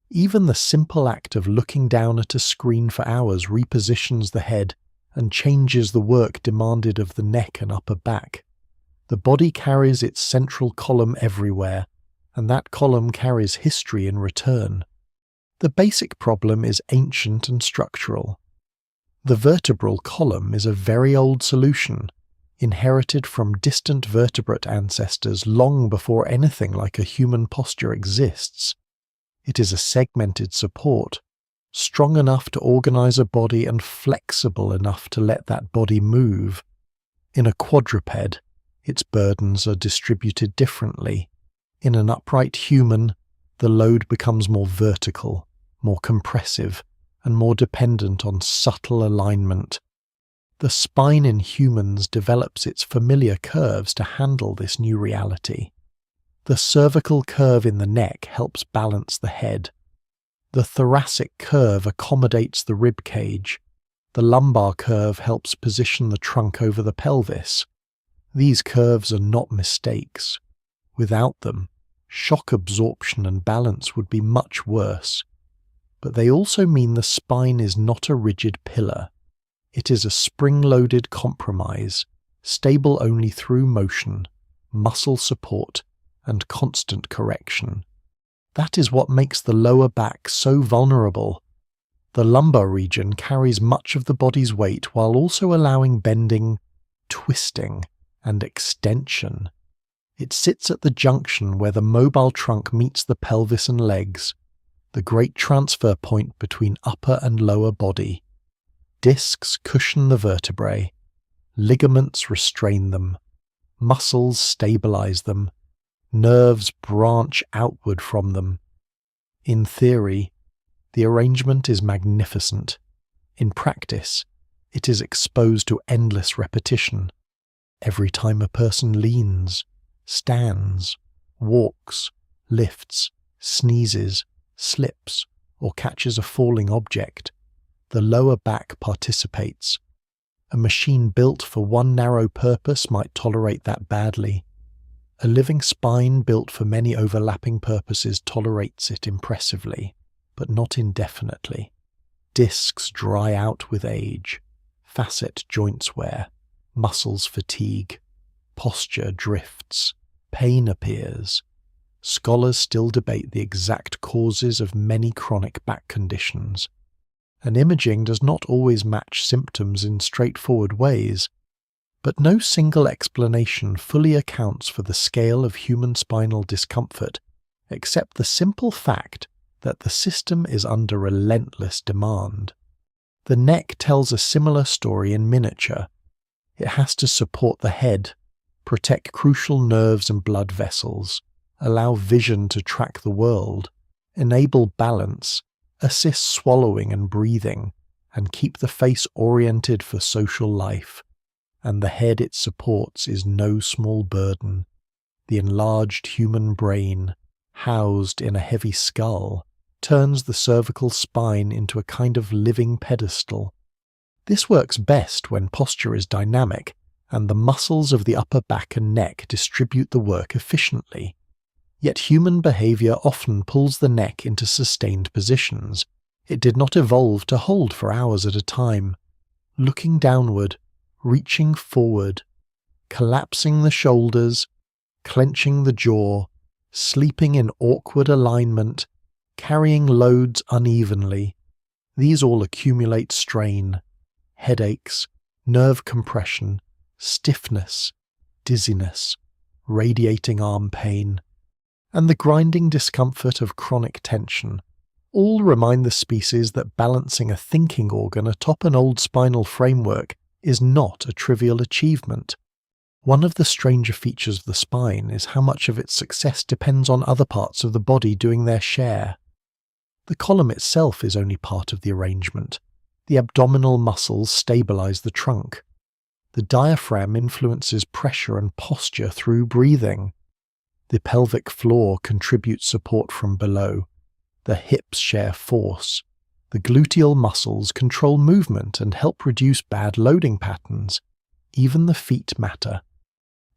Even the simple act of looking down at a screen for hours repositions the head and changes the work demanded of the neck and upper back. The body carries its central column everywhere, and that column carries history in return. The basic problem is ancient and structural. The vertebral column is a very old solution, inherited from distant vertebrate ancestors long before anything like a human posture exists. It is a segmented support, strong enough to organize a body and flexible enough to let that body move. In a quadruped, its burdens are distributed differently. In an upright human, the load becomes more vertical, more compressive, and more dependent on subtle alignment. The spine in humans develops its familiar curves to handle this new reality. The cervical curve in the neck helps balance the head. The thoracic curve accommodates the rib cage. The lumbar curve helps position the trunk over the pelvis. These curves are not mistakes. Without them, shock absorption and balance would be much worse. But they also mean the spine is not a rigid pillar. It is a spring-loaded compromise, stable only through motion, muscle support, and constant correction. That is what makes the lower back so vulnerable. The lumbar region carries much of the body's weight while also allowing bending, twisting, and extension. It sits at the junction where the mobile trunk meets the pelvis and legs, the great transfer point between upper and lower body. Discs cushion the vertebrae, ligaments restrain them, muscles stabilize them, nerves branch outward from them. In theory, the arrangement is magnificent. In practice, it is exposed to endless repetition. Every time a person leans, stands, walks, lifts, sneezes, slips, or catches a falling object, the lower back participates. A machine built for one narrow purpose might tolerate that badly. A living spine built for many overlapping purposes tolerates it impressively, but not indefinitely. Discs dry out with age, facet joints wear, muscles fatigue, posture drifts, pain appears. Scholars still debate the exact causes of many chronic back conditions, and imaging does not always match symptoms in straightforward ways, but no single explanation fully accounts for the scale of human spinal discomfort, except the simple fact that the system is under relentless demand. The neck tells a similar story in miniature. It has to support the head, protect crucial nerves and blood vessels, allow vision to track the world, enable balance, assist swallowing and breathing, and keep the face oriented for social life. And the head it supports is no small burden. The enlarged human brain, housed in a heavy skull, turns the cervical spine into a kind of living pedestal. This works best when posture is dynamic, and the muscles of the upper back and neck distribute the work efficiently. Yet human behavior often pulls the neck into sustained positions. It did not evolve to hold for hours at a time. Looking downward, reaching forward, collapsing the shoulders, clenching the jaw, sleeping in awkward alignment, carrying loads unevenly. These all accumulate strain, headaches, nerve compression, stiffness, dizziness, radiating arm pain, and the grinding discomfort of chronic tension, all remind the species that balancing a thinking organ atop an old spinal framework is not a trivial achievement. One of the stranger features of the spine is how much of its success depends on other parts of the body doing their share. The column itself is only part of the arrangement. The abdominal muscles stabilize the trunk. The diaphragm influences pressure and posture through breathing. The pelvic floor contributes support from below. The hips share force. The gluteal muscles control movement and help reduce bad loading patterns. Even the feet matter.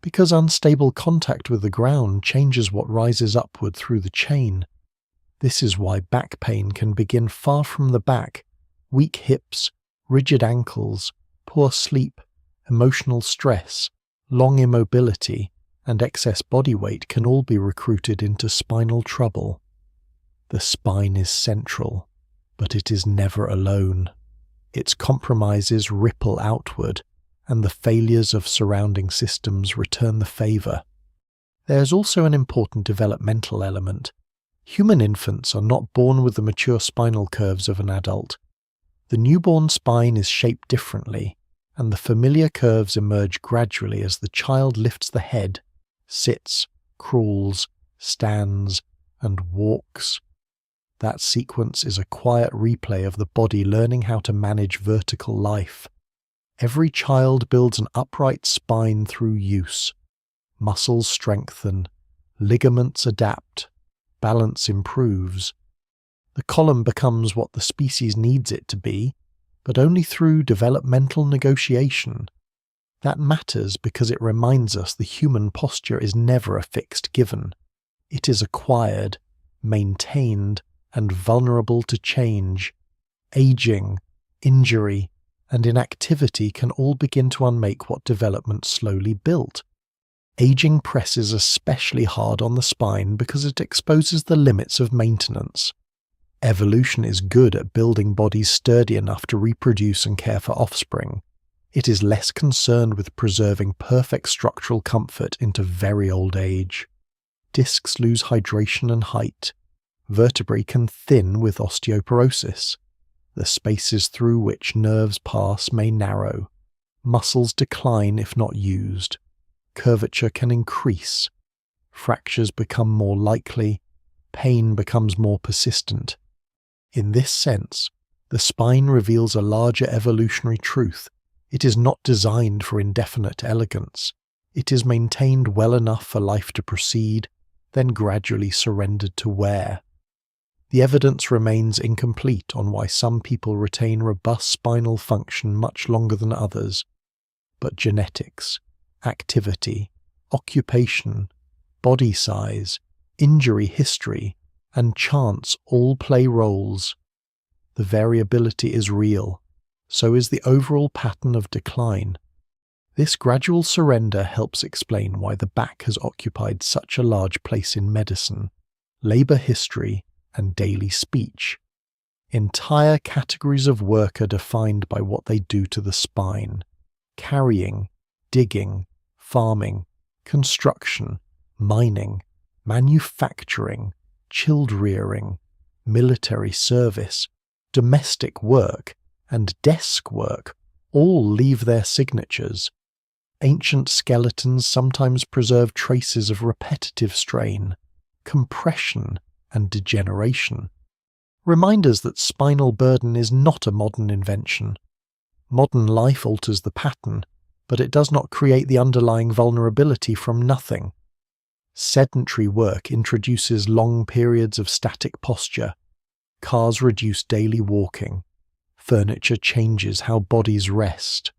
Because unstable contact with the ground changes what rises upward through the chain. This is why back pain can begin far from the back. Weak hips, rigid ankles, poor sleep, emotional stress, long immobility, and excess body weight can all be recruited into spinal trouble. The spine is central, but it is never alone. Its compromises ripple outward, and the failures of surrounding systems return the favour. There is also an important developmental element. Human infants are not born with the mature spinal curves of an adult. The newborn spine is shaped differently, and the familiar curves emerge gradually as the child lifts the head, sits, crawls, stands, and walks. That sequence is a quiet replay of the body learning how to manage vertical life. Every child builds an upright spine through use. Muscles strengthen, ligaments adapt, balance improves. The column becomes what the species needs it to be, but only through developmental negotiation. That matters because it reminds us the human posture is never a fixed given. It is acquired, maintained, and vulnerable to change. Aging, injury, and inactivity can all begin to unmake what development slowly built. Aging presses especially hard on the spine because it exposes the limits of maintenance. Evolution is good at building bodies sturdy enough to reproduce and care for offspring. It is less concerned with preserving perfect structural comfort into very old age. Discs lose hydration and height. Vertebrae can thin with osteoporosis. The spaces through which nerves pass may narrow. Muscles decline if not used. Curvature can increase. Fractures become more likely. Pain becomes more persistent. In this sense, the spine reveals a larger evolutionary truth. It is not designed for indefinite elegance. It is maintained well enough for life to proceed, then gradually surrendered to wear. The evidence remains incomplete on why some people retain robust spinal function much longer than others, but genetics, activity, occupation, body size, injury history, and chance all play roles. The variability is real, so is the overall pattern of decline. This gradual surrender helps explain why the back has occupied such a large place in medicine, labour history, and daily speech. Entire categories of work are defined by what they do to the spine: carrying, digging, farming, construction, mining, manufacturing, child-rearing, military service, domestic work, and desk work all leave their signatures. Ancient skeletons sometimes preserve traces of repetitive strain, compression, and degeneration. Reminders that spinal burden is not a modern invention. Modern life alters the pattern, but it does not create the underlying vulnerability from nothing. Sedentary work introduces long periods of static posture. Cars reduce daily walking. Furniture changes how bodies rest.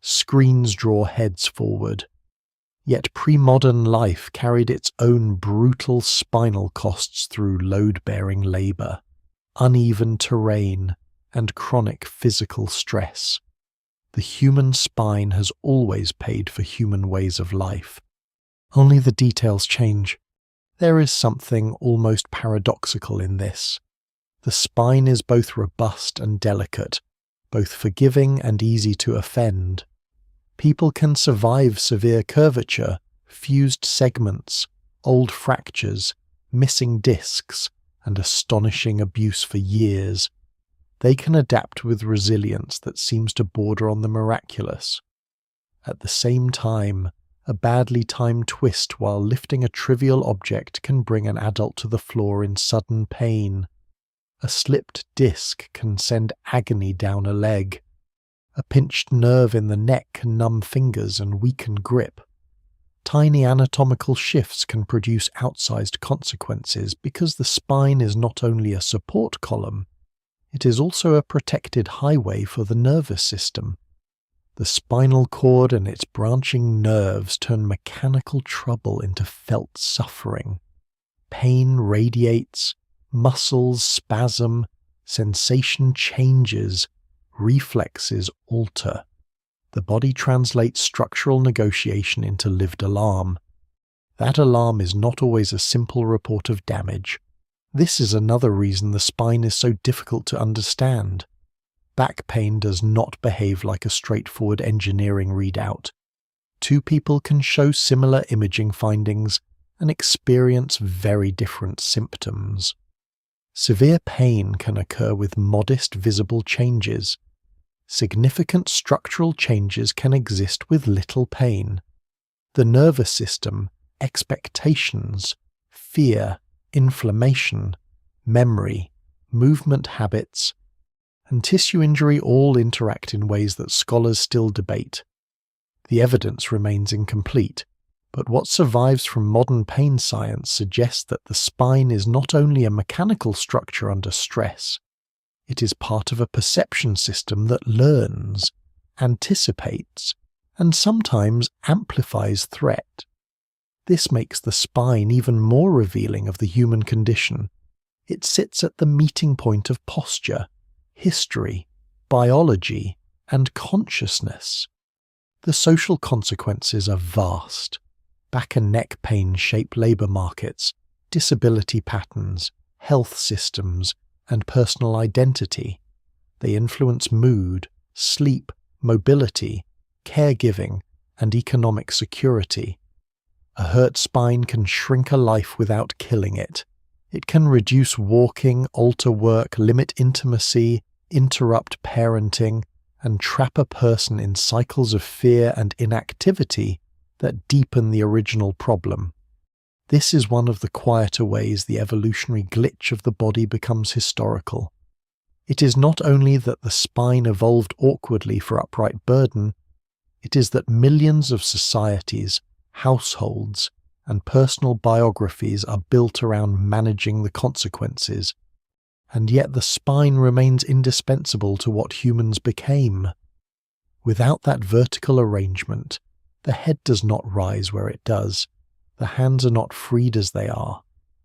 Screens draw heads forward. Yet pre-modern life carried its own brutal spinal costs through load-bearing labour, uneven terrain, and chronic physical stress. The human spine has always paid for human ways of life. Only the details change. There is something almost paradoxical in this. The spine is both robust and delicate, both forgiving and easy to offend. People can survive severe curvature, fused segments, old fractures, missing discs, and astonishing abuse for years. they can adapt with resilience that seems to border on the miraculous. At the same time, a badly timed twist while lifting a trivial object can bring an adult to the floor in sudden pain. A slipped disc can send agony down a leg. A pinched nerve in the neck can numb fingers and weaken grip. Tiny anatomical shifts can produce outsized consequences because the spine is not only a support column, it is also a protected highway for the nervous system. The spinal cord and its branching nerves turn mechanical trouble into felt suffering. Pain radiates, muscles spasm, sensation changes, reflexes alter. The body translates structural negotiation into lived alarm. That alarm is not always a simple report of damage. This is another reason the spine is so difficult to understand. Back pain does not behave like a straightforward engineering readout. Two people can show similar imaging findings and experience very different symptoms. Severe pain can occur with modest visible changes. Significant structural changes can exist with little pain. The nervous system, expectations, fear, inflammation, memory, movement habits, and tissue injury all interact in ways that scholars still debate. The evidence remains incomplete, but what survives from modern pain science suggests that the spine is not only a mechanical structure under stress, it is part of a perception system that learns, anticipates, and sometimes amplifies threat. This makes the spine even more revealing of the human condition. It sits at the meeting point of posture, history, biology, and consciousness. The social consequences are vast. Back and neck pain shape labour markets, disability patterns, health systems, and personal identity. They influence mood, sleep, mobility, caregiving, and economic security. A hurt spine can shrink a life without killing it. It can reduce walking, alter work, limit intimacy, interrupt parenting, and trap a person in cycles of fear and inactivity that deepen the original problem. This is one of the quieter ways the evolutionary glitch of the body becomes historical. It is not only that the spine evolved awkwardly for upright burden, it is that millions of societies, households, and personal biographies are built around managing the consequences, and yet the spine remains indispensable to what humans became. Without that vertical arrangement, the head does not rise where it does, the hands are not freed as they are,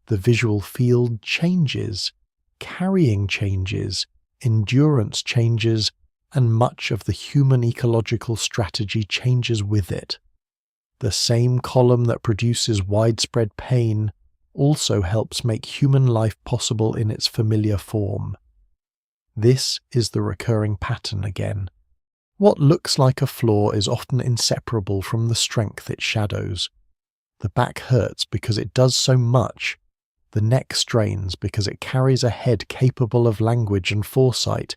the visual field changes, carrying changes, endurance changes, and much of the human ecological strategy changes with it. The same column that produces widespread pain also helps make human life possible in its familiar form. This is the recurring pattern again. What looks like a flaw is often inseparable from the strength it shadows. The back hurts because it does so much. The neck strains because it carries a head capable of language and foresight.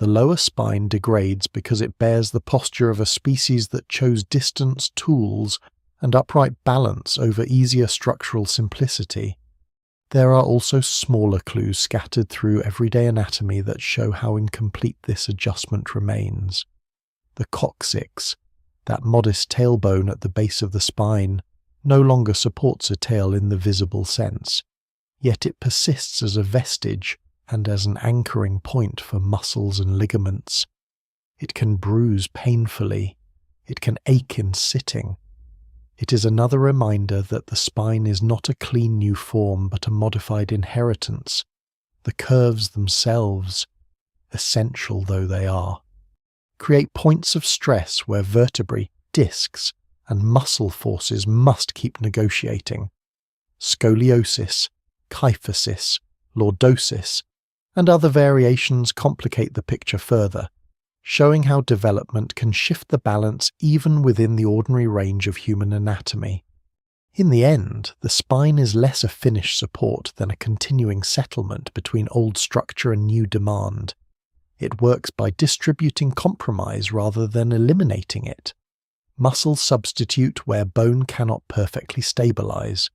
The lower spine degrades because it bears the posture of a species that chose distance, tools, and upright balance over easier structural simplicity. There are also smaller clues scattered through everyday anatomy that show how incomplete this adjustment remains. The coccyx, that modest tailbone at the base of the spine, no longer supports a tail in the visible sense, yet it persists as a vestige and as an anchoring point for muscles and ligaments. It can bruise painfully. It can ache in sitting. It is another reminder that the spine is not a clean new form but a modified inheritance. The curves themselves, essential though they are, create points of stress where vertebrae, discs, and muscle forces must keep negotiating. Scoliosis, kyphosis, lordosis, and other variations complicate the picture further, showing how development can shift the balance even within the ordinary range of human anatomy. In the end, the spine is less a finished support than a continuing settlement between old structure and new demand. It works by distributing compromise rather than eliminating it. Muscles substitute where bone cannot perfectly stabilize.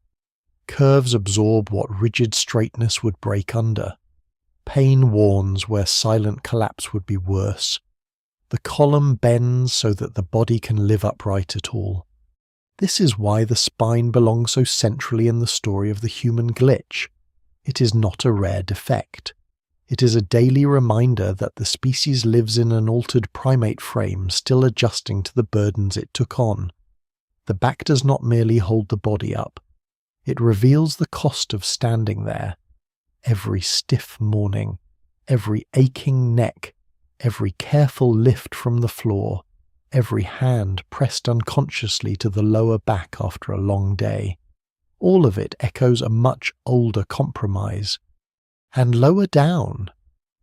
Curves absorb what rigid straightness would break under. Pain warns where silent collapse would be worse. The column bends so that the body can live upright at all. This is why the spine belongs so centrally in the story of the human glitch. It is not a rare defect. It is a daily reminder that the species lives in an altered primate frame, still adjusting to the burdens it took on. The back does not merely hold the body up. It reveals the cost of standing there. Every stiff morning, every aching neck, every careful lift from the floor, every hand pressed unconsciously to the lower back after a long day. All of it echoes a much older compromise. And lower down,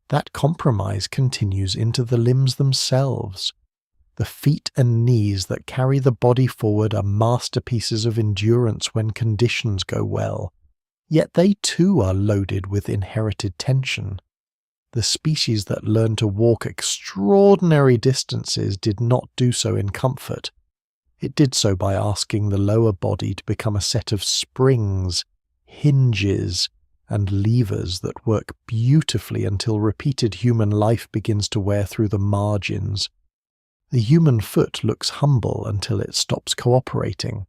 that compromise continues into the limbs themselves. The feet and knees that carry the body forward are masterpieces of endurance when conditions go well, yet they too are loaded with inherited tension. The species that learned to walk extraordinary distances did not do so in comfort. It did so by asking the lower body to become a set of springs, hinges, and levers that work beautifully until repeated human life begins to wear through the margins. The human foot looks humble until it stops cooperating.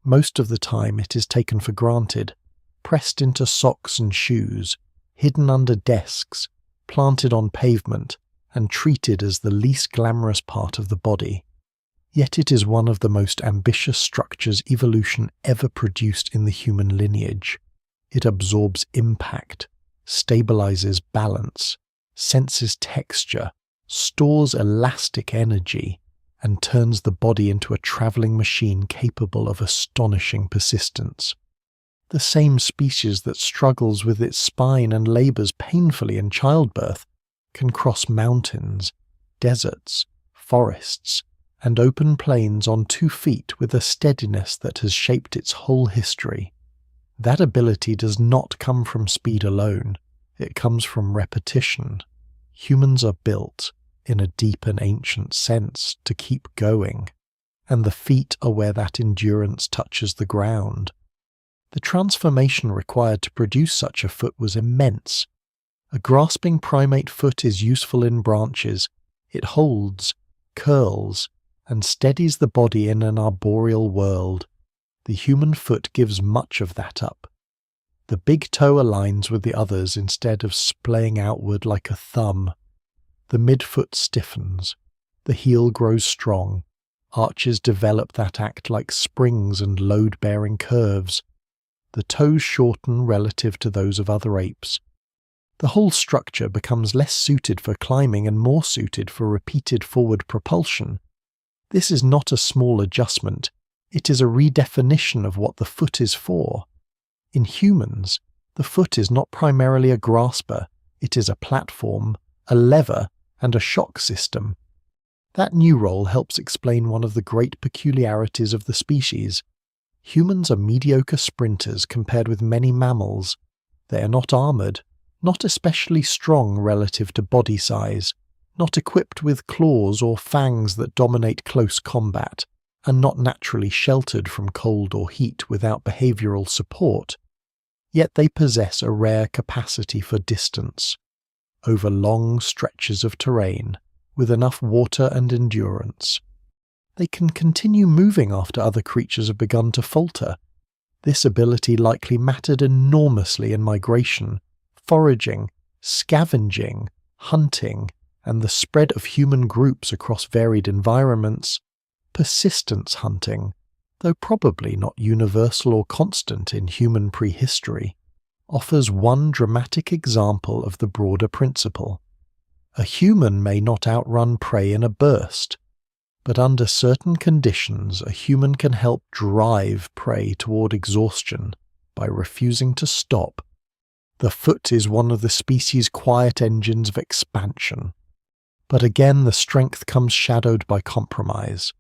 Most of the time it is taken for granted, pressed into socks and shoes, hidden under desks, planted on pavement, and treated as the least glamorous part of the body. Yet it is one of the most ambitious structures evolution ever produced in the human lineage. It absorbs impact, stabilizes balance, senses texture, stores elastic energy, and turns the body into a traveling machine capable of astonishing persistence. The same species that struggles with its spine and labors painfully in childbirth can cross mountains, deserts, forests, and open plains on 2 feet with a steadiness that has shaped its whole history. That ability does not come from speed alone, it comes from repetition. Humans are built, in a deep and ancient sense, to keep going, and the feet are where that endurance touches the ground. The transformation required to produce such a foot was immense. A grasping primate foot is useful in branches. It holds, curls, and steadies the body in an arboreal world. The human foot gives much of that up. The big toe aligns with the others instead of splaying outward like a thumb. The midfoot stiffens. The heel grows strong. Arches develop that act like springs and load-bearing curves. The toes shorten relative to those of other apes. The whole structure becomes less suited for climbing and more suited for repeated forward propulsion. This is not a small adjustment. It is a redefinition of what the foot is for. In humans, the foot is not primarily a grasper. It is a platform, a lever, and a shock system. That new role helps explain one of the great peculiarities of the species. Humans are mediocre sprinters compared with many mammals. They are not armored, not especially strong relative to body size, not equipped with claws or fangs that dominate close combat, and not naturally sheltered from cold or heat without behavioral support. Yet they possess a rare capacity for distance, over long stretches of terrain, with enough water and endurance. They can continue moving after other creatures have begun to falter. This ability likely mattered enormously in migration, foraging, scavenging, hunting, and the spread of human groups across varied environments. Persistence hunting, though probably not universal or constant in human prehistory, offers one dramatic example of the broader principle. A human may not outrun prey in a burst, but under certain conditions a human can help drive prey toward exhaustion by refusing to stop. The foot is one of the species' quiet engines of expansion. But again the strength comes shadowed by compromise.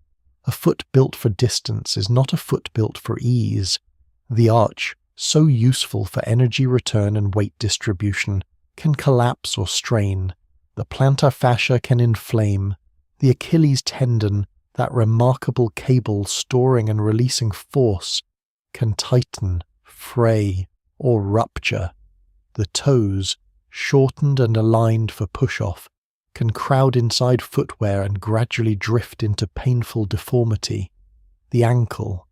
A foot built for distance is not a foot built for ease. The arch, so useful for energy return and weight distribution, can collapse or strain. The plantar fascia can inflame. The Achilles tendon, that remarkable cable storing and releasing force, can tighten, fray, or rupture. The toes, shortened and aligned for push-off, can crowd inside footwear and gradually drift into painful deformity. The ankle,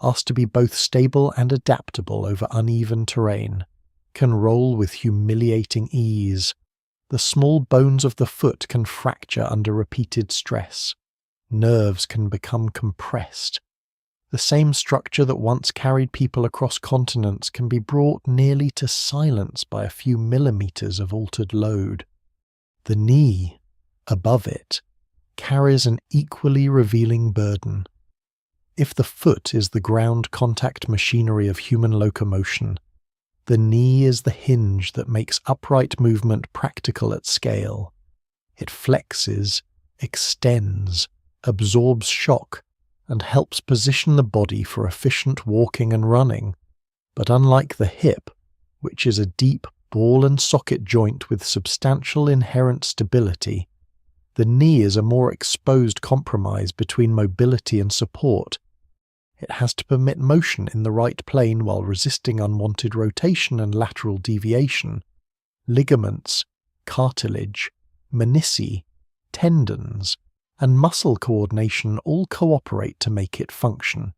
asked to be both stable and adaptable over uneven terrain, can roll with humiliating ease. The small bones of the foot can fracture under repeated stress. Nerves can become compressed. The same structure that once carried people across continents can be brought nearly to silence by a few millimeters of altered load. The knee, above it, carries an equally revealing burden. If the foot is the ground contact machinery of human locomotion, the knee is the hinge that makes upright movement practical at scale. It flexes, extends, absorbs shock, and helps position the body for efficient walking and running. But unlike the hip, which is a deep ball and socket joint with substantial inherent stability, the knee is a more exposed compromise between mobility and support. It has to permit motion in the right plane while resisting unwanted rotation and lateral deviation. Ligaments, cartilage, menisci, tendons, and muscle coordination all cooperate to make it function.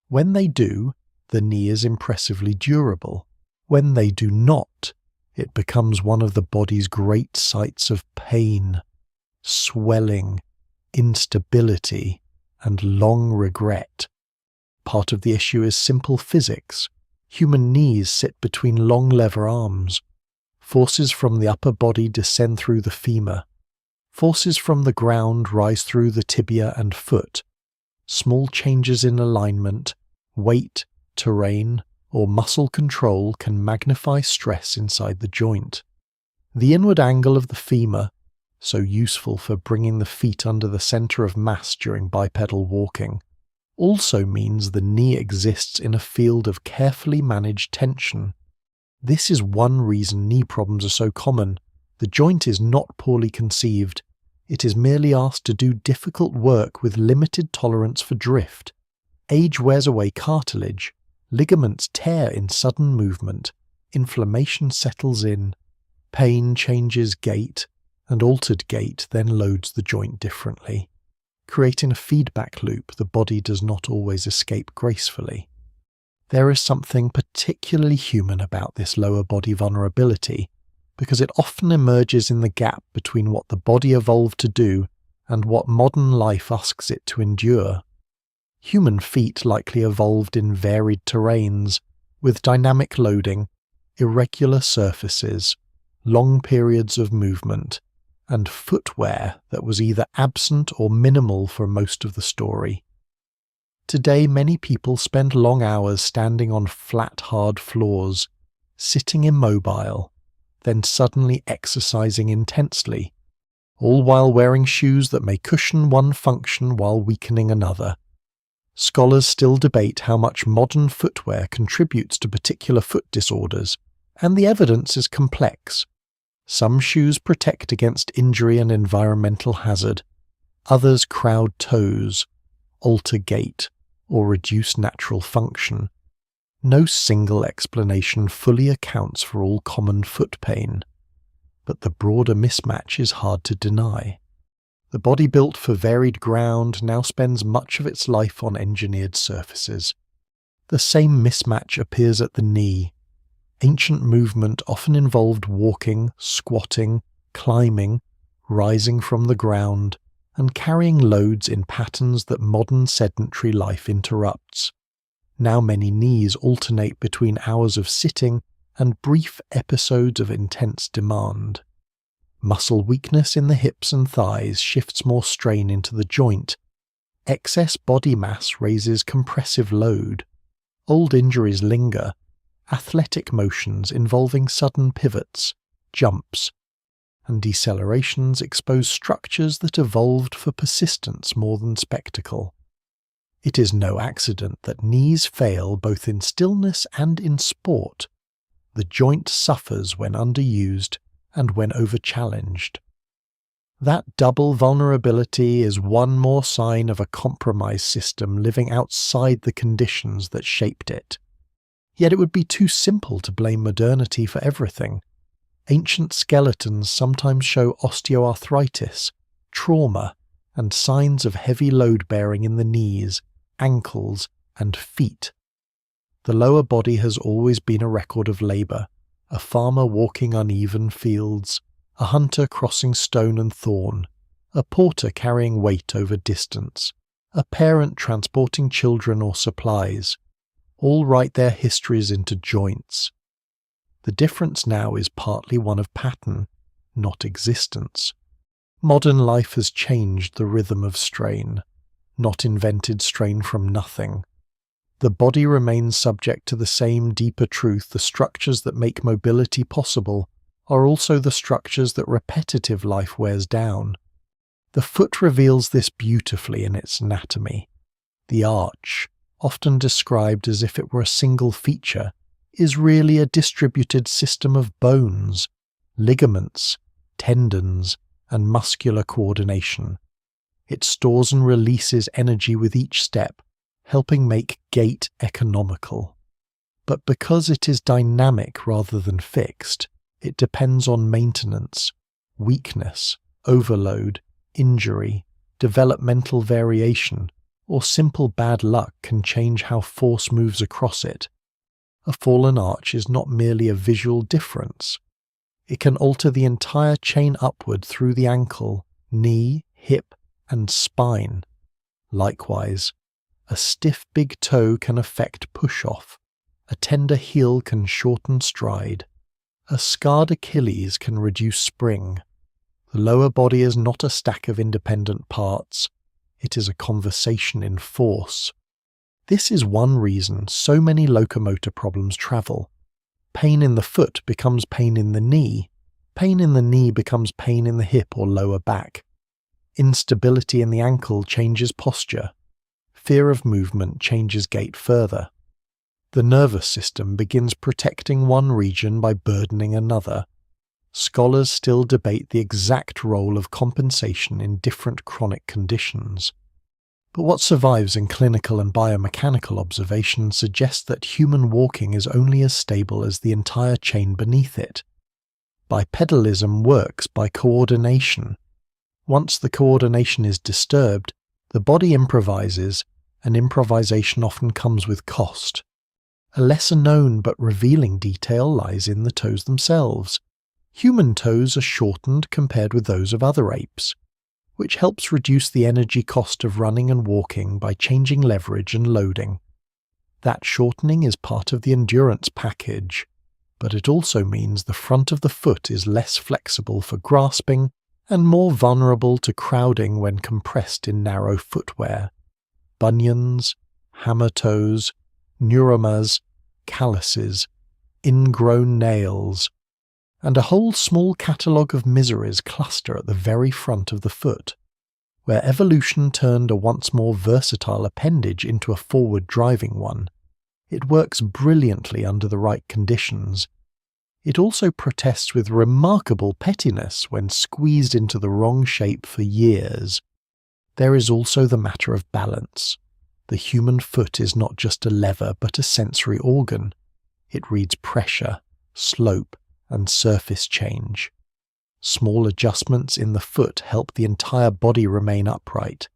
When they do, the knee is impressively durable. When they do not, it becomes one of the body's great sites of pain, swelling, instability, and long regret. Part of the issue is simple physics. Human knees sit between long lever arms. Forces from the upper body descend through the femur. Forces from the ground rise through the tibia and foot. Small changes in alignment, weight, terrain, or muscle control can magnify stress inside the joint. The inward angle of the femur, so useful for bringing the feet under the center of mass during bipedal walking, also means the knee exists in a field of carefully managed tension. This is one reason knee problems are so common. The joint is not poorly conceived. It is merely asked to do difficult work with limited tolerance for drift. Age wears away cartilage. Ligaments tear in sudden movement. Inflammation settles in. Pain changes gait, and altered gait then loads the joint differently. Creating a feedback loop the body does not always escape gracefully. There is something particularly human about this lower body vulnerability, because it often emerges in the gap between what the body evolved to do and what modern life asks it to endure. Human feet likely evolved in varied terrains, with dynamic loading, irregular surfaces, long periods of movement, and footwear that was either absent or minimal for most of the story. Today, many people spend long hours standing on flat, hard floors, sitting immobile, then suddenly exercising intensely, all while wearing shoes that may cushion one function while weakening another. Scholars still debate how much modern footwear contributes to particular foot disorders, and the evidence is complex. Some shoes protect against injury and environmental hazard. Others crowd toes, alter gait, or reduce natural function. No single explanation fully accounts for all common foot pain, but the broader mismatch is hard to deny. The body built for varied ground now spends much of its life on engineered surfaces. The same mismatch appears at the knee. Ancient movement often involved walking, squatting, climbing, rising from the ground, and carrying loads in patterns that modern sedentary life interrupts. Now many knees alternate between hours of sitting and brief episodes of intense demand. Muscle weakness in the hips and thighs shifts more strain into the joint. Excess body mass raises compressive load. Old injuries linger. Athletic motions involving sudden pivots, jumps, and decelerations expose structures that evolved for persistence more than spectacle. It is no accident that knees fail both in stillness and in sport. The joint suffers when underused and when overchallenged. That double vulnerability is one more sign of a compromised system living outside the conditions that shaped it. Yet it would be too simple to blame modernity for everything. Ancient skeletons sometimes show osteoarthritis, trauma, and signs of heavy load-bearing in the knees, ankles, and feet. The lower body has always been a record of labour, a farmer walking uneven fields, a hunter crossing stone and thorn, a porter carrying weight over distance, a parent transporting children or supplies. All write their histories into joints. The difference now is partly one of pattern, not existence. Modern life has changed the rhythm of strain, not invented strain from nothing. The body remains subject to the same deeper truth. The structures that make mobility possible are also the structures that repetitive life wears down. The foot reveals this beautifully in its anatomy. The arch, often described as if it were a single feature, is really a distributed system of bones, ligaments, tendons, and muscular coordination. It stores and releases energy with each step, helping make gait economical. But because it is dynamic rather than fixed, it depends on maintenance, weakness, overload, injury, developmental variation, or simple bad luck can change how force moves across it. A fallen arch is not merely a visual difference. It can alter the entire chain upward through the ankle, knee, hip, and spine. Likewise, a stiff big toe can affect push-off. A tender heel can shorten stride. A scarred Achilles can reduce spring. The lower body is not a stack of independent parts. It is a conversation in force. This is one reason so many locomotor problems travel. Pain in the foot becomes pain in the knee. Pain in the knee becomes pain in the hip or lower back. Instability in the ankle changes posture. Fear of movement changes gait further. The nervous system begins protecting one region by burdening another. Scholars still debate the exact role of compensation in different chronic conditions. But what survives in clinical and biomechanical observation suggests that human walking is only as stable as the entire chain beneath it. Bipedalism works by coordination. Once the coordination is disturbed, the body improvises, and improvisation often comes with cost. A lesser known but revealing detail lies in the toes themselves. Human toes are shortened compared with those of other apes, which helps reduce the energy cost of running and walking by changing leverage and loading. That shortening is part of the endurance package, but it also means the front of the foot is less flexible for grasping and more vulnerable to crowding when compressed in narrow footwear. Bunions, hammer toes, neuromas, calluses, ingrown nails, and a whole small catalogue of miseries cluster at the very front of the foot. Where evolution turned a once more versatile appendage into a forward driving one, it works brilliantly under the right conditions. It also protests with remarkable pettiness when squeezed into the wrong shape for years. There is also the matter of balance. The human foot is not just a lever but a sensory organ. It reads pressure, slope, and surface change. Small adjustments in the foot help the entire body remain upright.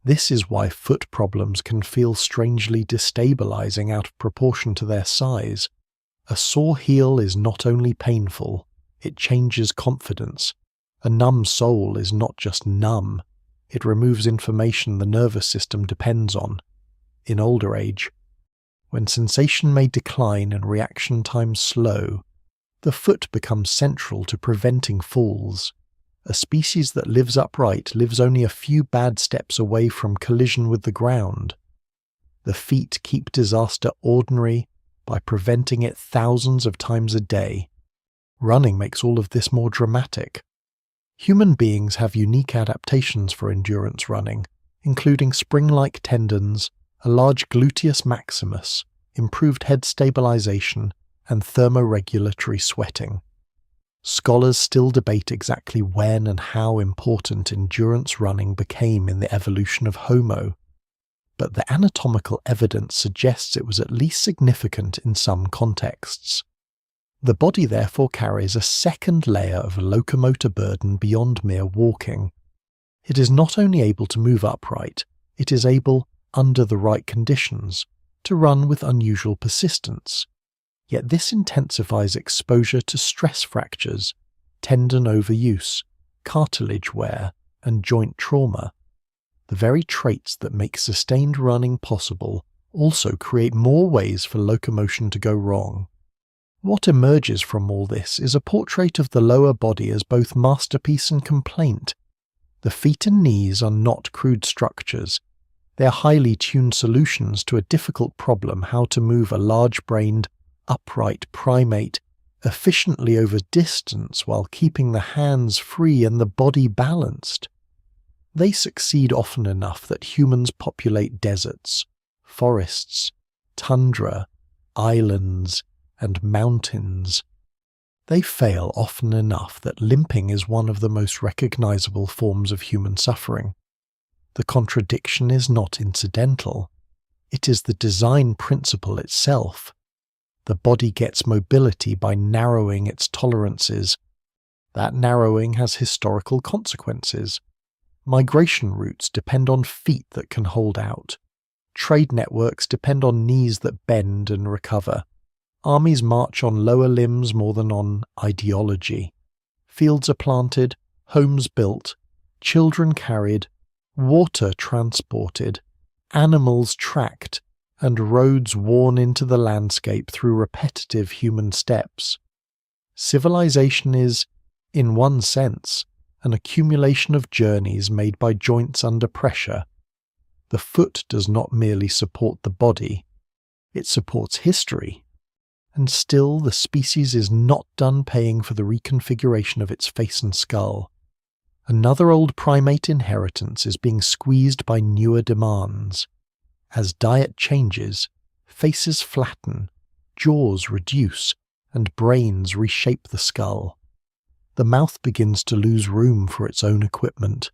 This is why foot problems can feel strangely destabilizing out of proportion to their size. A sore heel is not only painful, it changes confidence. A numb sole is not just numb, it removes information the nervous system depends on. In older age, when sensation may decline and reaction time slow, the foot becomes central to preventing falls. A species that lives upright lives only a few bad steps away from collision with the ground. The feet keep disaster ordinary by preventing it thousands of times a day. Running makes all of this more dramatic. Human beings have unique adaptations for endurance running, including spring-like tendons, a large gluteus maximus, improved head stabilization, and thermoregulatory sweating. Scholars still debate exactly when and how important endurance running became in the evolution of Homo, but the anatomical evidence suggests it was at least significant in some contexts. The body therefore carries a second layer of locomotor burden beyond mere walking. It is not only able to move upright, it is able, under the right conditions, to run with unusual persistence. Yet this intensifies exposure to stress fractures, tendon overuse, cartilage wear, and joint trauma. The very traits that make sustained running possible also create more ways for locomotion to go wrong. What emerges from all this is a portrait of the lower body as both masterpiece and complaint. The feet and knees are not crude structures. They are highly tuned solutions to a difficult problem: how to move a large-brained, upright primate efficiently over distance while keeping the hands free and the body balanced. They succeed often enough that humans populate deserts, forests, tundra, islands, and mountains. They fail often enough that limping is one of the most recognizable forms of human suffering. The contradiction is not incidental. It is the design principle itself. The body gets mobility by narrowing its tolerances. That narrowing has historical consequences. Migration routes depend on feet that can hold out. Trade networks depend on knees that bend and recover. Armies march on lower limbs more than on ideology. Fields are planted, homes built, children carried, water transported, animals tracked, and roads worn into the landscape through repetitive human steps. Civilization is, in one sense, an accumulation of journeys made by joints under pressure. The foot does not merely support the body, it supports history. And still the species is not done paying for the reconfiguration of its face and skull. Another old primate inheritance is being squeezed by newer demands. As diet changes, faces flatten, jaws reduce, and brains reshape the skull. The mouth begins to lose room for its own equipment.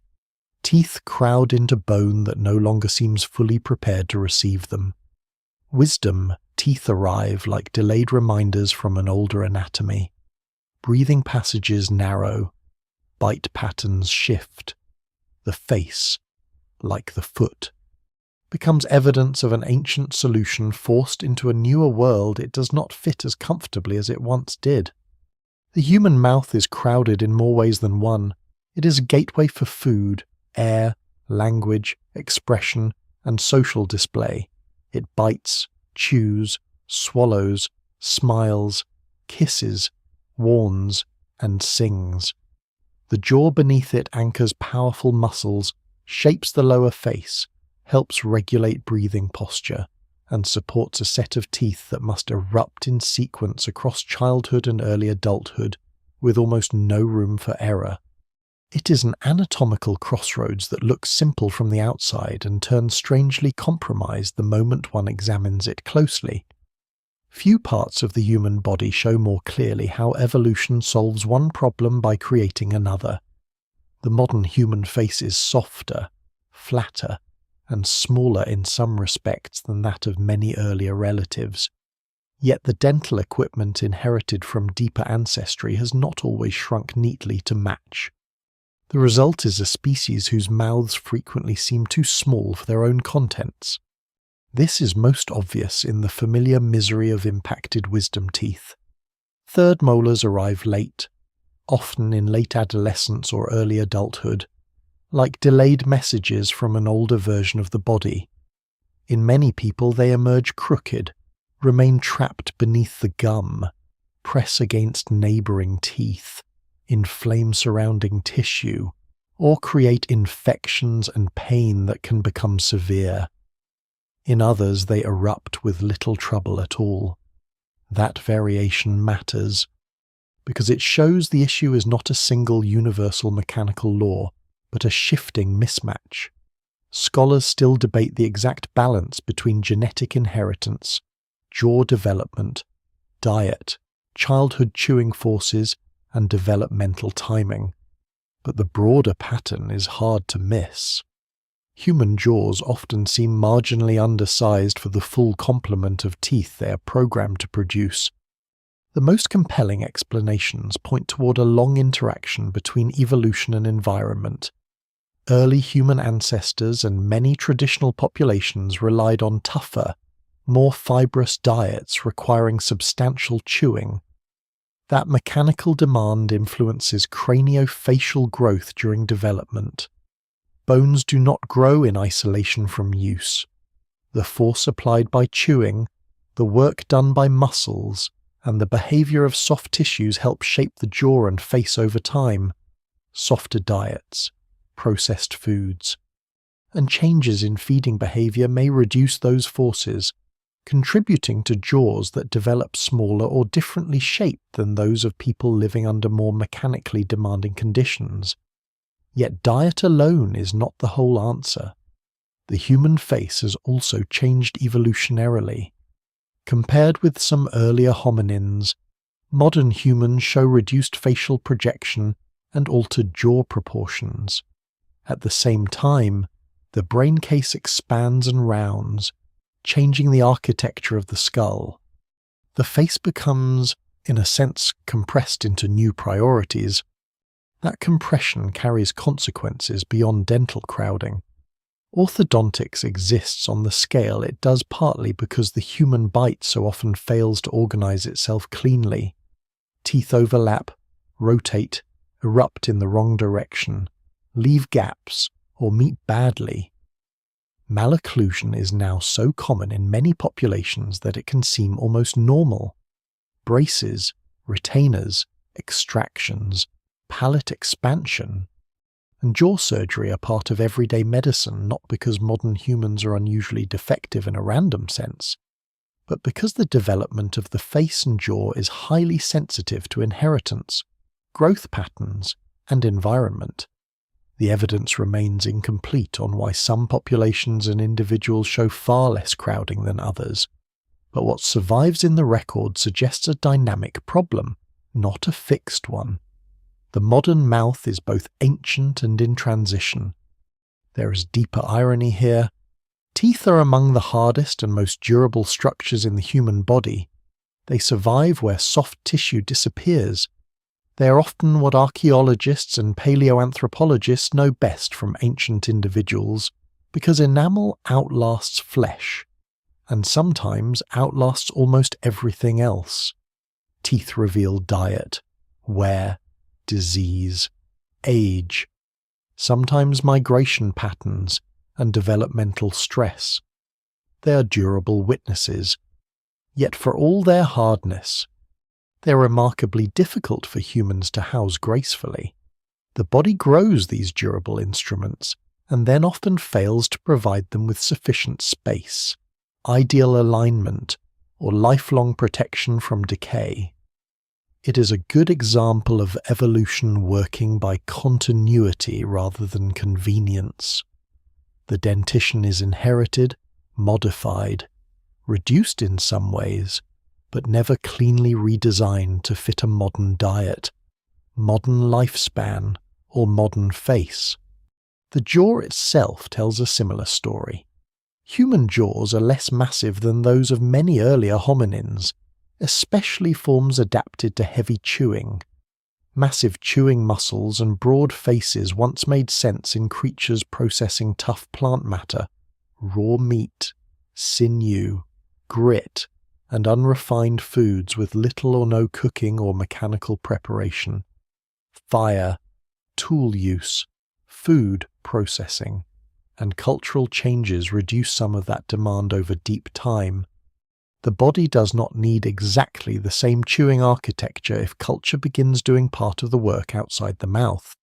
Teeth crowd into bone that no longer seems fully prepared to receive them. Wisdom, teeth arrive like delayed reminders from an older anatomy. Breathing passages narrow. Bite patterns shift. The face, like the foot, becomes evidence of an ancient solution forced into a newer world it does not fit as comfortably as it once did. The human mouth is crowded in more ways than one. It is a gateway for food, air, language, expression, and social display. It bites, chews, swallows, smiles, kisses, warns, and sings. The jaw beneath it anchors powerful muscles, shapes the lower face, helps regulate breathing posture, and supports a set of teeth that must erupt in sequence across childhood and early adulthood, with almost no room for error. It is an anatomical crossroads that looks simple from the outside and turns strangely compromised the moment one examines it closely. Few parts of the human body show more clearly how evolution solves one problem by creating another. The modern human face is softer, flatter, and smaller in some respects than that of many earlier relatives. Yet the dental equipment inherited from deeper ancestry has not always shrunk neatly to match. The result is a species whose mouths frequently seem too small for their own contents. This is most obvious in the familiar misery of impacted wisdom teeth. Third molars arrive late, often in late adolescence or early adulthood, like delayed messages from an older version of the body. In many people they emerge crooked, remain trapped beneath the gum, press against neighbouring teeth, inflame surrounding tissue, or create infections and pain that can become severe. In others they erupt with little trouble at all. That variation matters, because it shows the issue is not a single universal mechanical law, but a shifting mismatch. Scholars still debate the exact balance between genetic inheritance, jaw development, diet, childhood chewing forces, and developmental timing, but the broader pattern is hard to miss. Human jaws often seem marginally undersized for the full complement of teeth they are programmed to produce. The most compelling explanations point toward a long interaction between evolution and environment. Early human ancestors and many traditional populations relied on tougher, more fibrous diets requiring substantial chewing. That mechanical demand influences craniofacial growth during development. Bones do not grow in isolation from use. The force applied by chewing, the work done by muscles, and the behavior of soft tissues help shape the jaw and face over time. Softer diets, processed foods, and changes in feeding behavior may reduce those forces, contributing to jaws that develop smaller or differently shaped than those of people living under more mechanically demanding conditions. Yet diet alone is not the whole answer. The human face has also changed evolutionarily. Compared with some earlier hominins, modern humans show reduced facial projection and altered jaw proportions. At the same time, the brain case expands and rounds, changing the architecture of the skull. The face becomes, in a sense, compressed into new priorities. That compression carries consequences beyond dental crowding. Orthodontics exists on the scale it does partly because the human bite so often fails to organize itself cleanly. Teeth overlap, rotate, erupt in the wrong direction, leave gaps, or meet badly. Malocclusion is now so common in many populations that it can seem almost normal. Braces, retainers, extractions, palate expansion, and jaw surgery are part of everyday medicine not because modern humans are unusually defective in a random sense, but because the development of the face and jaw is highly sensitive to inheritance, growth patterns, and environment. The evidence remains incomplete on why some populations and individuals show far less crowding than others, but what survives in the record suggests a dynamic problem, not a fixed one. The modern mouth is both ancient and in transition. There is deeper irony here. Teeth are among the hardest and most durable structures in the human body. They survive where soft tissue disappears. They are often what archaeologists and paleoanthropologists know best from ancient individuals, because enamel outlasts flesh, and sometimes outlasts almost everything else. Teeth reveal diet, wear, disease, age, sometimes migration patterns, and developmental stress. They are durable witnesses, yet for all their hardness, they're remarkably difficult for humans to house gracefully. The body grows these durable instruments, and then often fails to provide them with sufficient space, ideal alignment, or lifelong protection from decay. It is a good example of evolution working by continuity rather than convenience. The dentition is inherited, modified, reduced in some ways, but never cleanly redesigned to fit a modern diet, modern lifespan, or modern face. The jaw itself tells a similar story. Human jaws are less massive than those of many earlier hominins, especially forms adapted to heavy chewing. Massive chewing muscles and broad faces once made sense in creatures processing tough plant matter, raw meat, sinew, grit, and unrefined foods with little or no cooking or mechanical preparation. Fire, tool use, food processing, and cultural changes reduce some of that demand over deep time. The body does not need exactly the same chewing architecture if culture begins doing part of the work outside the mouth.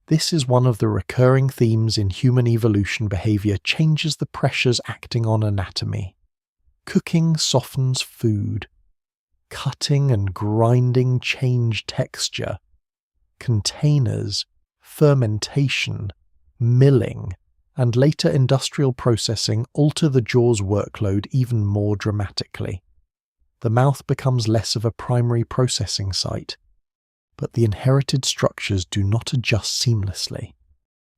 This is one of the recurring themes in human evolution. Behavior changes the pressures acting on anatomy. Cooking softens food. Cutting and grinding change texture. Containers, fermentation, milling, and later industrial processing alter the jaw's workload even more dramatically. The mouth becomes less of a primary processing site. but the inherited structures do not adjust seamlessly.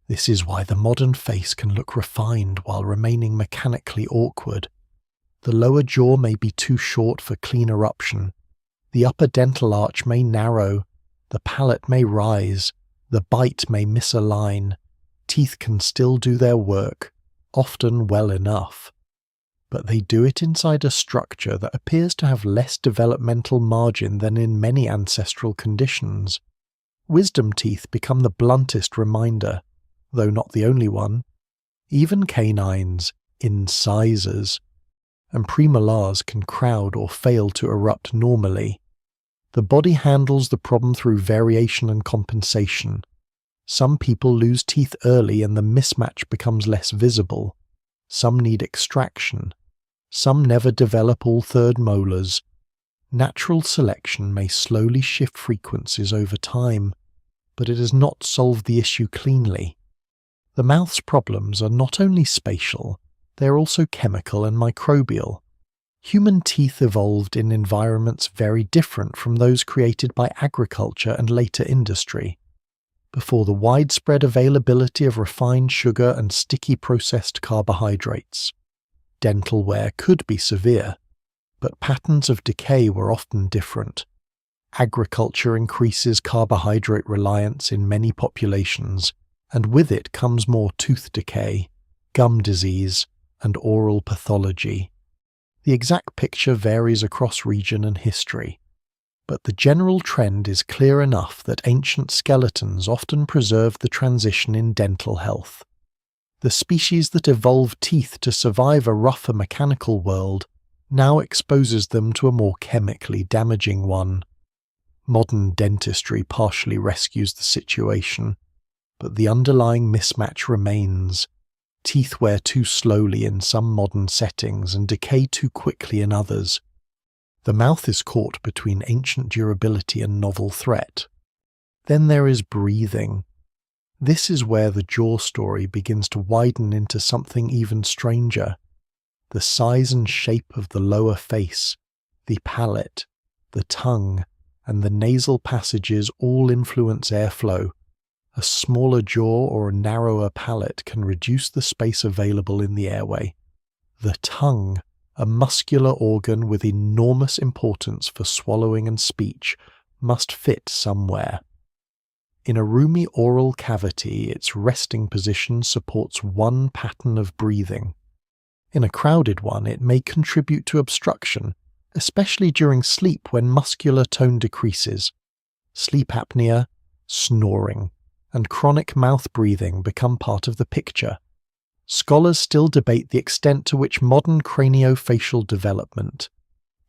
This is why the modern face can look refined while remaining mechanically awkward. The lower jaw may be too short for clean eruption, the upper dental arch may narrow, the palate may rise, the bite may misalign. Teeth can still do their work, often well enough. But they do it inside a structure that appears to have less developmental margin than in many ancestral conditions. Wisdom teeth become the bluntest reminder, though not the only one. Even canines, incisors, and premolars can crowd or fail to erupt normally. The body handles the problem through variation and compensation. Some people lose teeth early and the mismatch becomes less visible. Some need extraction. Some never develop all third molars. Natural selection may slowly shift frequencies over time, but it has not solved the issue cleanly. The mouth's problems are not only spatial, they are also chemical and microbial. Human teeth evolved in environments very different from those created by agriculture and later industry. Before the widespread availability of refined sugar and sticky processed carbohydrates, dental wear could be severe, but patterns of decay were often different. Agriculture increases carbohydrate reliance in many populations, and with it comes more tooth decay, gum disease, and oral pathology. The exact picture varies across region and history, but the general trend is clear enough that ancient skeletons often preserve the transition in dental health. The species that evolved teeth to survive a rougher mechanical world now exposes them to a more chemically damaging one. Modern dentistry partially rescues the situation, but the underlying mismatch remains. Teeth wear too slowly in some modern settings and decay too quickly in others. The mouth is caught between ancient durability and novel threat. Then there is breathing. This is where the jaw story begins to widen into something even stranger. The size and shape of the lower face, the palate, the tongue, and the nasal passages all influence airflow. A smaller jaw or a narrower palate can reduce the space available in the airway. The tongue, a muscular organ with enormous importance for swallowing and speech, must fit somewhere. In a roomy oral cavity, its resting position supports one pattern of breathing. In a crowded one, it may contribute to obstruction, especially during sleep when muscular tone decreases. Sleep apnea, snoring, and chronic mouth breathing become part of the picture. Scholars still debate the extent to which modern craniofacial development,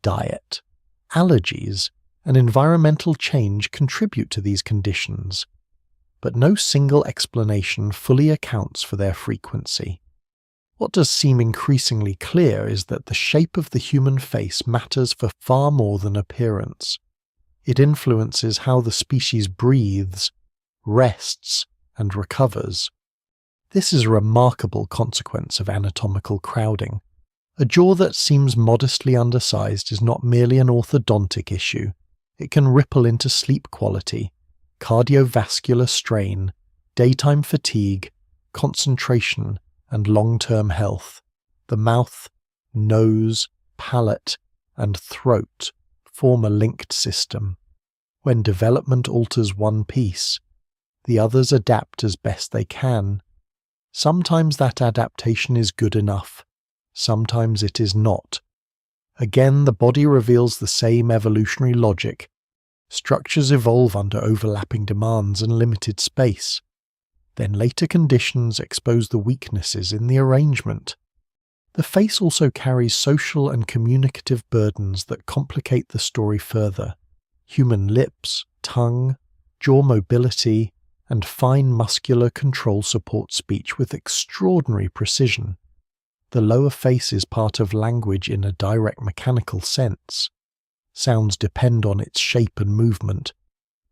diet, allergies, and environmental change contribute to these conditions, but no single explanation fully accounts for their frequency. What does seem increasingly clear is that the shape of the human face matters for far more than appearance. It influences how the species breathes, rests, and recovers. This is a remarkable consequence of anatomical crowding. A jaw that seems modestly undersized is not merely an orthodontic issue. It can ripple into sleep quality, cardiovascular strain, daytime fatigue, concentration, and long-term health. The mouth, nose, palate, and throat form a linked system. When development alters one piece, the others adapt as best they can. Sometimes that adaptation is good enough, sometimes it is not. Again, the body reveals the same evolutionary logic. Structures evolve under overlapping demands and limited space. Then later conditions expose the weaknesses in the arrangement. The face also carries social and communicative burdens that complicate the story further. Human lips, tongue, jaw mobility, and fine muscular control support speech with extraordinary precision. The lower face is part of language in a direct mechanical sense. Sounds depend on its shape and movement.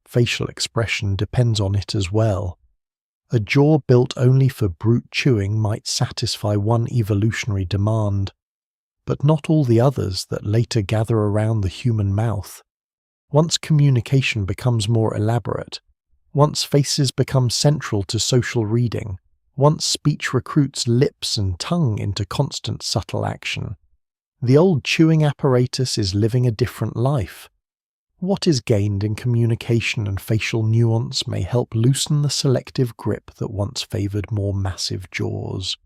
Facial expression depends on it as well. A jaw built only for brute chewing might satisfy one evolutionary demand, but not all the others that later gather around the human mouth. Once communication becomes more elaborate, once faces become central to social reading, once speech recruits lips and tongue into constant subtle action, the old chewing apparatus is living a different life. What is gained in communication and facial nuance may help loosen the selective grip that once favoured more massive jaws.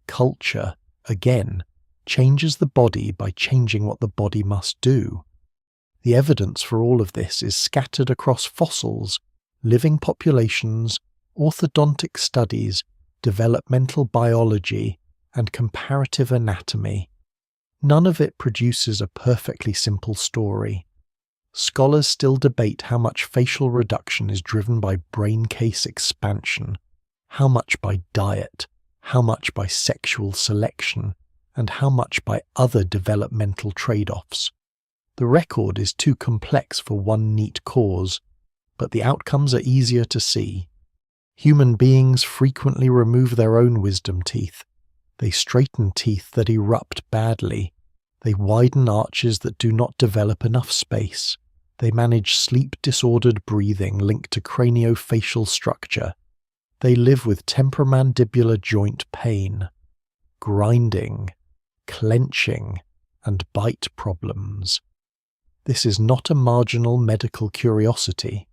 Culture, again, changes the body by changing what the body must do. The evidence for all of this is scattered across fossils, living populations, orthodontic studies, developmental biology, and comparative anatomy. None of it produces a perfectly simple story. Scholars still debate how much facial reduction is driven by brain case expansion, how much by diet, how much by sexual selection, and how much by other developmental trade-offs. The record is too complex for one neat cause, but the outcomes are easier to see. Human beings frequently remove their own wisdom teeth. They straighten teeth that erupt badly. They widen arches that do not develop enough space. They manage sleep-disordered breathing linked to craniofacial structure. They live with temporomandibular joint pain, grinding, clenching, and bite problems. This is not a marginal medical curiosity.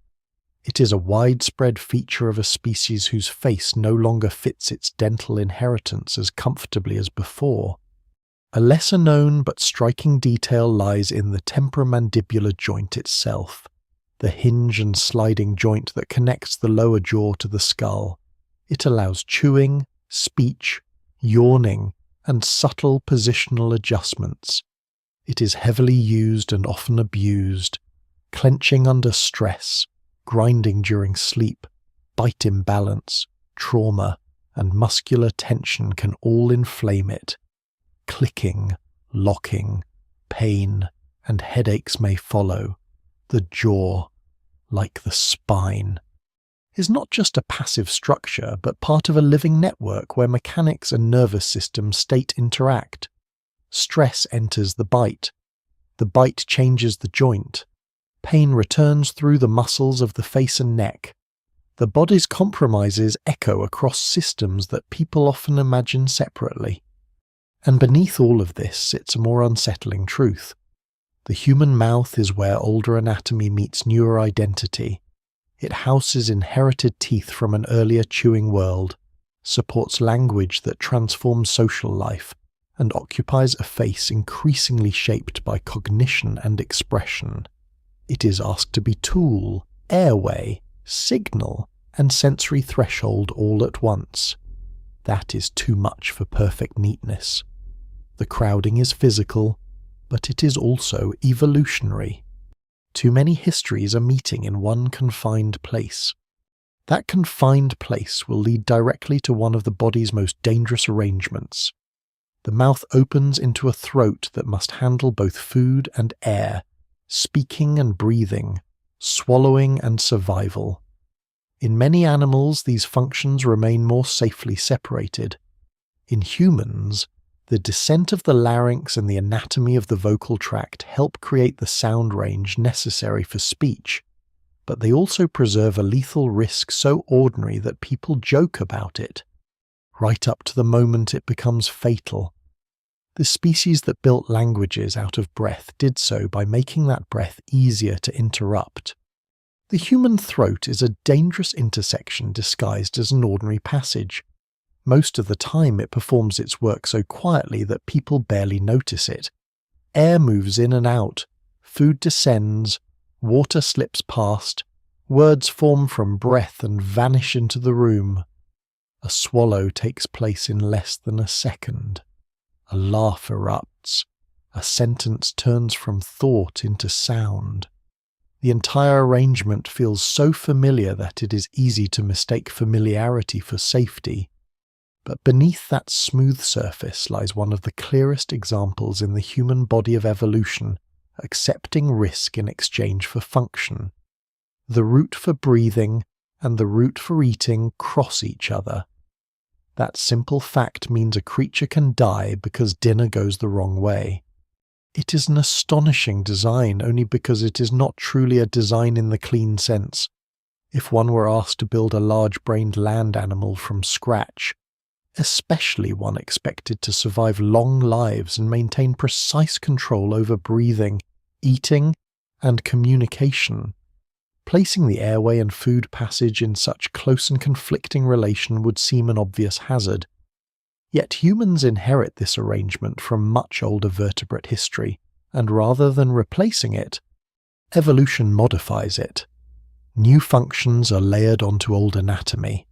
It is a widespread feature of a species whose face no longer fits its dental inheritance as comfortably as before. A lesser-known but striking detail lies in the temporomandibular joint itself, the hinge and sliding joint that connects the lower jaw to the skull. It allows chewing, speech, yawning, and subtle positional adjustments. It is heavily used and often abused, clenching under stress, grinding during sleep, bite imbalance, trauma, and muscular tension can all inflame it. Clicking, locking, pain, and headaches may follow. The jaw, like the spine, is not just a passive structure, but part of a living network where mechanics and nervous system state interact. Stress enters the bite changes the joint. Pain returns through the muscles of the face and neck. The body's compromises echo across systems that people often imagine separately. And beneath all of this sits a more unsettling truth. The human mouth is where older anatomy meets newer identity. It houses inherited teeth from an earlier chewing world, supports language that transforms social life, and occupies a face increasingly shaped by cognition and expression. It is asked to be tool, airway, signal, and sensory threshold all at once. That is too much for perfect neatness. The crowding is physical, but it is also evolutionary. Too many histories are meeting in one confined place. That confined place will lead directly to one of the body's most dangerous arrangements. The mouth opens into a throat that must handle both food and air, speaking and breathing, swallowing and survival. In many animals, these functions remain more safely separated. In humans, the descent of the larynx and the anatomy of the vocal tract help create the sound range necessary for speech, but they also preserve a lethal risk so ordinary that people joke about it, right up to the moment it becomes fatal. The species that built languages out of breath did so by making that breath easier to interrupt. The human throat is a dangerous intersection disguised as an ordinary passage. Most of the time it performs its work so quietly that people barely notice it. Air moves in and out, food descends, water slips past, words form from breath and vanish into the room. A swallow takes place in less than a second. A laugh erupts. A sentence turns from thought into sound. The entire arrangement feels so familiar that it is easy to mistake familiarity for safety. But beneath that smooth surface lies one of the clearest examples in the human body of evolution, accepting risk in exchange for function. The route for breathing and the route for eating cross each other. That simple fact means a creature can die because dinner goes the wrong way. It is an astonishing design only because it is not truly a design in the clean sense. If one were asked to build a large-brained land animal from scratch, especially one expected to survive long lives and maintain precise control over breathing, eating, and communication, placing the airway and food passage in such close and conflicting relation would seem an obvious hazard. Yet humans inherit this arrangement from much older vertebrate history, and rather than replacing it, evolution modifies it. New functions are layered onto old anatomy.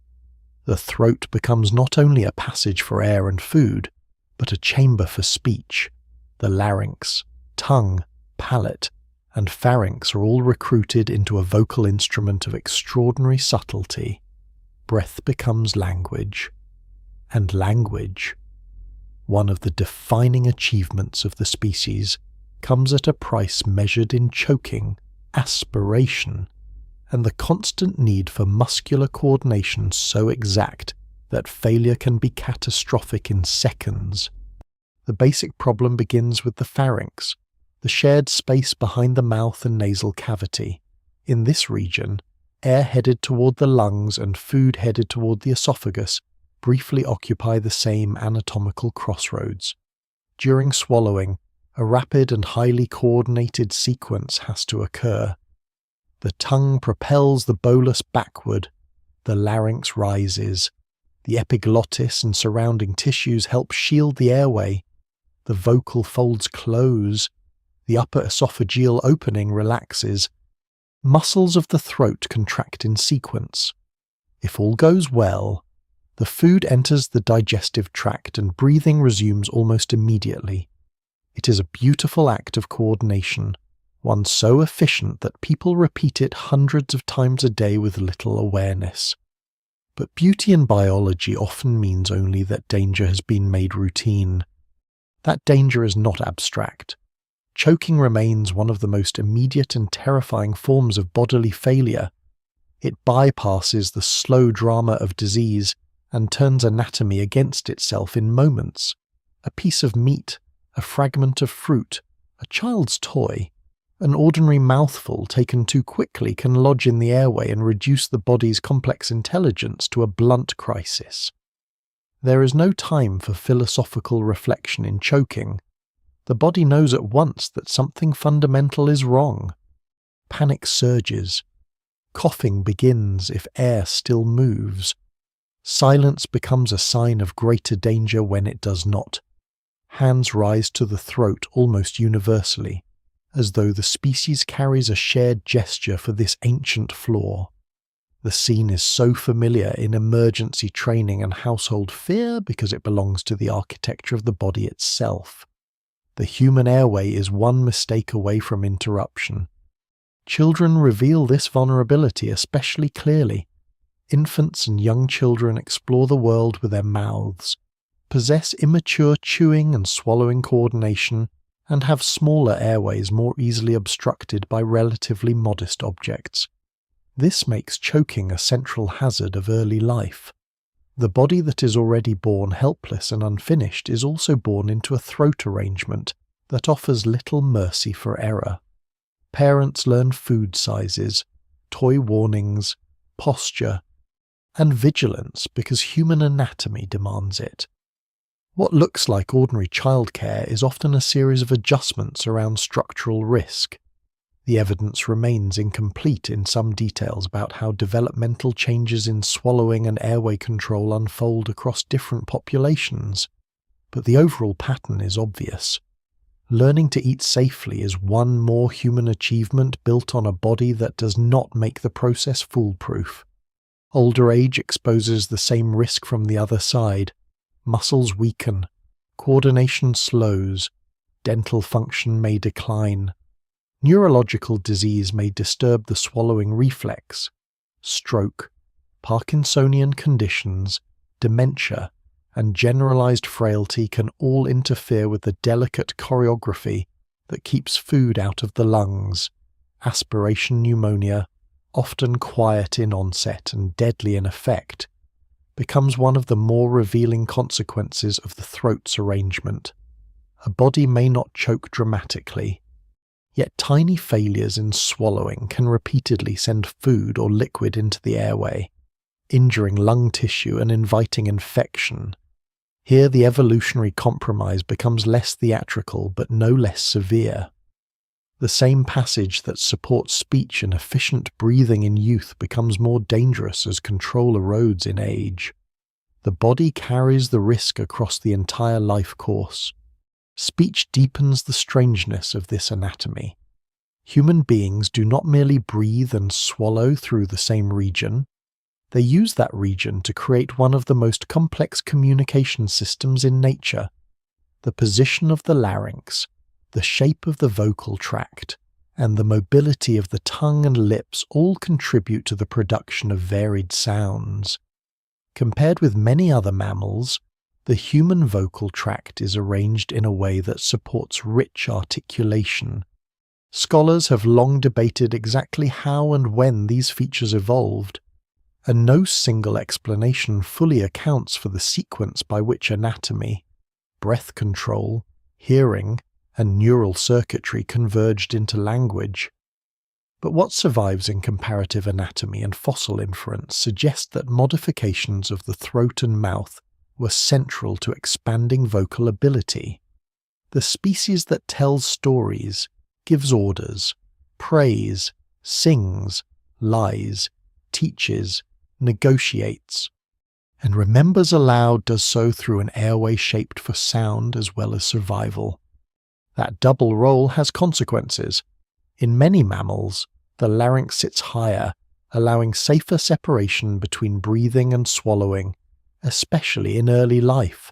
The throat becomes not only a passage for air and food, but a chamber for speech. The larynx, tongue, palate, and pharynx are all recruited into a vocal instrument of extraordinary subtlety. Breath becomes language. And language, one of the defining achievements of the species, comes at a price measured in choking, aspiration, and the constant need for muscular coordination so exact that failure can be catastrophic in seconds. The basic problem begins with the pharynx, the shared space behind the mouth and nasal cavity. In this region, air headed toward the lungs and food headed toward the esophagus briefly occupy the same anatomical crossroads. During swallowing, a rapid and highly coordinated sequence has to occur. The tongue propels the bolus backward, the larynx rises, the epiglottis and surrounding tissues help shield the airway, the vocal folds close, the upper esophageal opening relaxes, muscles of the throat contract in sequence. If all goes well, the food enters the digestive tract and breathing resumes almost immediately. It is a beautiful act of coordination, one so efficient that people repeat it hundreds of times a day with little awareness. But beauty in biology often means only that danger has been made routine. That danger is not abstract. Choking remains one of the most immediate and terrifying forms of bodily failure. It bypasses the slow drama of disease and turns anatomy against itself in moments. A piece of meat, a fragment of fruit, a child's toy, an ordinary mouthful taken too quickly can lodge in the airway and reduce the body's complex intelligence to a blunt crisis. There is no time for philosophical reflection in choking. The body knows at once that something fundamental is wrong. Panic surges. Coughing begins if air still moves. Silence becomes a sign of greater danger when it does not. Hands rise to the throat almost universally, as though the species carries a shared gesture for this ancient flaw. The scene is so familiar in emergency training and household fear because it belongs to the architecture of the body itself. The human airway is one mistake away from interruption. Children reveal this vulnerability especially clearly. Infants and young children explore the world with their mouths, possess immature chewing and swallowing coordination, and have smaller airways more easily obstructed by relatively modest objects. This makes choking a central hazard of early life. The body that is already born helpless and unfinished is also born into a throat arrangement that offers little mercy for error. Parents learn food sizes, toy warnings, posture, and vigilance because human anatomy demands it. What looks like ordinary childcare is often a series of adjustments around structural risk. The evidence remains incomplete in some details about how developmental changes in swallowing and airway control unfold across different populations, but the overall pattern is obvious. Learning to eat safely is one more human achievement built on a body that does not make the process foolproof. Older age exposes the same risk from the other side. Muscles weaken, coordination slows, dental function may decline. Neurological disease may disturb the swallowing reflex. Stroke, Parkinsonian conditions, dementia, and generalized frailty can all interfere with the delicate choreography that keeps food out of the lungs. Aspiration pneumonia, often quiet in onset and deadly in effect, becomes one of the more revealing consequences of the throat's arrangement. A body may not choke dramatically, yet tiny failures in swallowing can repeatedly send food or liquid into the airway, injuring lung tissue and inviting infection. Here the evolutionary compromise becomes less theatrical but no less severe. The same passage that supports speech and efficient breathing in youth becomes more dangerous as control erodes in age. The body carries the risk across the entire life course. Speech deepens the strangeness of this anatomy. Human beings do not merely breathe and swallow through the same region. They use that region to create one of the most complex communication systems in nature. The position of the larynx, the shape of the vocal tract, and the mobility of the tongue and lips all contribute to the production of varied sounds. Compared with many other mammals, the human vocal tract is arranged in a way that supports rich articulation. Scholars have long debated exactly how and when these features evolved, and no single explanation fully accounts for the sequence by which anatomy, breath control, hearing, and neural circuitry converged into language. But what survives in comparative anatomy and fossil inference suggests that modifications of the throat and mouth were central to expanding vocal ability. The species that tells stories, gives orders, prays, sings, lies, teaches, negotiates, and remembers aloud does so through an airway shaped for sound as well as survival. That double role has consequences. In many mammals, the larynx sits higher, allowing safer separation between breathing and swallowing, especially in early life.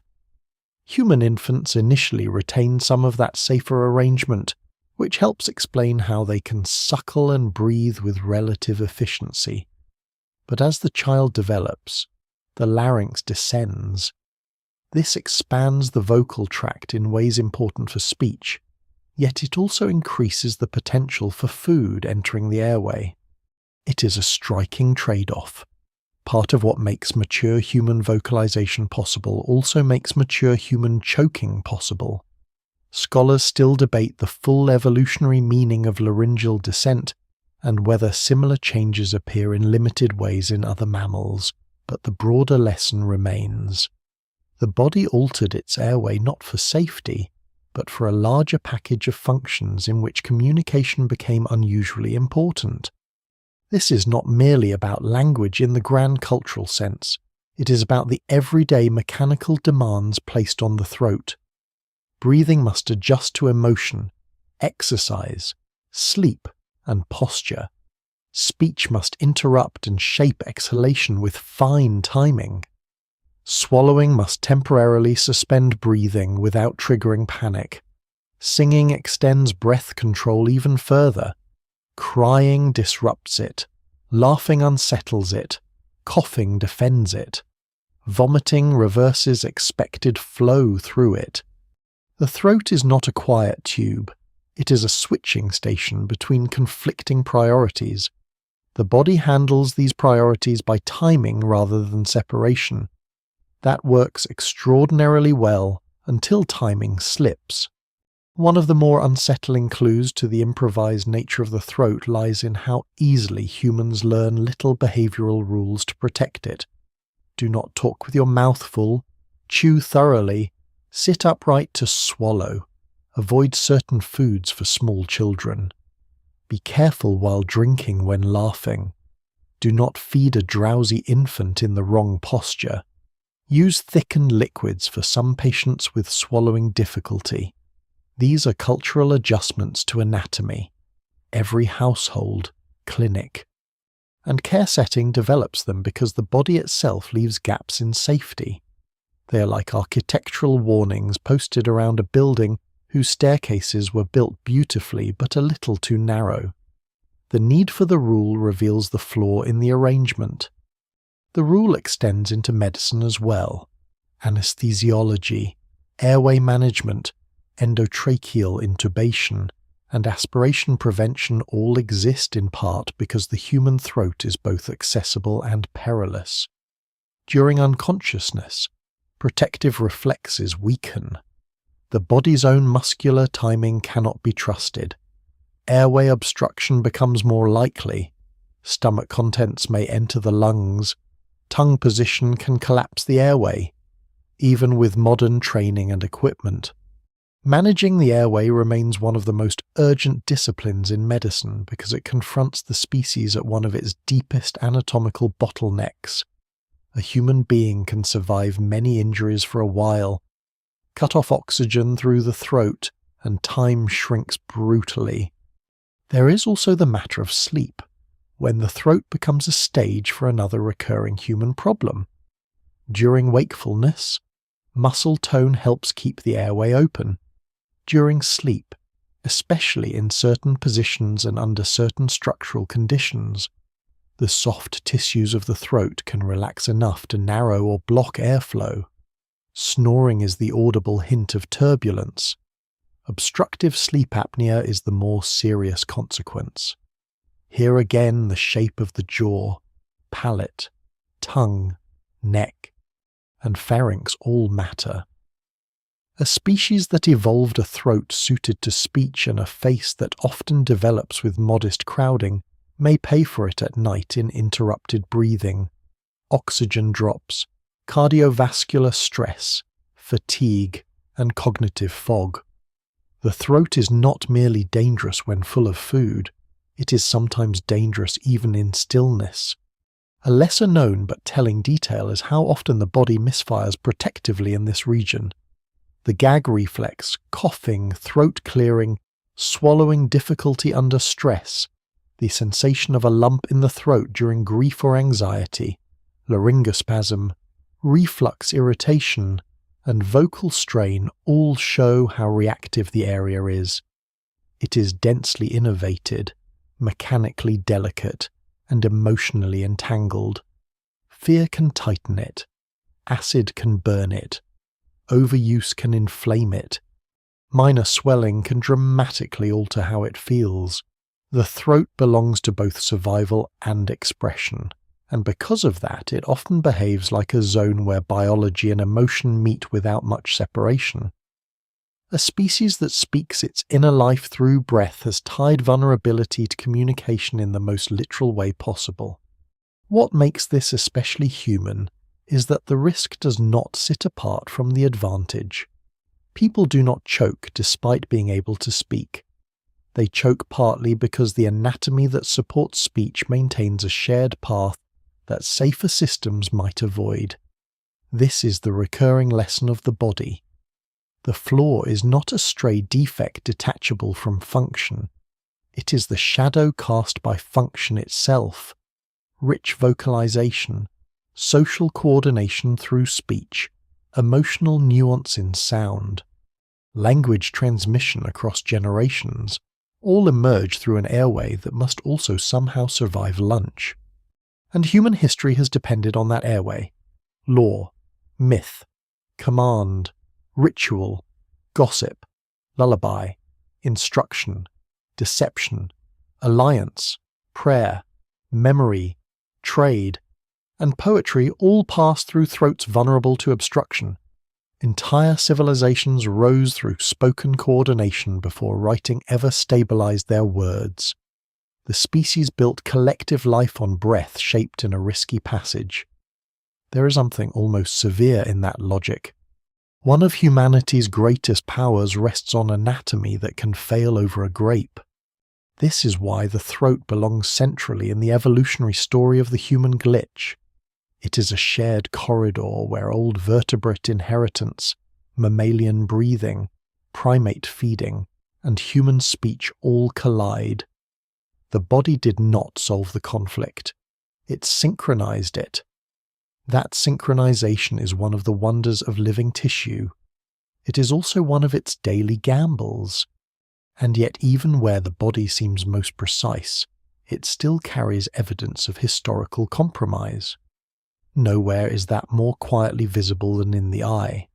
Human infants initially retain some of that safer arrangement, which helps explain how they can suckle and breathe with relative efficiency. But as the child develops, the larynx descends. This expands the vocal tract in ways important for speech, yet it also increases the potential for food entering the airway. It is a striking trade-off. Part of what makes mature human vocalization possible also makes mature human choking possible. Scholars still debate the full evolutionary meaning of laryngeal descent and whether similar changes appear in limited ways in other mammals, but the broader lesson remains. The body altered its airway not for safety, but for a larger package of functions in which communication became unusually important. This is not merely about language in the grand cultural sense. It is about the everyday mechanical demands placed on the throat. Breathing must adjust to emotion, exercise, sleep, and posture. Speech must interrupt and shape exhalation with fine timing. Swallowing must temporarily suspend breathing without triggering panic. Singing extends breath control even further. Crying disrupts it. Laughing unsettles it. Coughing defends it. Vomiting reverses expected flow through it. The throat is not a quiet tube. It is a switching station between conflicting priorities. The body handles these priorities by timing rather than separation. That works extraordinarily well until timing slips. One of the more unsettling clues to the improvised nature of the throat lies in how easily humans learn little behavioral rules to protect it. Do not talk with your mouth full, chew thoroughly, sit upright to swallow, avoid certain foods for small children. Be careful while drinking when laughing. Do not feed a drowsy infant in the wrong posture. Use thickened liquids for some patients with swallowing difficulty. These are cultural adjustments to anatomy. Every household, clinic, and care setting develops them because the body itself leaves gaps in safety. They are like architectural warnings posted around a building whose staircases were built beautifully but a little too narrow. The need for the rule reveals the flaw in the arrangement. The rule extends into medicine as well. Anesthesiology, airway management, endotracheal intubation, and aspiration prevention all exist in part because the human throat is both accessible and perilous. During unconsciousness, protective reflexes weaken. The body's own muscular timing cannot be trusted. Airway obstruction becomes more likely. Stomach contents may enter the lungs. Tongue position can collapse the airway, even with modern training and equipment. Managing the airway remains one of the most urgent disciplines in medicine because it confronts the species at one of its deepest anatomical bottlenecks. A human being can survive many injuries for a while. Cut off oxygen through the throat, and time shrinks brutally. There is also the matter of sleep, when the throat becomes a stage for another recurring human problem. During wakefulness, muscle tone helps keep the airway open. During sleep, especially in certain positions and under certain structural conditions, the soft tissues of the throat can relax enough to narrow or block airflow. Snoring is the audible hint of turbulence. Obstructive sleep apnea is the more serious consequence. Here again the shape of the jaw, palate, tongue, neck, and pharynx all matter. A species that evolved a throat suited to speech and a face that often develops with modest crowding may pay for it at night in interrupted breathing, oxygen drops, cardiovascular stress, fatigue, and cognitive fog. The throat is not merely dangerous when full of food, it is sometimes dangerous even in stillness. A lesser known but telling detail is how often the body misfires protectively in this region. The gag reflex, coughing, throat clearing, swallowing difficulty under stress, the sensation of a lump in the throat during grief or anxiety, laryngospasm, reflux irritation, and vocal strain all show how reactive the area is. It is densely innervated, mechanically delicate, and emotionally entangled. Fear can tighten it. Acid can burn it. Overuse can inflame it. Minor swelling can dramatically alter how it feels. The throat belongs to both survival and expression, and because of that, it often behaves like a zone where biology and emotion meet without much separation. A species that speaks its inner life through breath has tied vulnerability to communication in the most literal way possible. What makes this especially human is that the risk does not sit apart from the advantage. People do not choke despite being able to speak. They choke partly because the anatomy that supports speech maintains a shared path that safer systems might avoid. This is the recurring lesson of the body. The flaw is not a stray defect detachable from function. It is the shadow cast by function itself. Rich vocalization, social coordination through speech, emotional nuance in sound, language transmission across generations, all emerge through an airway that must also somehow survive lunch. And human history has depended on that airway. Law, myth, command, ritual, gossip, lullaby, instruction, deception, alliance, prayer, memory, trade, and poetry all pass through throats vulnerable to obstruction. Entire civilizations rose through spoken coordination before writing ever stabilized their words. The species built collective life on breath shaped in a risky passage. There is something almost severe in that logic. One of humanity's greatest powers rests on anatomy that can fail over a grape. This is why the throat belongs centrally in the evolutionary story of the human glitch. It is a shared corridor where old vertebrate inheritance, mammalian breathing, primate feeding, and human speech all collide. The body did not solve the conflict. It synchronized it. That synchronization is one of the wonders of living tissue. It is also one of its daily gambles. And yet even where the body seems most precise, it still carries evidence of historical compromise. Nowhere is that more quietly visible than in the eye.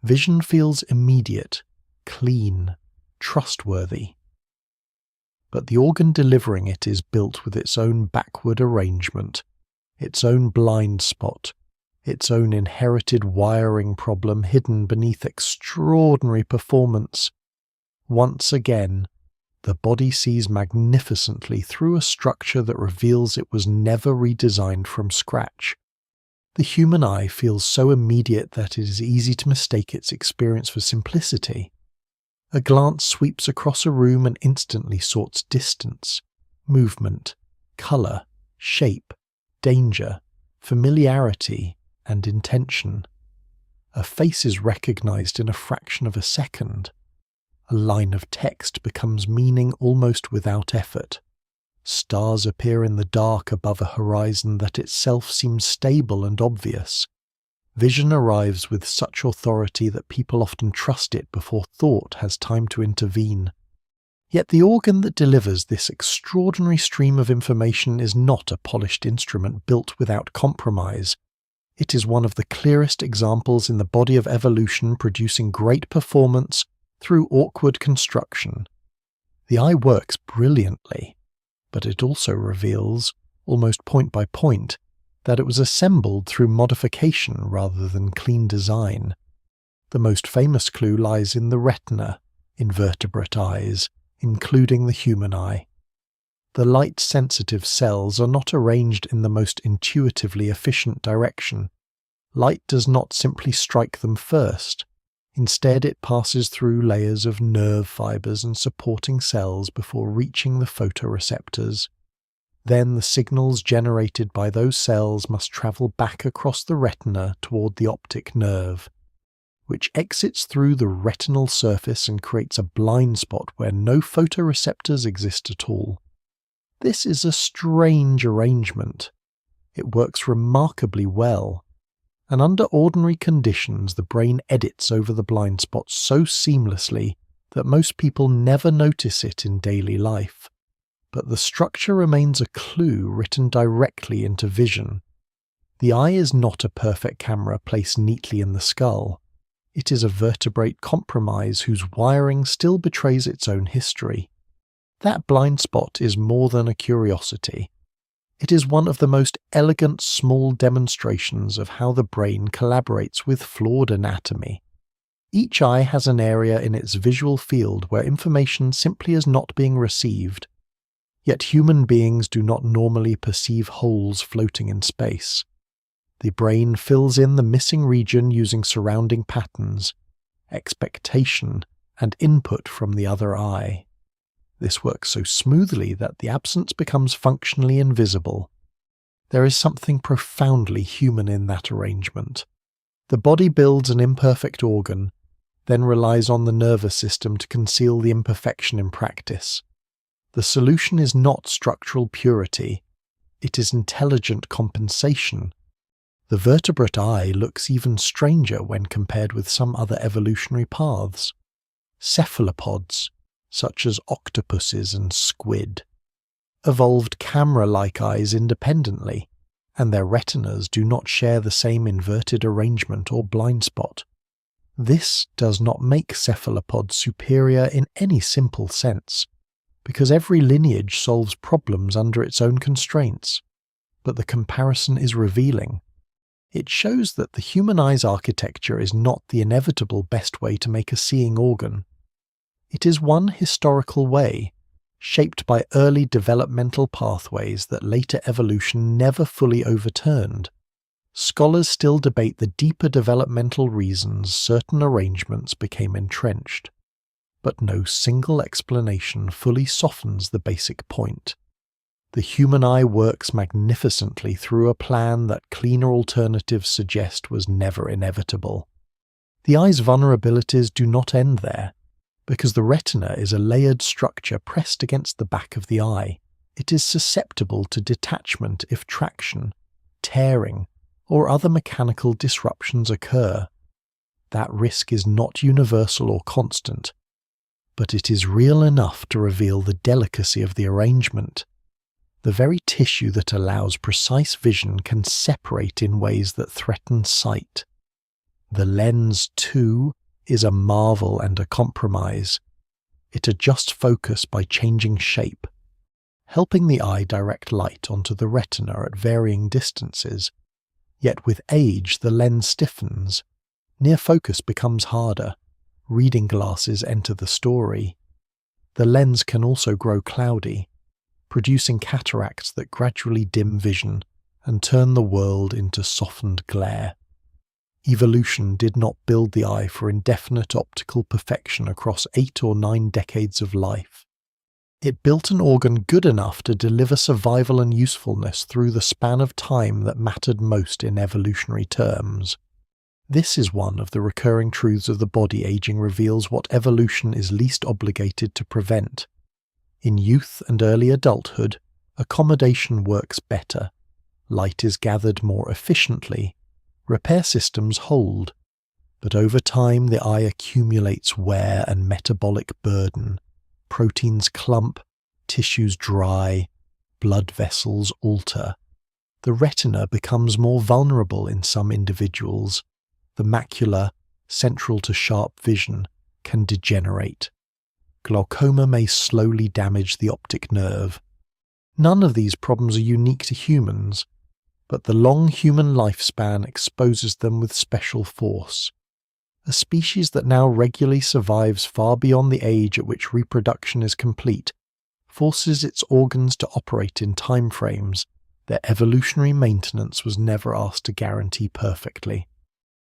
Vision feels immediate, clean, trustworthy. But the organ delivering it is built with its own backward arrangement, its own blind spot, its own inherited wiring problem hidden beneath extraordinary performance. Once again, the body sees magnificently through a structure that reveals it was never redesigned from scratch. The human eye feels so immediate that it is easy to mistake its experience for simplicity. A glance sweeps across a room and instantly sorts distance, movement, colour, shape, danger, familiarity, and intention. A face is recognized in a fraction of a second. A line of text becomes meaning almost without effort. Stars appear in the dark above a horizon that itself seems stable and obvious. Vision arrives with such authority that people often trust it before thought has time to intervene. Yet the organ that delivers this extraordinary stream of information is not a polished instrument built without compromise. It is one of the clearest examples in the body of evolution producing great performance through awkward construction. The eye works brilliantly, but it also reveals, almost point by point, that it was assembled through modification rather than clean design. The most famous clue lies in the retina, invertebrate eyes, including the human eye. The light-sensitive cells are not arranged in the most intuitively efficient direction. Light does not simply strike them first. Instead, it passes through layers of nerve fibers and supporting cells before reaching the photoreceptors. Then the signals generated by those cells must travel back across the retina toward the optic nerve, which exits through the retinal surface and creates a blind spot where no photoreceptors exist at all. This is a strange arrangement. It works remarkably well, and under ordinary conditions the brain edits over the blind spot so seamlessly that most people never notice it in daily life. But the structure remains a clue written directly into vision. The eye is not a perfect camera placed neatly in the skull. It is a vertebrate compromise whose wiring still betrays its own history. That blind spot is more than a curiosity. It is one of the most elegant small demonstrations of how the brain collaborates with flawed anatomy. Each eye has an area in its visual field where information simply is not being received. Yet human beings do not normally perceive holes floating in space. The brain fills in the missing region using surrounding patterns, expectation, and input from the other eye. This works so smoothly that the absence becomes functionally invisible. There is something profoundly human in that arrangement. The body builds an imperfect organ, then relies on the nervous system to conceal the imperfection in practice. The solution is not structural purity, it is intelligent compensation. The vertebrate eye looks even stranger when compared with some other evolutionary paths. Cephalopods, such as octopuses and squid, evolved camera-like eyes independently, and their retinas do not share the same inverted arrangement or blind spot. This does not make cephalopods superior in any simple sense, because every lineage solves problems under its own constraints. But the comparison is revealing. It shows that the human eye's architecture is not the inevitable best way to make a seeing organ. It is one historical way, shaped by early developmental pathways that later evolution never fully overturned. Scholars still debate the deeper developmental reasons certain arrangements became entrenched, but no single explanation fully softens the basic point. The human eye works magnificently through a plan that cleaner alternatives suggest was never inevitable. The eye's vulnerabilities do not end there, because the retina is a layered structure pressed against the back of the eye. It is susceptible to detachment if traction, tearing, or other mechanical disruptions occur. That risk is not universal or constant, but it is real enough to reveal the delicacy of the arrangement. The very tissue that allows precise vision can separate in ways that threaten sight. The lens, too, is a marvel and a compromise. It adjusts focus by changing shape, helping the eye direct light onto the retina at varying distances. Yet with age the lens stiffens. Near focus becomes harder. Reading glasses enter the story. The lens can also grow cloudy, producing cataracts that gradually dim vision and turn the world into softened glare. Evolution did not build the eye for indefinite optical perfection across 8 or 9 decades of life. It built an organ good enough to deliver survival and usefulness through the span of time that mattered most in evolutionary terms. This is one of the recurring truths of the body aging reveals what evolution is least obligated to prevent. In youth and early adulthood, accommodation works better. Light is gathered more efficiently. Repair systems hold. But over time the eye accumulates wear and metabolic burden. Proteins clump, tissues dry, blood vessels alter. The retina becomes more vulnerable in some individuals. The macula, central to sharp vision, can degenerate. Glaucoma may slowly damage the optic nerve. None of these problems are unique to humans, but the long human lifespan exposes them with special force. A species that now regularly survives far beyond the age at which reproduction is complete forces its organs to operate in time frames their evolutionary maintenance was never asked to guarantee perfectly.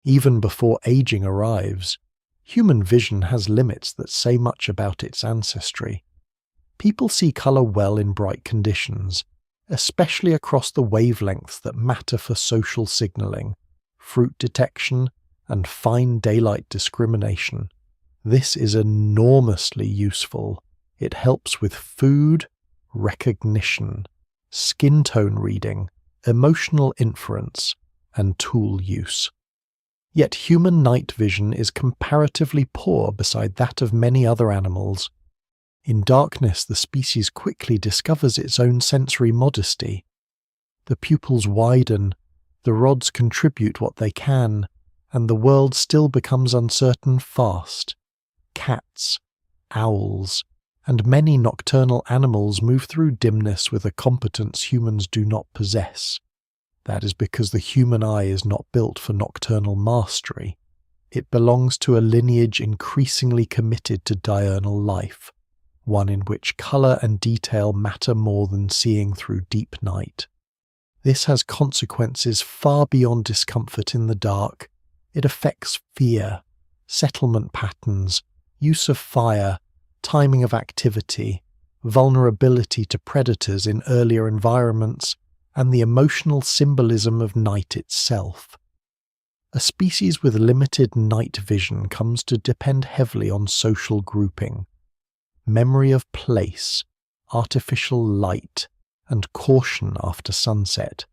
Even before aging arrives, human vision has limits that say much about its ancestry. People see colour well in bright conditions, especially across the wavelengths that matter for social signalling, fruit detection, and fine daylight discrimination. This is enormously useful. It helps with food, recognition, skin tone reading, emotional inference, and tool use. Yet human night vision is comparatively poor beside that of many other animals. In darkness, the species quickly discovers its own sensory modesty. The pupils widen, the rods contribute what they can, and the world still becomes uncertain fast. Cats, owls, and many nocturnal animals move through dimness with a competence humans do not possess. That is because the human eye is not built for nocturnal mastery. It belongs to a lineage increasingly committed to diurnal life, one in which colour and detail matter more than seeing through deep night. This has consequences far beyond discomfort in the dark. It affects fear, settlement patterns, use of fire, timing of activity, vulnerability to predators in earlier environments, and the emotional symbolism of night itself. A species with limited night vision comes to depend heavily on social grouping. Memory of place, artificial light, and caution after sunset.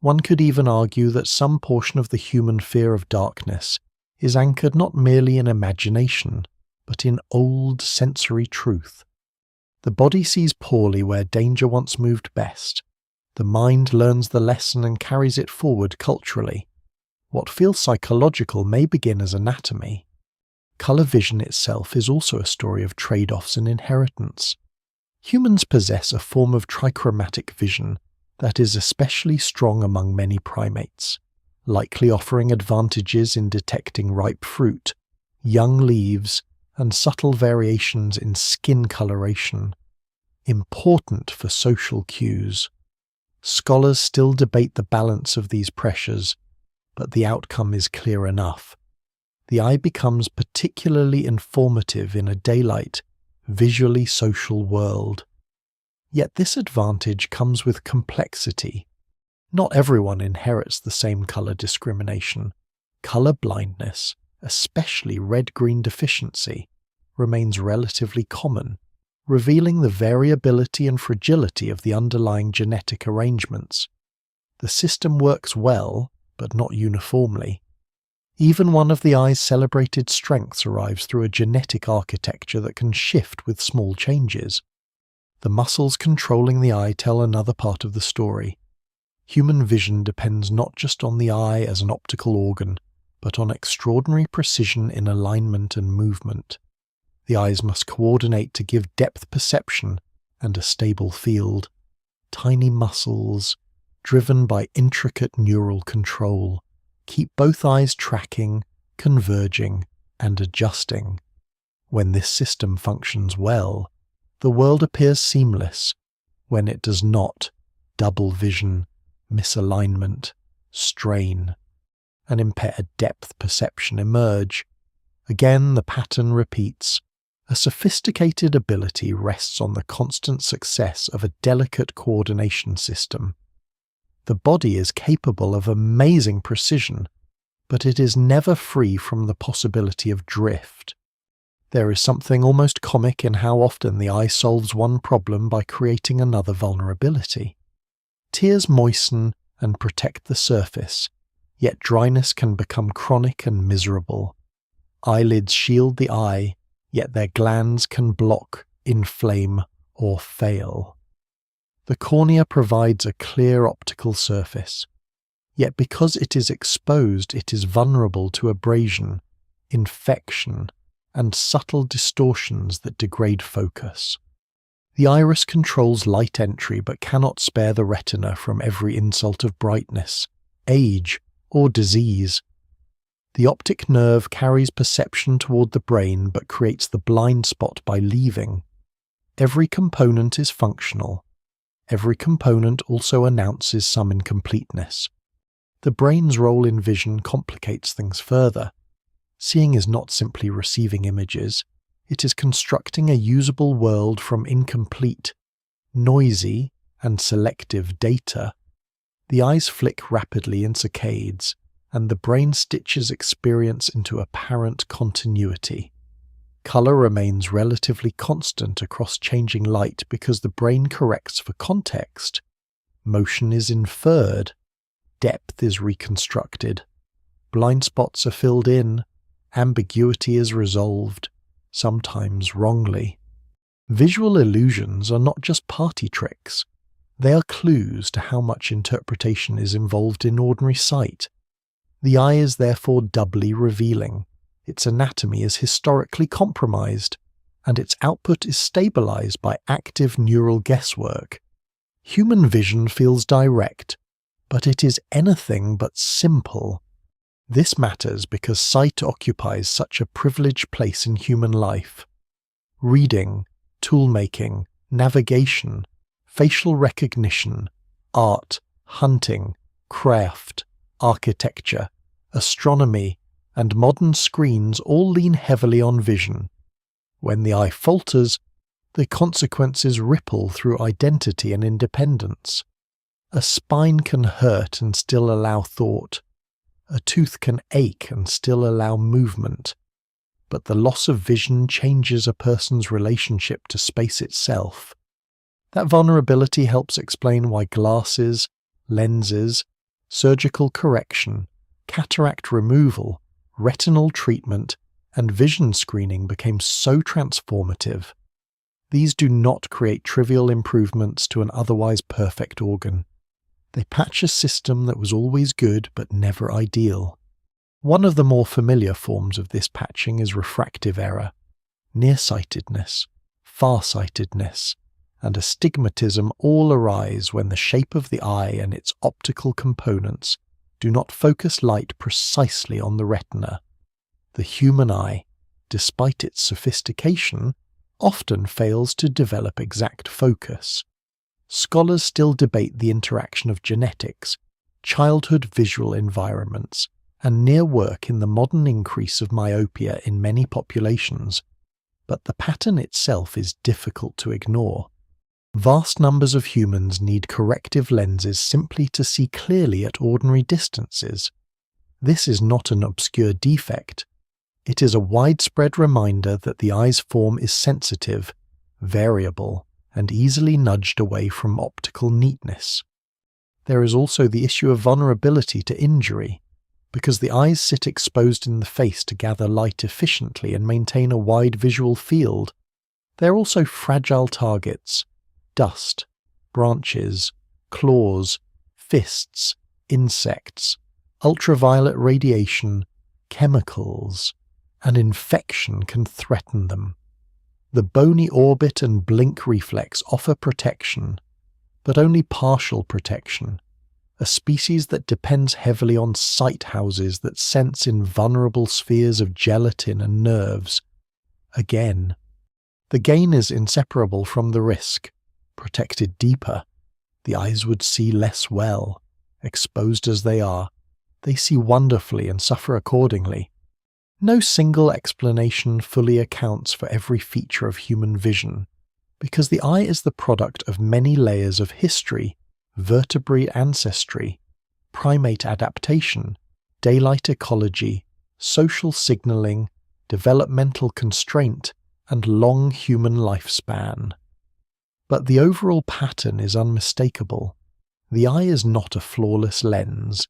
One could even argue that some portion of the human fear of darkness is anchored not merely in imagination, but in old sensory truth. The body sees poorly where danger once moved best. The mind learns the lesson and carries it forward culturally. What feels psychological may begin as anatomy. Colour vision itself is also a story of trade-offs and inheritance. Humans possess a form of trichromatic vision that is especially strong among many primates, likely offering advantages in detecting ripe fruit, young leaves, and subtle variations in skin coloration, important for social cues. Scholars still debate the balance of these pressures, but the outcome is clear enough. The eye becomes particularly informative in a daylight, visually social world. Yet this advantage comes with complexity. Not everyone inherits the same colour discrimination. Colour blindness, especially red-green deficiency, remains relatively common, revealing the variability and fragility of the underlying genetic arrangements. The system works well, but not uniformly. Even one of the eye's celebrated strengths arrives through a genetic architecture that can shift with small changes. The muscles controlling the eye tell another part of the story. Human vision depends not just on the eye as an optical organ, but on extraordinary precision in alignment and movement. The eyes must coordinate to give depth perception and a stable field. Tiny muscles, driven by intricate neural control, keep both eyes tracking, converging, and adjusting. When this system functions well, the world appears seamless. When it does not, double vision, misalignment, strain, and impaired depth perception emerge. Again, the pattern repeats. A sophisticated ability rests on the constant success of a delicate coordination system. The body is capable of amazing precision, but it is never free from the possibility of drift. There is something almost comic in how often the eye solves one problem by creating another vulnerability. Tears moisten and protect the surface, yet dryness can become chronic and miserable. Eyelids shield the eye, yet their glands can block, inflame, or fail. The cornea provides a clear optical surface, yet because it is exposed, it is vulnerable to abrasion, infection, and subtle distortions that degrade focus. The iris controls light entry but cannot spare the retina from every insult of brightness, age, or disease. The optic nerve carries perception toward the brain but creates the blind spot by leaving. Every component is functional. Every component also announces some incompleteness. The brain's role in vision complicates things further. Seeing is not simply receiving images, it is constructing a usable world from incomplete, noisy, and selective data. The eyes flick rapidly in saccades, and the brain stitches experience into apparent continuity. Color remains relatively constant across changing light because the brain corrects for context. Motion is inferred. Depth is reconstructed. Blind spots are filled in. Ambiguity is resolved, sometimes wrongly. Visual illusions are not just party tricks. They are clues to how much interpretation is involved in ordinary sight. The eye is therefore doubly revealing. Its anatomy is historically compromised, and its output is stabilized by active neural guesswork. Human vision feels direct, but it is anything but simple. This matters because sight occupies such a privileged place in human life. Reading, tool-making, navigation, facial recognition, art, hunting, craft, architecture, astronomy, and modern screens all lean heavily on vision. When the eye falters, the consequences ripple through identity and independence. A spine can hurt and still allow thought. A tooth can ache and still allow movement. But the loss of vision changes a person's relationship to space itself. That vulnerability helps explain why glasses, lenses, surgical correction, cataract removal, retinal treatment, and vision screening became so transformative. These do not create trivial improvements to an otherwise perfect organ. They patch a system that was always good but never ideal. One of the more familiar forms of this patching is refractive error, nearsightedness, farsightedness, and astigmatism all arise when the shape of the eye and its optical components do not focus light precisely on the retina. The human eye, despite its sophistication, often fails to develop exact focus. Scholars still debate the interaction of genetics, childhood visual environments, and near work in the modern increase of myopia in many populations, but the pattern itself is difficult to ignore. Vast numbers of humans need corrective lenses simply to see clearly at ordinary distances. This is not an obscure defect. It is a widespread reminder that the eye's form is sensitive, variable, and easily nudged away from optical neatness. There is also the issue of vulnerability to injury. Because the eyes sit exposed in the face to gather light efficiently and maintain a wide visual field, they are also fragile targets. Dust, branches, claws, fists, insects, ultraviolet radiation, chemicals, and infection can threaten them. The bony orbit and blink reflex offer protection, but only partial protection. a species that depends heavily on sight houses that sense in vulnerable spheres of gelatin and nerves. Again, the gain is inseparable from the risk. Protected deeper, the eyes would see less well. Exposed as they are, they see wonderfully and suffer accordingly. No single explanation fully accounts for every feature of human vision, because the eye is the product of many layers of history, vertebrate ancestry, primate adaptation, daylight ecology, social signaling, developmental constraint, and long human lifespan. But the overall pattern is unmistakable. The eye is not a flawless lens.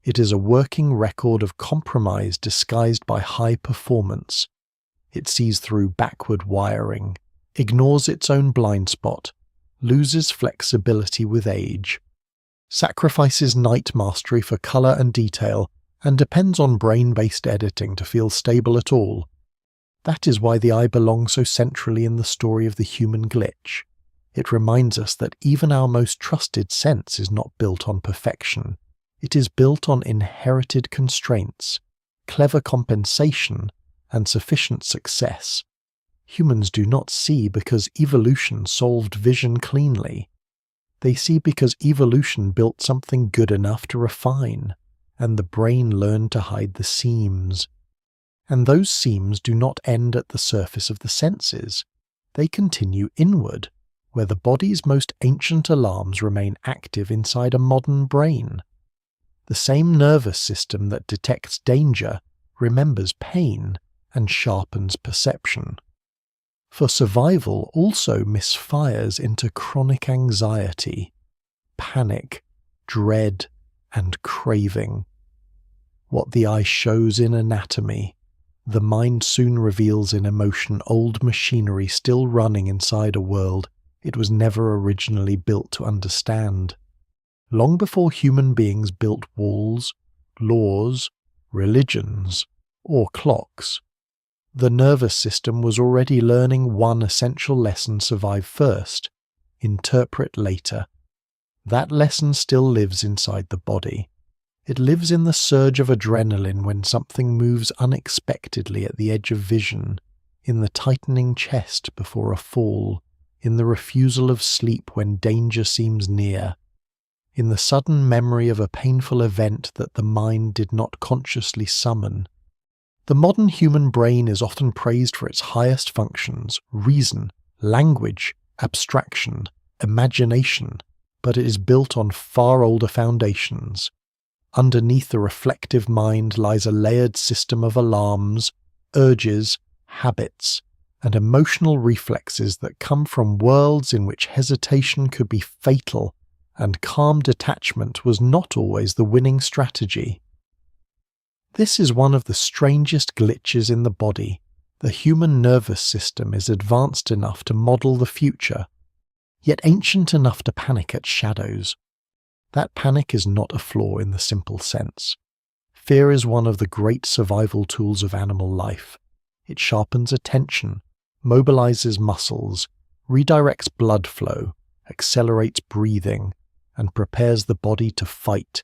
It is a working record of compromise disguised by high performance. It sees through backward wiring, ignores its own blind spot, loses flexibility with age, sacrifices night mastery for colour and detail, and depends on brain-based editing to feel stable at all. That is why the eye belongs so centrally in the story of the human glitch. It reminds us that even our most trusted sense is not built on perfection. It is built on inherited constraints, clever compensation, and sufficient success. Humans do not see because evolution solved vision cleanly. They see because evolution built something good enough to refine, and the brain learned to hide the seams. And those seams do not end at the surface of the senses. They continue inward, where the body's most ancient alarms remain active inside a modern brain. The same nervous system that detects danger remembers pain and sharpens perception. For survival also misfires into chronic anxiety, panic, dread, and craving. What the eye shows in anatomy, the mind soon reveals in emotion old machinery still running inside a world it was never originally built to understand. Long before human beings built walls, laws, religions, or clocks, the nervous system was already learning one essential lesson: survive first, interpret later. That lesson still lives inside the body. It lives in the surge of adrenaline when something moves unexpectedly at the edge of vision, in the tightening chest before a fall, in the refusal of sleep when danger seems near, in the sudden memory of a painful event that the mind did not consciously summon. The modern human brain is often praised for its highest functions: reason, language, abstraction, imagination, but it is built on far older foundations. Underneath the reflective mind lies a layered system of alarms, urges, habits, and emotional reflexes that come from worlds in which hesitation could be fatal and calm detachment was not always the winning strategy. This is one of the strangest glitches in the body. The human nervous system is advanced enough to model the future, yet ancient enough to panic at shadows. That panic is not a flaw in the simple sense. Fear is one of the great survival tools of animal life. It sharpens attention, mobilizes muscles, redirects blood flow, accelerates breathing, and prepares the body to fight,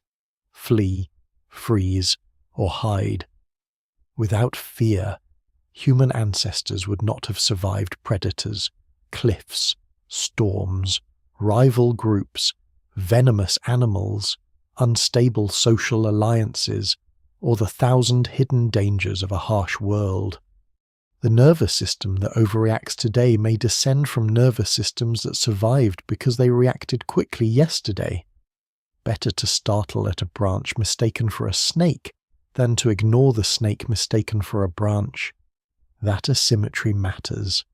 flee, freeze, or hide. Without fear, human ancestors would not have survived predators, cliffs, storms, rival groups, venomous animals, unstable social alliances, or the 1,000 hidden dangers of a harsh world. The nervous system that overreacts today may descend from nervous systems that survived because they reacted quickly yesterday. Better to startle at a branch mistaken for a snake than to ignore the snake mistaken for a branch. That asymmetry matters.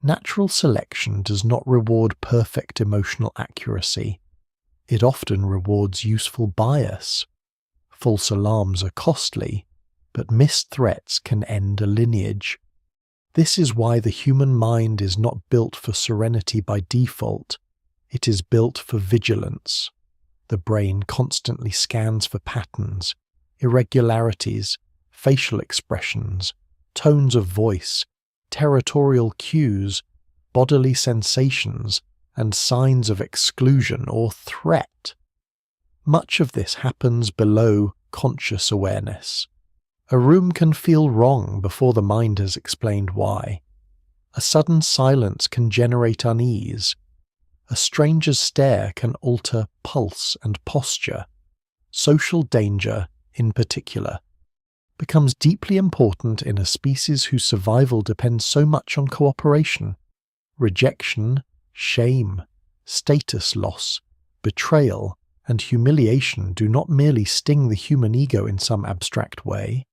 Natural selection does not reward perfect emotional accuracy. It often rewards useful bias. False alarms are costly, but missed threats can end a lineage. This is why the human mind is not built for serenity by default. It is built for vigilance. The brain constantly scans for patterns, irregularities, facial expressions, tones of voice, territorial cues, bodily sensations, and signs of exclusion or threat. Much of this happens below conscious awareness. A room can feel wrong before the mind has explained why. A sudden silence can generate unease. A stranger's stare can alter pulse and posture. Social danger, in particular, becomes deeply important in a species whose survival depends so much on cooperation. Rejection, shame, status loss, betrayal, and humiliation do not merely sting the human ego in some abstract way.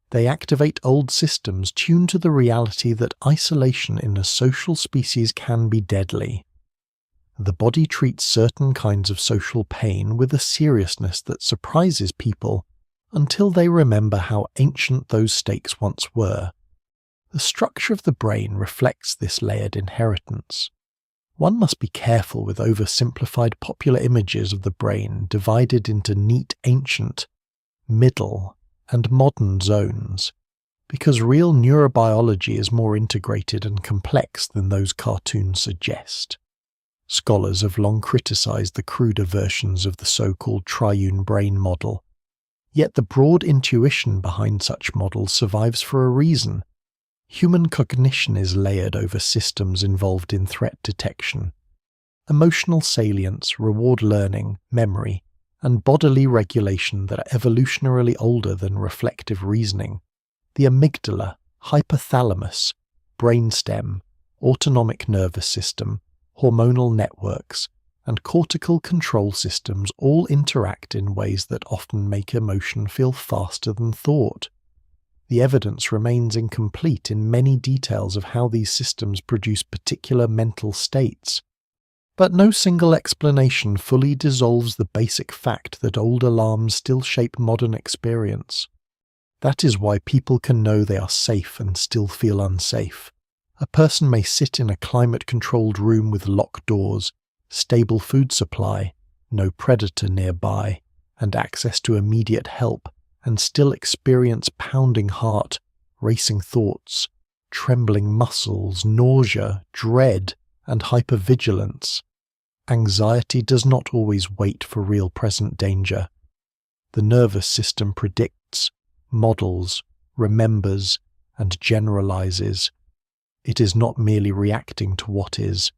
They activate old systems tuned to the reality that isolation in a social species can be deadly. The body treats certain kinds of social pain with a seriousness that surprises people until they remember how ancient those stakes once were. The structure of the brain reflects this layered inheritance. One must be careful with oversimplified popular images of the brain divided into neat ancient, middle, and modern zones, because real neurobiology is more integrated and complex than those cartoons suggest. Scholars have long criticized the cruder versions of the so-called triune brain model, yet the broad intuition behind such models survives for a reason. Human cognition is layered over systems involved in threat detection. Emotional salience, reward learning, memory, and bodily regulation that are evolutionarily older than reflective reasoning. The amygdala, hypothalamus, brainstem, autonomic nervous system, hormonal networks, and cortical control systems all interact in ways that often make emotion feel faster than thought. The evidence remains incomplete in many details of how these systems produce particular mental states. But no single explanation fully dissolves the basic fact that old alarms still shape modern experience. That is why people can know they are safe and still feel unsafe. A person may sit in a climate-controlled room with locked doors, stable food supply, no predator nearby, and access to immediate help, and still experience pounding heart, racing thoughts, trembling muscles, nausea, dread, and hypervigilance. Anxiety does not always wait for real present danger. The nervous system predicts, models, remembers, and generalizes. It is not merely reacting to what is.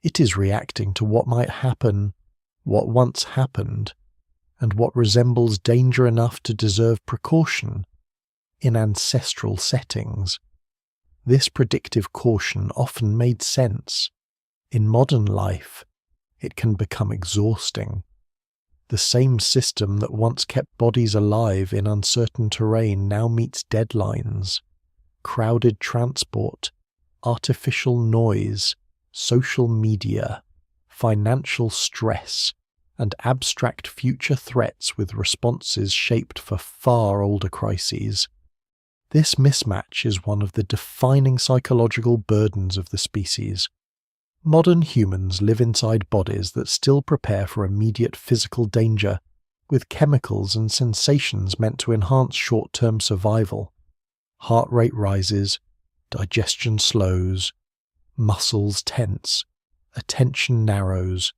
It is reacting to what might happen, what once happened, and what resembles danger enough to deserve precaution in ancestral settings. This predictive caution often made sense. In modern life, it can become exhausting. The same system that once kept bodies alive in uncertain terrain now meets deadlines. Crowded transport, artificial noise, social media, financial stress, and abstract future threats with responses shaped for far older crises. This mismatch is one of the defining psychological burdens of the species. Modern humans live inside bodies that still prepare for immediate physical danger, with chemicals and sensations meant to enhance short-term survival. Heart rate rises, digestion slows, muscles tense, attention narrows,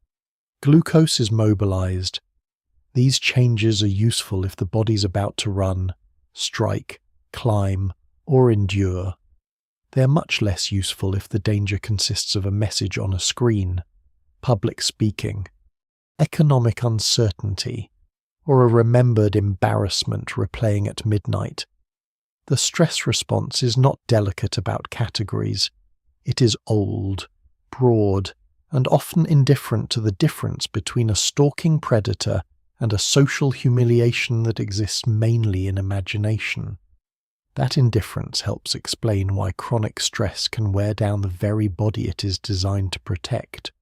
glucose is mobilized. These changes are useful if the body's about to run, strike, climb, or endure. They are much less useful if the danger consists of a message on a screen, public speaking, economic uncertainty, or a remembered embarrassment replaying at midnight. The stress response is not delicate about categories. It is old, broad, and often indifferent to the difference between a stalking predator and a social humiliation that exists mainly in imagination. That indifference helps explain why chronic stress can wear down the very body it is designed to protect.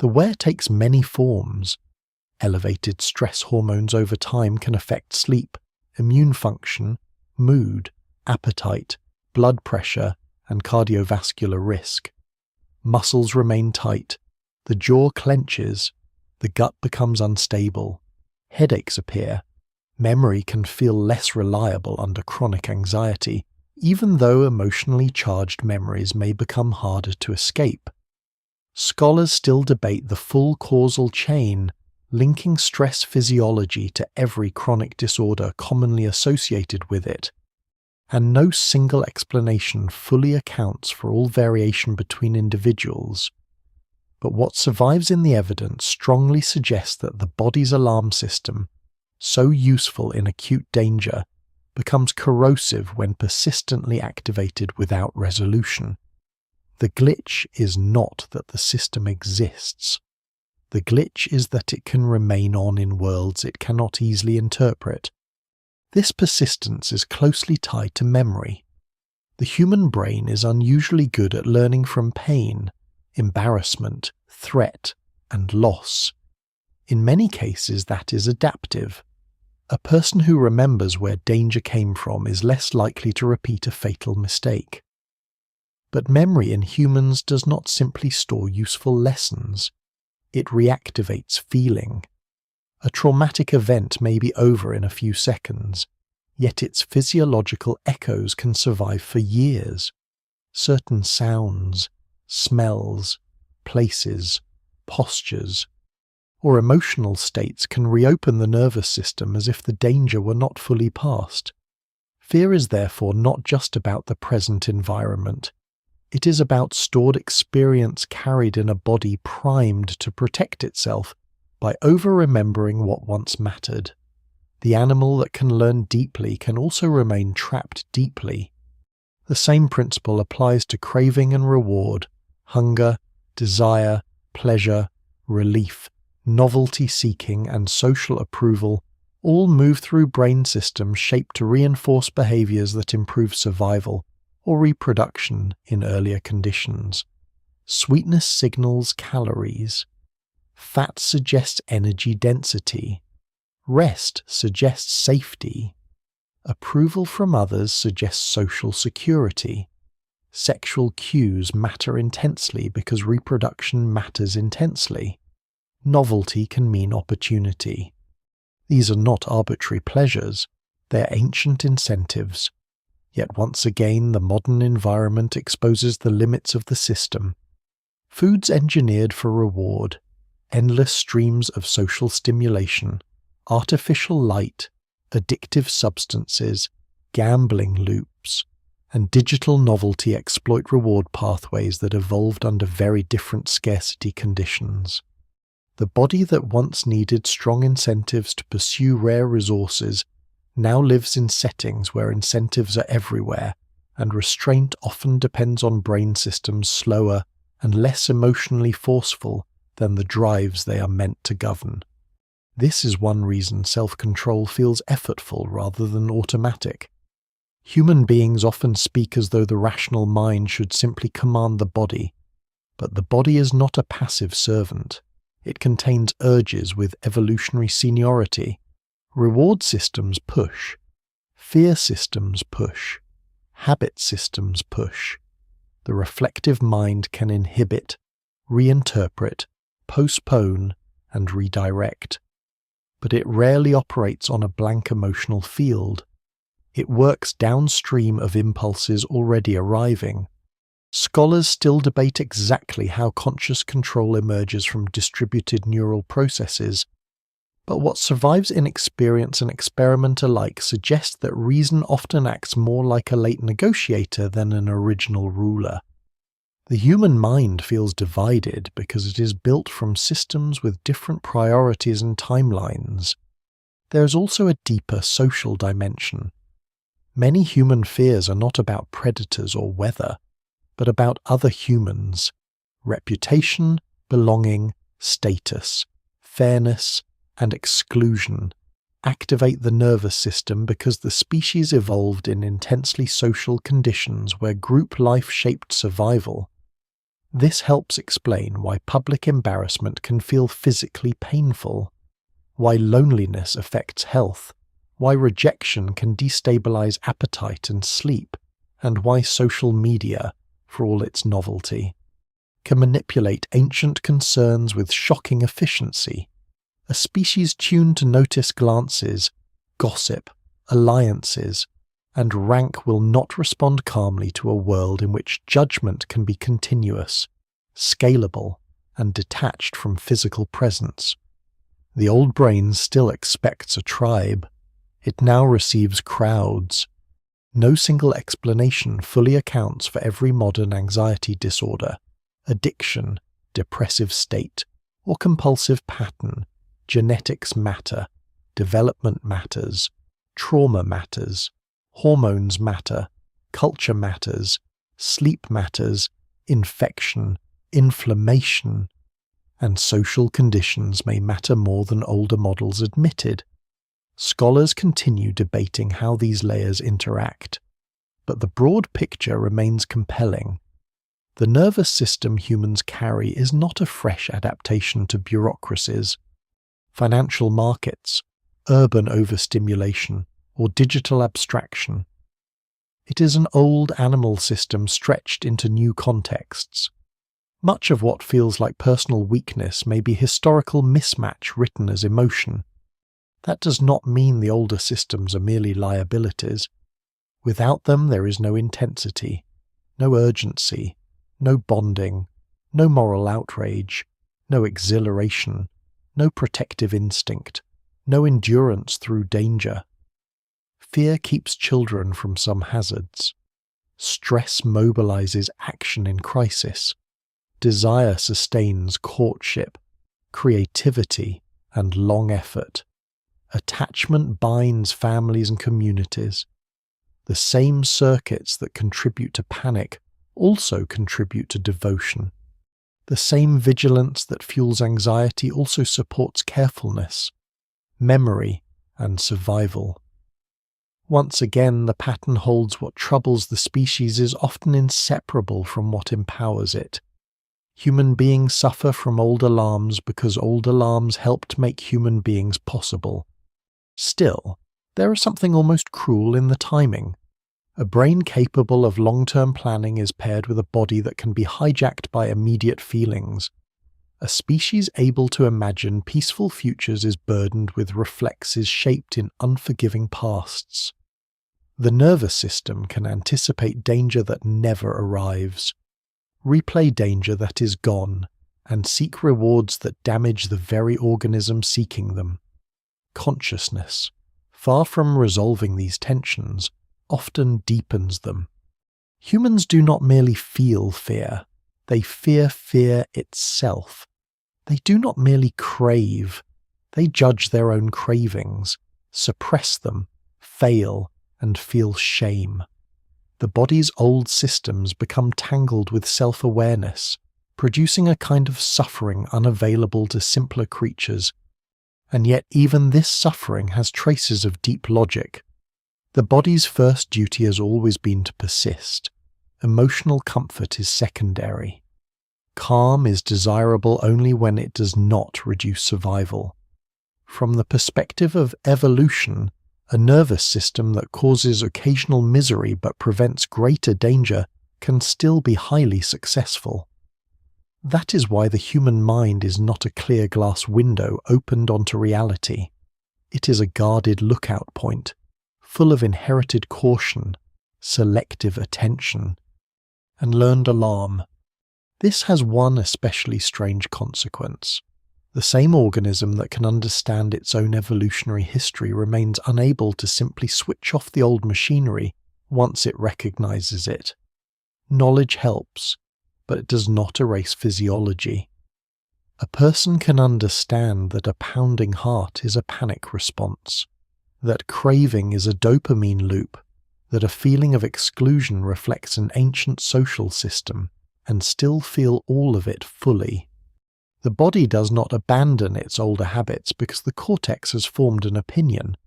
The wear takes many forms. Elevated stress hormones over time can affect sleep, immune function, mood, appetite, blood pressure, and cardiovascular risk. Muscles remain tight, the jaw clenches, the gut becomes unstable, headaches appear, memory can feel less reliable under chronic anxiety, even though emotionally charged memories may become harder to escape. Scholars still debate the full causal chain, linking stress physiology to every chronic disorder commonly associated with it, and no single explanation fully accounts for all variation between individuals. But what survives in the evidence strongly suggests that the body's alarm system, so useful in acute danger, becomes corrosive when persistently activated without resolution. The glitch is not that the system exists. The glitch is that it can remain on in worlds it cannot easily interpret. This persistence is closely tied to memory. The human brain is unusually good at learning from pain, embarrassment, threat, and loss. In many cases, that is adaptive. A person who remembers where danger came from is less likely to repeat a fatal mistake. But memory in humans does not simply store useful lessons. It reactivates feeling. A traumatic event may be over in a few seconds, yet its physiological echoes can survive for years. Certain sounds, smells, places, postures, or emotional states can reopen the nervous system as if the danger were not fully past. Fear is therefore not just about the present environment. It is about stored experience carried in a body primed to protect itself by over-remembering what once mattered. The animal that can learn deeply can also remain trapped deeply. The same principle applies to craving and reward, hunger, desire, pleasure, relief, novelty-seeking, and social approval all move through brain systems shaped to reinforce behaviors that improve survival or reproduction in earlier conditions. Sweetness signals calories. Fat suggests energy density. Rest suggests safety. Approval from others suggests social security. Sexual cues matter intensely because reproduction matters intensely. Novelty can mean opportunity. These are not arbitrary pleasures, they are ancient incentives. Yet once again the modern environment exposes the limits of the system. Foods engineered for reward, endless streams of social stimulation, artificial light, addictive substances, gambling loops, and digital novelty exploit reward pathways that evolved under very different scarcity conditions. The body that once needed strong incentives to pursue rare resources now lives in settings where incentives are everywhere, and restraint often depends on brain systems slower and less emotionally forceful than the drives they are meant to govern. This is one reason self-control feels effortful rather than automatic. Human beings often speak as though the rational mind should simply command the body, but the body is not a passive servant. It contains urges with evolutionary seniority. Reward systems push. Fear systems push. Habit systems push. The reflective mind can inhibit, reinterpret, postpone, and redirect. But it rarely operates on a blank emotional field. It works downstream of impulses already arriving. Scholars still debate exactly how conscious control emerges from distributed neural processes, but what survives in experience and experiment alike suggests that reason often acts more like a late negotiator than an original ruler. The human mind feels divided because it is built from systems with different priorities and timelines. There is also a deeper social dimension. Many human fears are not about predators or weather, but about other humans, reputation, belonging, status, fairness, and exclusion activate the nervous system because the species evolved in intensely social conditions where group life shaped survival. This helps explain why public embarrassment can feel physically painful, why loneliness affects health, why rejection can destabilize appetite and sleep, and why social media, for all its novelty, can manipulate ancient concerns with shocking efficiency. A species tuned to notice glances, gossip, alliances, and rank will not respond calmly to a world in which judgment can be continuous, scalable, and detached from physical presence. The old brain still expects a tribe. It now receives crowds. No single explanation fully accounts for every modern anxiety disorder, addiction, depressive state, or compulsive pattern. Genetics matter, development matters, trauma matters, hormones matter, culture matters, sleep matters, infection, inflammation, and social conditions may matter more than older models admitted. Scholars continue debating how these layers interact, but the broad picture remains compelling. The nervous system humans carry is not a fresh adaptation to bureaucracies, financial markets, urban overstimulation, or digital abstraction. It is an old animal system stretched into new contexts. Much of what feels like personal weakness may be historical mismatch written as emotion. That does not mean the older systems are merely liabilities. Without them there is no intensity, no urgency, no bonding, no moral outrage, no exhilaration, no protective instinct, no endurance through danger. Fear keeps children from some hazards. Stress mobilizes action in crisis. Desire sustains courtship, creativity, and long effort. Attachment binds families and communities. The same circuits that contribute to panic also contribute to devotion. The same vigilance that fuels anxiety also supports carefulness, memory, and survival. Once again, the pattern holds what troubles the species is often inseparable from what empowers it. Human beings suffer from old alarms because old alarms helped make human beings possible. Still, there is something almost cruel in the timing. A brain capable of long-term planning is paired with a body that can be hijacked by immediate feelings. A species able to imagine peaceful futures is burdened with reflexes shaped in unforgiving pasts. The nervous system can anticipate danger that never arrives, replay danger that is gone, and seek rewards that damage the very organism seeking them. Consciousness, far from resolving these tensions, often deepens them. Humans do not merely feel fear, they fear fear itself. They do not merely crave, they judge their own cravings, suppress them, fail, and feel shame. The body's old systems become tangled with self-awareness, producing a kind of suffering unavailable to simpler creatures. And yet even this suffering has traces of deep logic. The body's first duty has always been to persist. Emotional comfort is secondary. Calm is desirable only when it does not reduce survival. From the perspective of evolution, a nervous system that causes occasional misery but prevents greater danger can still be highly successful. That is why the human mind is not a clear glass window opened onto reality. It is a guarded lookout point, full of inherited caution, selective attention, and learned alarm. This has one especially strange consequence. The same organism that can understand its own evolutionary history remains unable to simply switch off the old machinery once it recognizes it. Knowledge helps, but it does not erase physiology. A person can understand that a pounding heart is a panic response, that craving is a dopamine loop, that a feeling of exclusion reflects an ancient social system, and still feel all of it fully. The body does not abandon its older habits because the cortex has formed an opinion.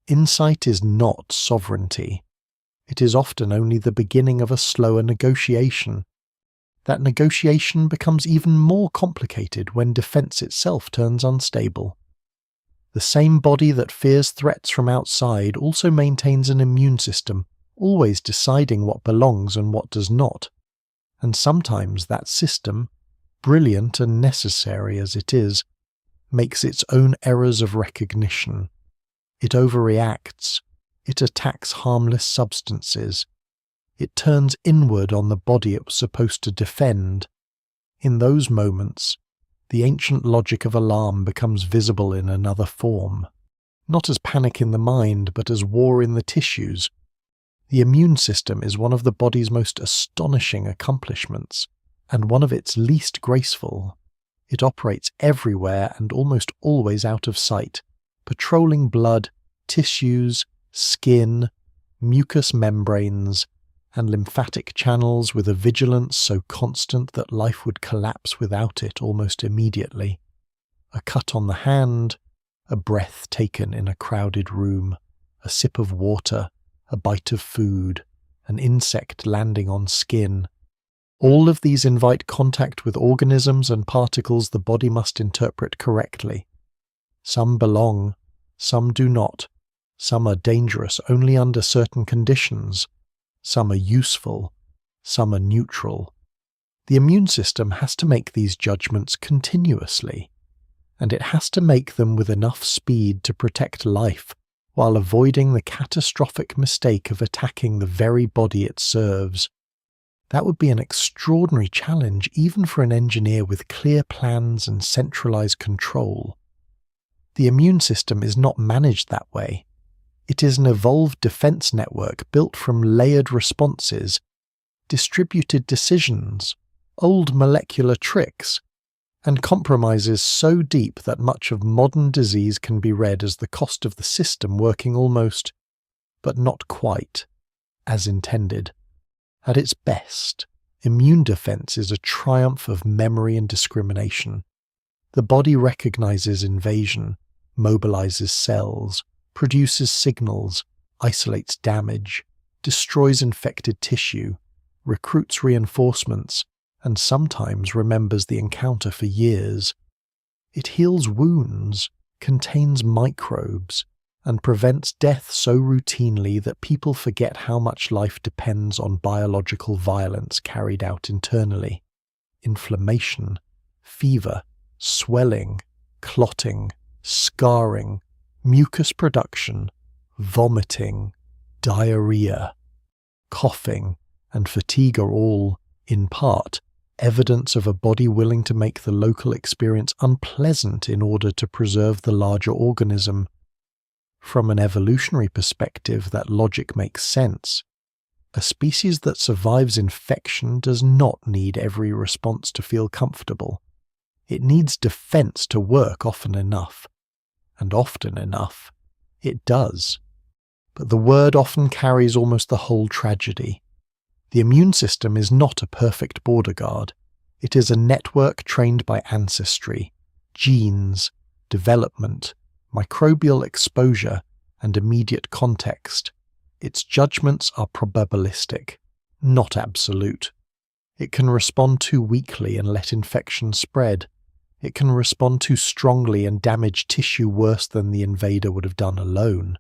Insight is not sovereignty. It is often only the beginning of a slower negotiation. That negotiation becomes even more complicated when defense itself turns unstable. The same body that fears threats from outside also maintains an immune system, always deciding what belongs and what does not. And sometimes that system, brilliant and necessary as it is, makes its own errors of recognition. It overreacts. It attacks harmless substances. It turns inward on the body it was supposed to defend. In those moments, The ancient logic of alarm becomes visible in another form, not as panic in the mind, but as war in the tissues. The immune system is one of the body's most astonishing accomplishments, and one of its least graceful. It operates everywhere and almost always out of sight, patrolling blood, tissues, skin, mucous membranes, and lymphatic channels with a vigilance so constant that life would collapse without it almost immediately. A cut on the hand, a breath taken in a crowded room, a sip of water, a bite of food, an insect landing on skin. All of these invite contact with organisms and particles the body must interpret correctly. Some belong, some do not. Some are dangerous only under certain conditions. Some are useful, some are neutral. The immune system has to make these judgments continuously, and it has to make them with enough speed to protect life while avoiding the catastrophic mistake of attacking the very body it serves. That would be an extraordinary challenge even for an engineer with clear plans and centralized control. The immune system is not managed that way. It is an evolved defense network built from layered responses, distributed decisions, old molecular tricks, and compromises so deep that much of modern disease can be read as the cost of the system working almost, but not quite, as intended. At its best, immune defense is a triumph of memory and discrimination. The body recognizes invasion, mobilizes cells, produces signals, isolates damage, destroys infected tissue, recruits reinforcements, and sometimes remembers the encounter for years. It heals wounds, contains microbes, and prevents death so routinely that people forget how much life depends on biological violence carried out internally. Inflammation, fever, swelling, clotting, scarring, mucus production, vomiting, diarrhea, coughing, and fatigue are all, in part, evidence of a body willing to make the local experience unpleasant in order to preserve the larger organism. From an evolutionary perspective, that logic makes sense. A species that survives infection does not need every response to feel comfortable. It needs defense to work often enough. And often enough, it does. But the word often carries almost the whole tragedy. The immune system is not a perfect border guard. It is a network trained by ancestry, genes, development, microbial exposure, and immediate context. Its judgments are probabilistic, not absolute. It can respond too weakly and let infection spread. It can respond too strongly and damage tissue worse than the invader would have done alone.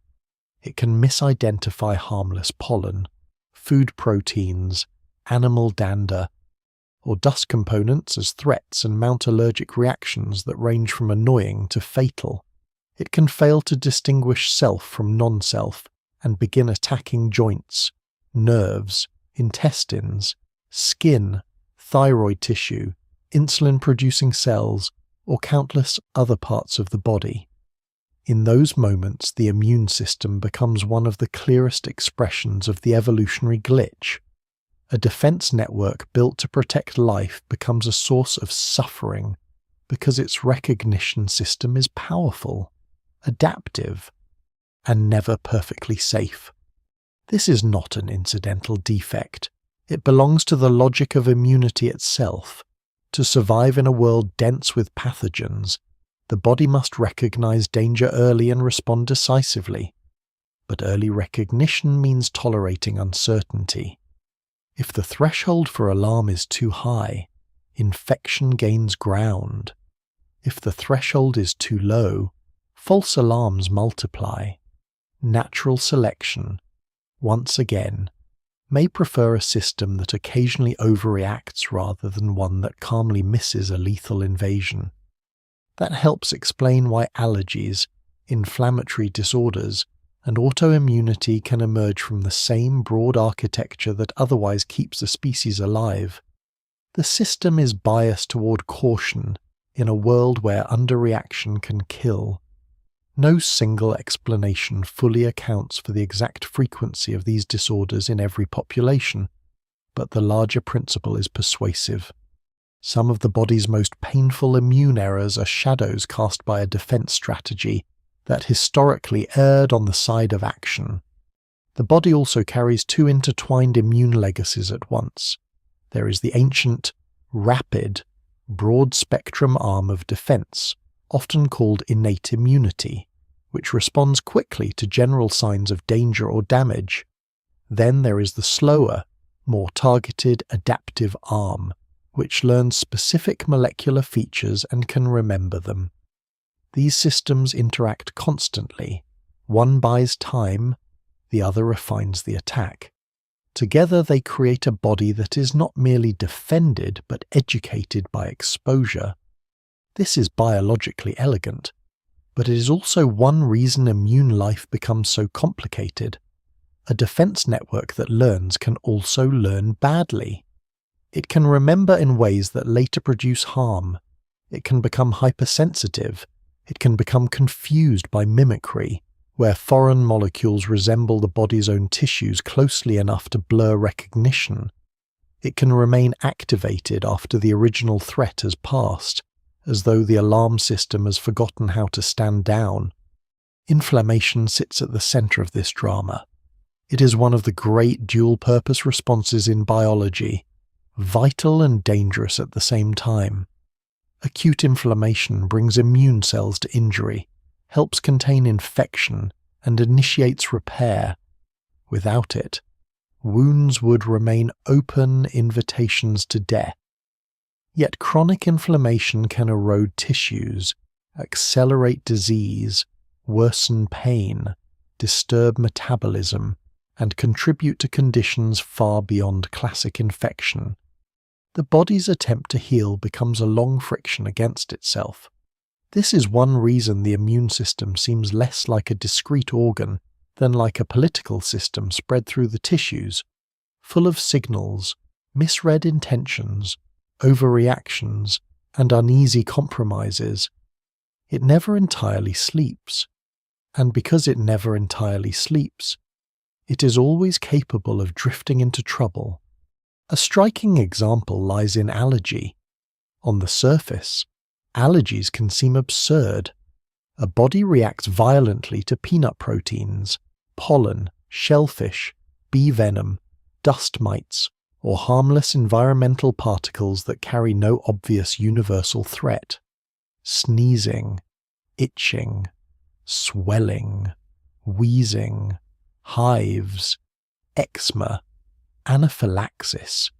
It can misidentify harmless pollen, food proteins, animal dander, or dust components as threats and mount allergic reactions that range from annoying to fatal. It can fail to distinguish self from non-self and begin attacking joints, nerves, intestines, skin, thyroid tissue, insulin-producing cells, or countless other parts of the body. In those moments, the immune system becomes one of the clearest expressions of the evolutionary glitch. A defense network built to protect life becomes a source of suffering because its recognition system is powerful, adaptive, and never perfectly safe. This is not an incidental defect. It belongs to the logic of immunity itself. To survive in a world dense with pathogens, the body must recognize danger early and respond decisively. But early recognition means tolerating uncertainty. If the threshold for alarm is too high, infection gains ground. If the threshold is too low, false alarms multiply. Natural selection, once again, may prefer a system that occasionally overreacts rather than one that calmly misses a lethal invasion. That helps explain why allergies, inflammatory disorders, and autoimmunity can emerge from the same broad architecture that otherwise keeps a species alive. The system is biased toward caution, in a world where underreaction can kill. No single explanation fully accounts for the exact frequency of these disorders in every population, but the larger principle is persuasive. Some of the body's most painful immune errors are shadows cast by a defense strategy that historically erred on the side of action. The body also carries two intertwined immune legacies at once. There is the ancient, rapid, broad-spectrum arm of defense, often called innate immunity, which responds quickly to general signs of danger or damage. Then there is the slower, more targeted adaptive arm, which learns specific molecular features and can remember them. These systems interact constantly. One buys time, the other refines the attack. Together they create a body that is not merely defended but educated by exposure. This is biologically elegant, but it is also one reason immune life becomes so complicated. A defense network that learns can also learn badly. It can remember in ways that later produce harm. It can become hypersensitive. It can become confused by mimicry, where foreign molecules resemble the body's own tissues closely enough to blur recognition. It can remain activated after the original threat has passed, as though the alarm system has forgotten how to stand down. Inflammation sits at the center of this drama. It is one of the great dual-purpose responses in biology, vital and dangerous at the same time. Acute inflammation brings immune cells to injury, helps contain infection, and initiates repair. Without it, wounds would remain open invitations to death. Yet chronic inflammation can erode tissues, accelerate disease, worsen pain, disturb metabolism, and contribute to conditions far beyond classic infection. The body's attempt to heal becomes a long friction against itself. This is one reason the immune system seems less like a discrete organ than like a political system spread through the tissues, full of signals, misread intentions, overreactions, and uneasy compromises. It never entirely sleeps, and because it never entirely sleeps, it is always capable of drifting into trouble. A striking example lies in allergy. On the surface, allergies can seem absurd. A body reacts violently to peanut proteins, pollen, shellfish, bee venom, dust mites, or harmless environmental particles that carry no obvious universal threat. Sneezing, itching, swelling, wheezing, hives, eczema, anaphylaxis.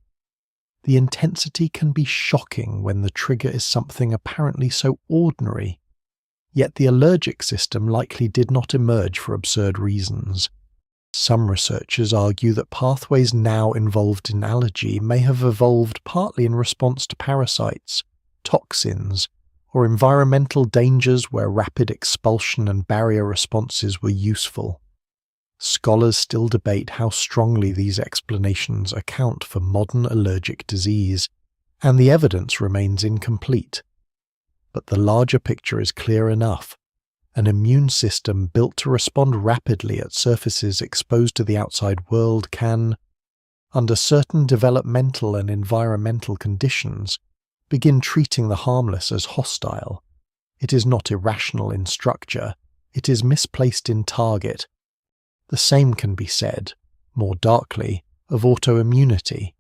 The intensity can be shocking when the trigger is something apparently so ordinary. Yet the allergic system likely did not emerge for absurd reasons. Some researchers argue that pathways now involved in allergy may have evolved partly in response to parasites, toxins, or environmental dangers where rapid expulsion and barrier responses were useful. Scholars still debate how strongly these explanations account for modern allergic disease, and the evidence remains incomplete. But the larger picture is clear enough. An immune system built to respond rapidly at surfaces exposed to the outside world can, under certain developmental and environmental conditions, begin treating the harmless as hostile. It is not irrational in structure, it is misplaced in target. The same can be said, more darkly, of autoimmunity.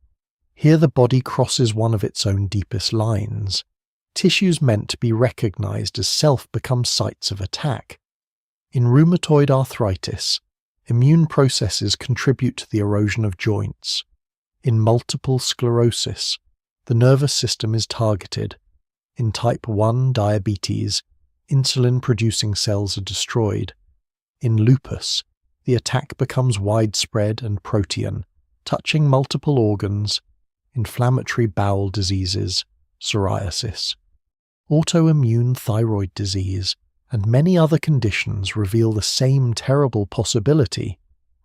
Here the body crosses one of its own deepest lines. Tissues meant to be recognized as self become sites of attack. In rheumatoid arthritis, immune processes contribute to the erosion of joints. In multiple sclerosis, the nervous system is targeted. In type 1 diabetes, insulin-producing cells are destroyed. In lupus, the attack becomes widespread and protean, touching multiple organs, inflammatory bowel diseases, psoriasis. Autoimmune thyroid disease and many other conditions reveal the same terrible possibility.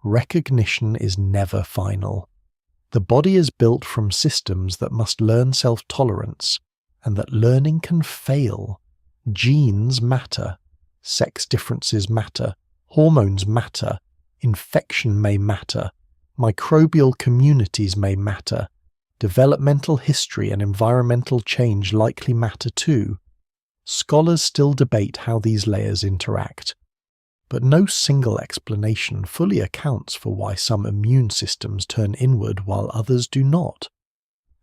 Recognition is never final. The body is built from systems that must learn self-tolerance, and that learning can fail. Genes matter, sex differences matter, hormones matter, infection may matter, microbial communities may matter, developmental history and environmental change likely matter too. Scholars still debate how these layers interact, but no single explanation fully accounts for why some immune systems turn inward while others do not.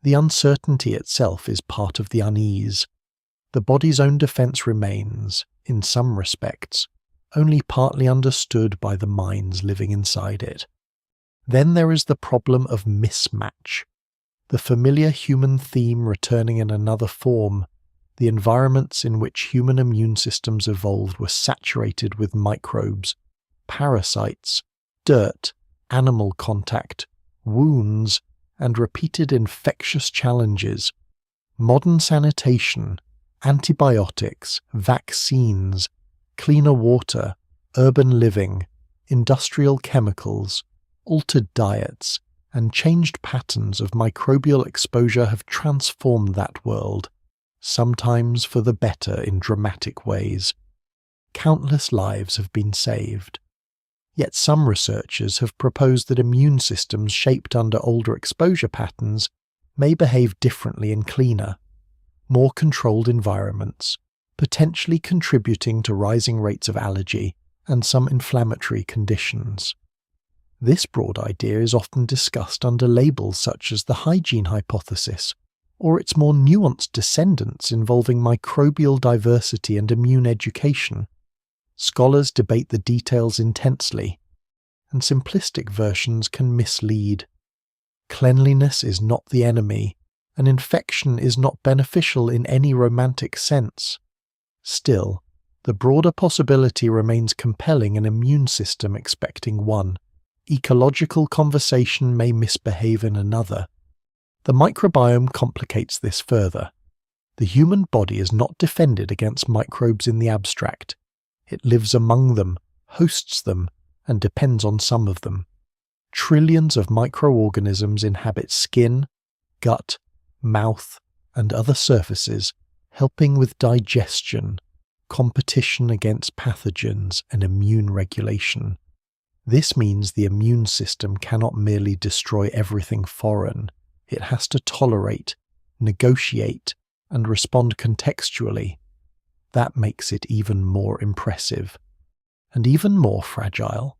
The uncertainty itself is part of the unease. The body's own defense remains, in some respects, only partly understood by the minds living inside it. Then there is the problem of mismatch, the familiar human theme returning in another form. The environments in which human immune systems evolved were saturated with microbes, parasites, dirt, animal contact, wounds, and repeated infectious challenges. Modern sanitation, antibiotics, vaccines, cleaner water, urban living, industrial chemicals, altered diets, and changed patterns of microbial exposure have transformed that world, sometimes for the better in dramatic ways. Countless lives have been saved. Yet some researchers have proposed that immune systems shaped under older exposure patterns may behave differently in cleaner, more controlled environments, potentially contributing to rising rates of allergy and some inflammatory conditions. This broad idea is often discussed under labels such as the hygiene hypothesis, or its more nuanced descendants involving microbial diversity and immune education. Scholars debate the details intensely, and simplistic versions can mislead. Cleanliness is not the enemy, and infection is not beneficial in any romantic sense. Still, the broader possibility remains compelling: an immune system expecting one ecological conversation may misbehave in another. The microbiome complicates this further. The human body is not defended against microbes in the abstract. It lives among them, hosts them, and depends on some of them. Trillions of microorganisms inhabit skin, gut, mouth, and other surfaces, helping with digestion, competition against pathogens, and immune regulation. This means the immune system cannot merely destroy everything foreign. It has to tolerate, negotiate, and respond contextually. That makes it even more impressive, and even more fragile.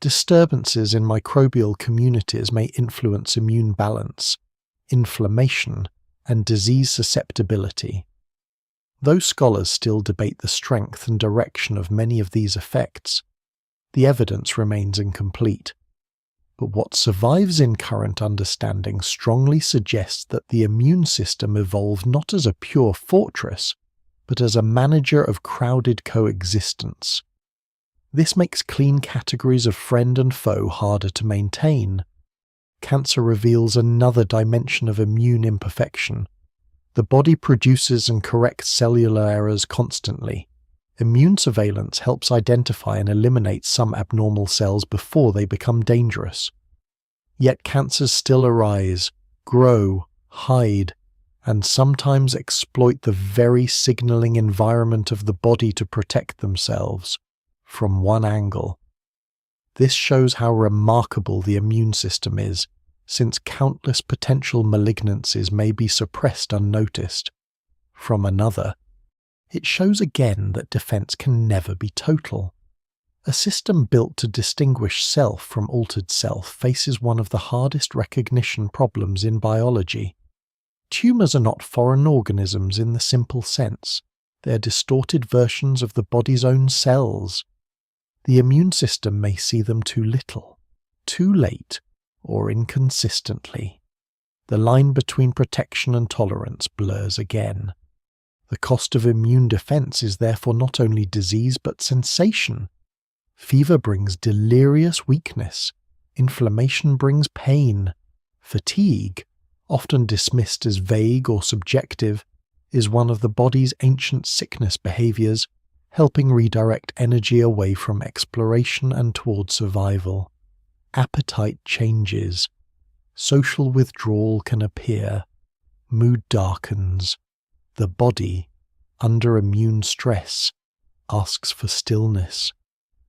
Disturbances in microbial communities may influence immune balance, inflammation, and disease susceptibility. Though scholars still debate the strength and direction of many of these effects, the evidence remains incomplete. But what survives in current understanding strongly suggests that the immune system evolved not as a pure fortress, but as a manager of crowded coexistence. This makes clean categories of friend and foe harder to maintain. Cancer reveals another dimension of immune imperfection. The body produces and corrects cellular errors constantly. Immune surveillance helps identify and eliminate some abnormal cells before they become dangerous. Yet cancers still arise, grow, hide, and sometimes exploit the very signaling environment of the body to protect themselves, from one angle. This shows how remarkable the immune system is, since countless potential malignancies may be suppressed unnoticed. From another, it shows again that defense can never be total. A system built to distinguish self from altered self faces one of the hardest recognition problems in biology. Tumors are not foreign organisms in the simple sense. They are distorted versions of the body's own cells. The immune system may see them too little, too late, or inconsistently. The line between protection and tolerance blurs again. The cost of immune defense is therefore not only disease but sensation. Fever brings delirious weakness. Inflammation brings pain. Fatigue, often dismissed as vague or subjective, is one of the body's ancient sickness behaviors, helping redirect energy away from exploration and toward survival. Appetite changes. Social withdrawal can appear. Mood darkens. The body, under immune stress, asks for stillness.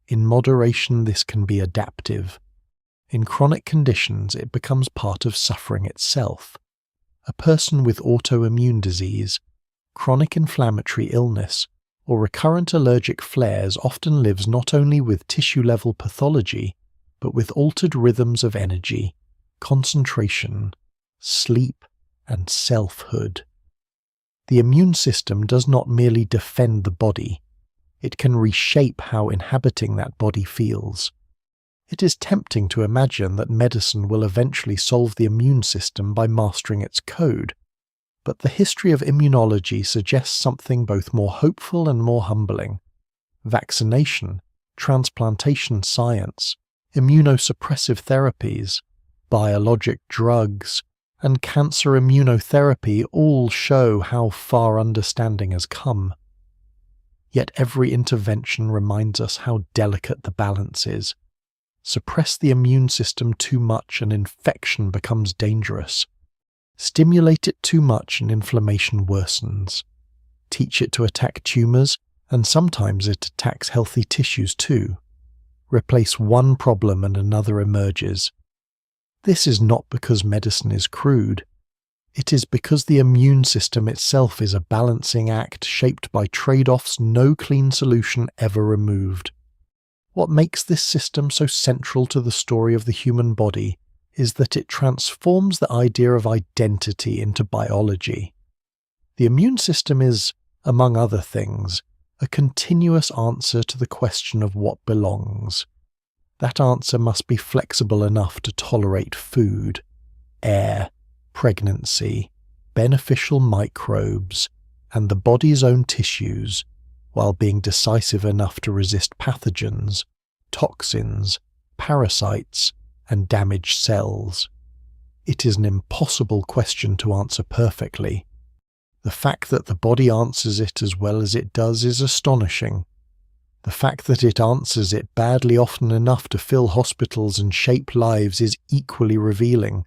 In moderation, this can be adaptive. In chronic conditions, it becomes part of suffering itself. A person with autoimmune disease, chronic inflammatory illness, or recurrent allergic flares often lives not only with tissue-level pathology, but with altered rhythms of energy, concentration, sleep, and selfhood. The immune system does not merely defend the body, it can reshape how inhabiting that body feels. It is tempting to imagine that medicine will eventually solve the immune system by mastering its code, but the history of immunology suggests something both more hopeful and more humbling. Vaccination, transplantation science, immunosuppressive therapies, biologic drugs, and cancer immunotherapy all show how far understanding has come. Yet every intervention reminds us how delicate the balance is. Suppress the immune system too much and infection becomes dangerous. Stimulate it too much and inflammation worsens. Teach it to attack tumours, and sometimes it attacks healthy tissues too. Replace one problem and another emerges. This is not because medicine is crude. It is because the immune system itself is a balancing act shaped by trade-offs no clean solution ever removed. What makes this system so central to the story of the human body is that it transforms the idea of identity into biology. The immune system is, among other things, a continuous answer to the question of what belongs. That answer must be flexible enough to tolerate food, air, pregnancy, beneficial microbes, and the body's own tissues, while being decisive enough to resist pathogens, toxins, parasites, and damaged cells. It is an impossible question to answer perfectly. The fact that the body answers it as well as it does is astonishing. The fact that it answers it badly often enough to fill hospitals and shape lives is equally revealing.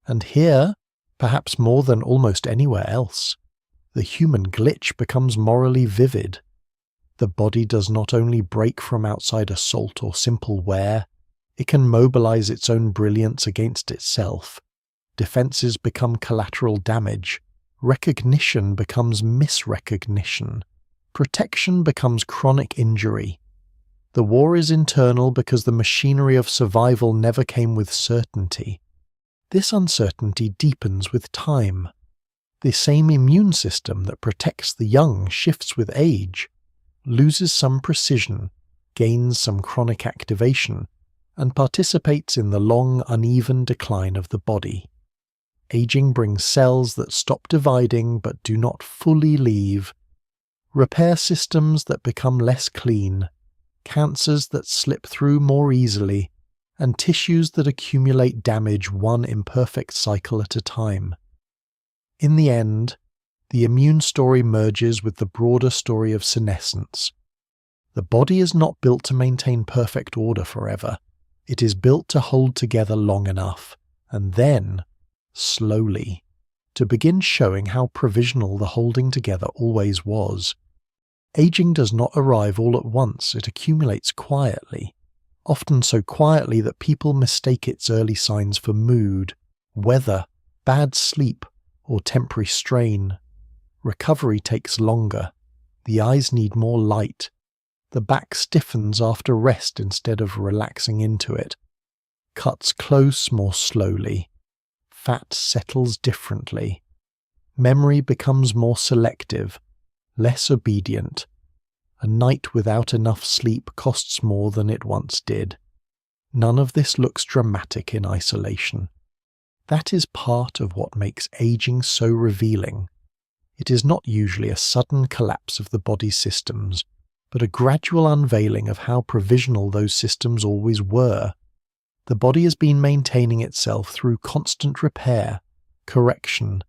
And here, perhaps more than almost anywhere else, the human glitch becomes morally vivid. The body does not only break from outside assault or simple wear, it can mobilize its own brilliance against itself. Defenses become collateral damage. Recognition becomes misrecognition. Protection becomes chronic injury. The war is internal because the machinery of survival never came with certainty. This uncertainty deepens with time. The same immune system that protects the young shifts with age, loses some precision, gains some chronic activation, and participates in the long, uneven decline of the body. Aging brings cells that stop dividing but do not fully leave, repair systems that become less clean, cancers that slip through more easily, and tissues that accumulate damage one imperfect cycle at a time. In the end, the immune story merges with the broader story of senescence. The body is not built to maintain perfect order forever. It is built to hold together long enough, and then, slowly, to begin showing how provisional the holding together always was. Aging does not arrive all at once, it accumulates quietly, often so quietly that people mistake its early signs for mood, weather, bad sleep, or temporary strain. Recovery takes longer, the eyes need more light, the back stiffens after rest instead of relaxing into it, cuts close more slowly, fat settles differently, memory becomes more selective, less obedient. A night without enough sleep costs more than it once did. None of this looks dramatic in isolation. That is part of what makes aging so revealing. It is not usually a sudden collapse of the body's systems, but a gradual unveiling of how provisional those systems always were. The body has been maintaining itself through constant repair, correction,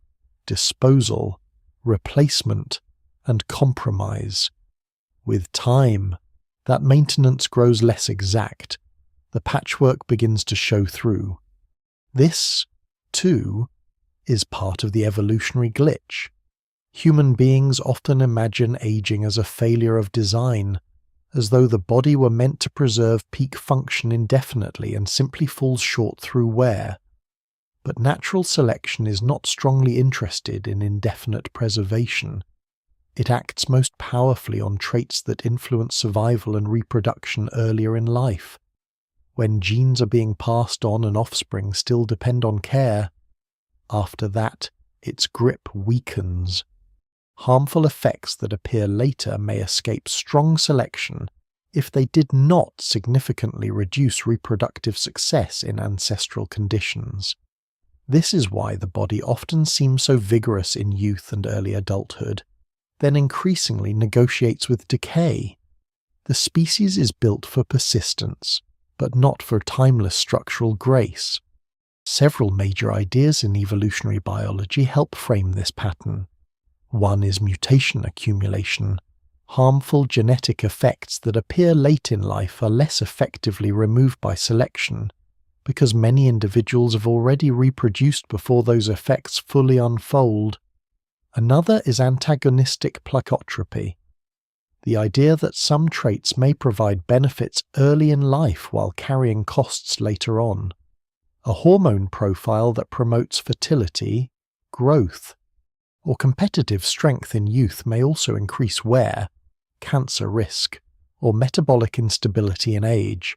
disposal, replacement, and compromise. With time, that maintenance grows less exact. The patchwork begins to show through. This, too, is part of the evolutionary glitch. Human beings often imagine aging as a failure of design, as though the body were meant to preserve peak function indefinitely and simply falls short through wear. But natural selection is not strongly interested in indefinite preservation. It acts most powerfully on traits that influence survival and reproduction earlier in life. When genes are being passed on and offspring still depend on care, after that, its grip weakens. Harmful effects that appear later may escape strong selection if they did not significantly reduce reproductive success in ancestral conditions. This is why the body often seems so vigorous in youth and early adulthood, then increasingly negotiates with decay. The species is built for persistence, but not for timeless structural grace. Several major ideas in evolutionary biology help frame this pattern. One is mutation accumulation. Harmful genetic effects that appear late in life are less effectively removed by selection, because many individuals have already reproduced before those effects fully unfold. Another is antagonistic plecotropy, the idea that some traits may provide benefits early in life while carrying costs later on. A hormone profile that promotes fertility, growth, or competitive strength in youth may also increase wear, cancer risk, or metabolic instability in age.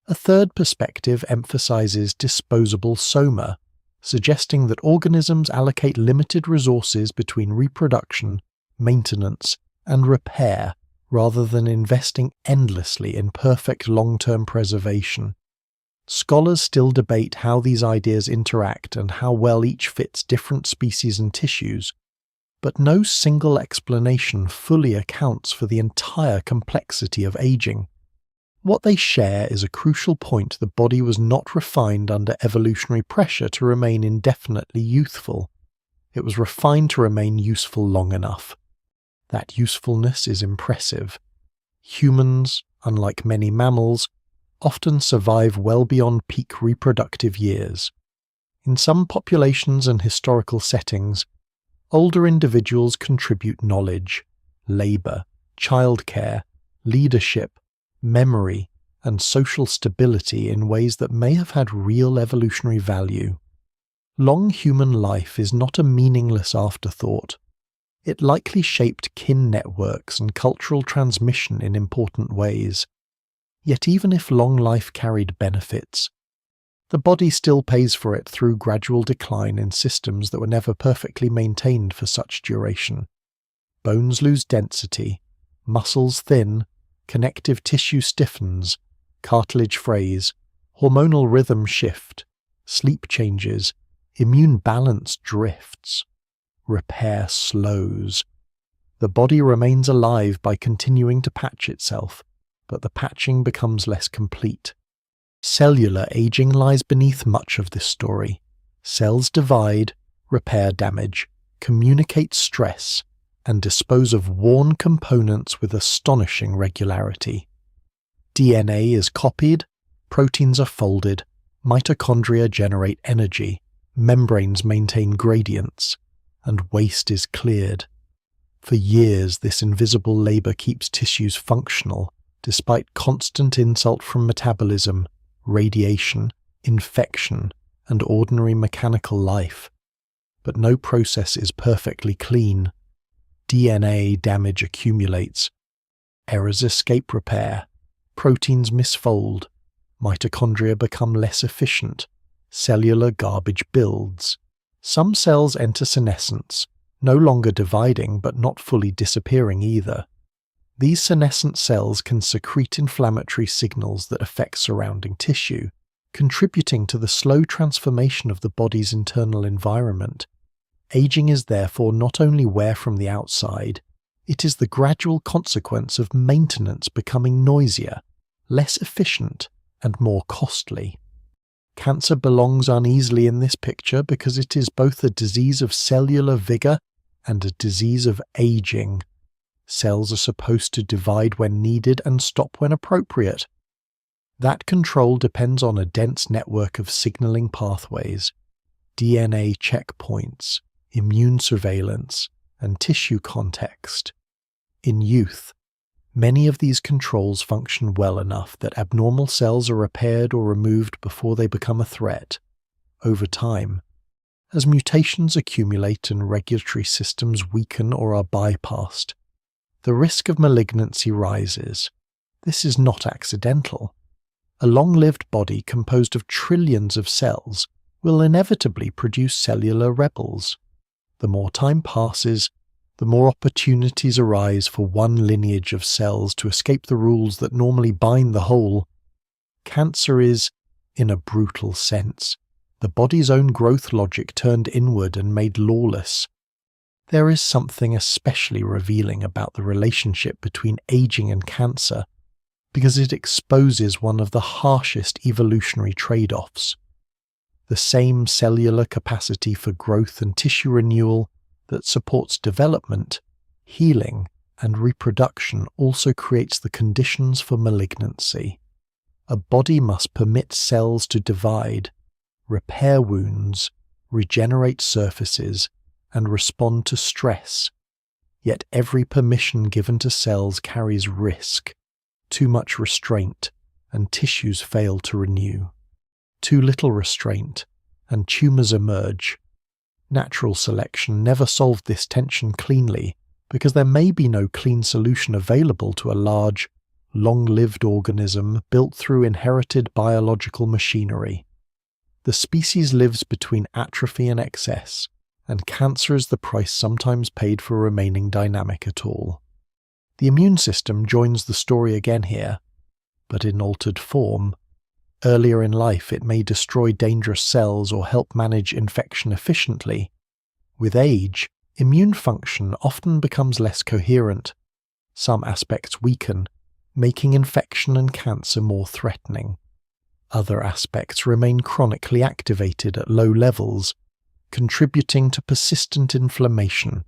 A third perspective emphasizes disposable soma, suggesting that organisms allocate limited resources between reproduction, maintenance, and repair rather than investing endlessly in perfect long-term preservation. Scholars still debate how these ideas interact and how well each fits different species and tissues, but no single explanation fully accounts for the entire complexity of aging. What they share is a crucial point: the body was not refined under evolutionary pressure to remain indefinitely youthful. It was refined to remain useful long enough. That usefulness is impressive. Humans, unlike many mammals, often survive well beyond peak reproductive years. In some populations and historical settings, older individuals contribute knowledge, labor, childcare, leadership, memory, and social stability in ways that may have had real evolutionary value. Long human life is not a meaningless afterthought. It likely shaped kin networks and cultural transmission in important ways. Yet even if long life carried benefits, the body still pays for it through gradual decline in systems that were never perfectly maintained for such duration. Bones lose density, muscles thin, connective tissue stiffens, cartilage frays, hormonal rhythm shift, sleep changes, immune balance drifts. Repair slows. The body remains alive by continuing to patch itself, but the patching becomes less complete. Cellular aging lies beneath much of this story. Cells divide, repair damage, communicate stress, and dispose of worn components with astonishing regularity. DNA is copied, proteins are folded, mitochondria generate energy, membranes maintain gradients, and waste is cleared. For years, this invisible labor keeps tissues functional, despite constant insult from metabolism, radiation, infection, and ordinary mechanical life. But no process is perfectly clean. DNA damage accumulates. Errors escape repair. Proteins misfold. Mitochondria become less efficient. Cellular garbage builds. Some cells enter senescence, no longer dividing but not fully disappearing either. These senescent cells can secrete inflammatory signals that affect surrounding tissue, contributing to the slow transformation of the body's internal environment. Aging is therefore not only wear from the outside, it is the gradual consequence of maintenance becoming noisier, less efficient, and more costly. Cancer belongs uneasily in this picture because it is both a disease of cellular vigor and a disease of aging. Cells are supposed to divide when needed and stop when appropriate. That control depends on a dense network of signaling pathways, DNA checkpoints, immune surveillance, and tissue context. In youth, many of these controls function well enough that abnormal cells are repaired or removed before they become a threat. Over time, as mutations accumulate and regulatory systems weaken or are bypassed, the risk of malignancy rises. This is not accidental. A long-lived body composed of trillions of cells will inevitably produce cellular rebels. The more time passes, the more opportunities arise for one lineage of cells to escape the rules that normally bind the whole. Cancer is, in a brutal sense, the body's own growth logic turned inward and made lawless. There is something especially revealing about the relationship between aging and cancer, because it exposes one of the harshest evolutionary trade-offs. The same cellular capacity for growth and tissue renewal that supports development, healing, and reproduction also creates the conditions for malignancy. A body must permit cells to divide, repair wounds, regenerate surfaces, and respond to stress. Yet every permission given to cells carries risk. Too much restraint, and tissues fail to renew. Too little restraint, and tumours emerge. Natural selection never solved this tension cleanly, because there may be no clean solution available to a large, long-lived organism built through inherited biological machinery. The species lives between atrophy and excess, and cancer is the price sometimes paid for remaining dynamic at all. The immune system joins the story again here, but in altered form. Earlier in life it may destroy dangerous cells or help manage infection efficiently. With age, immune function often becomes less coherent. Some aspects weaken, making infection and cancer more threatening. Other aspects remain chronically activated at low levels, contributing to persistent inflammation.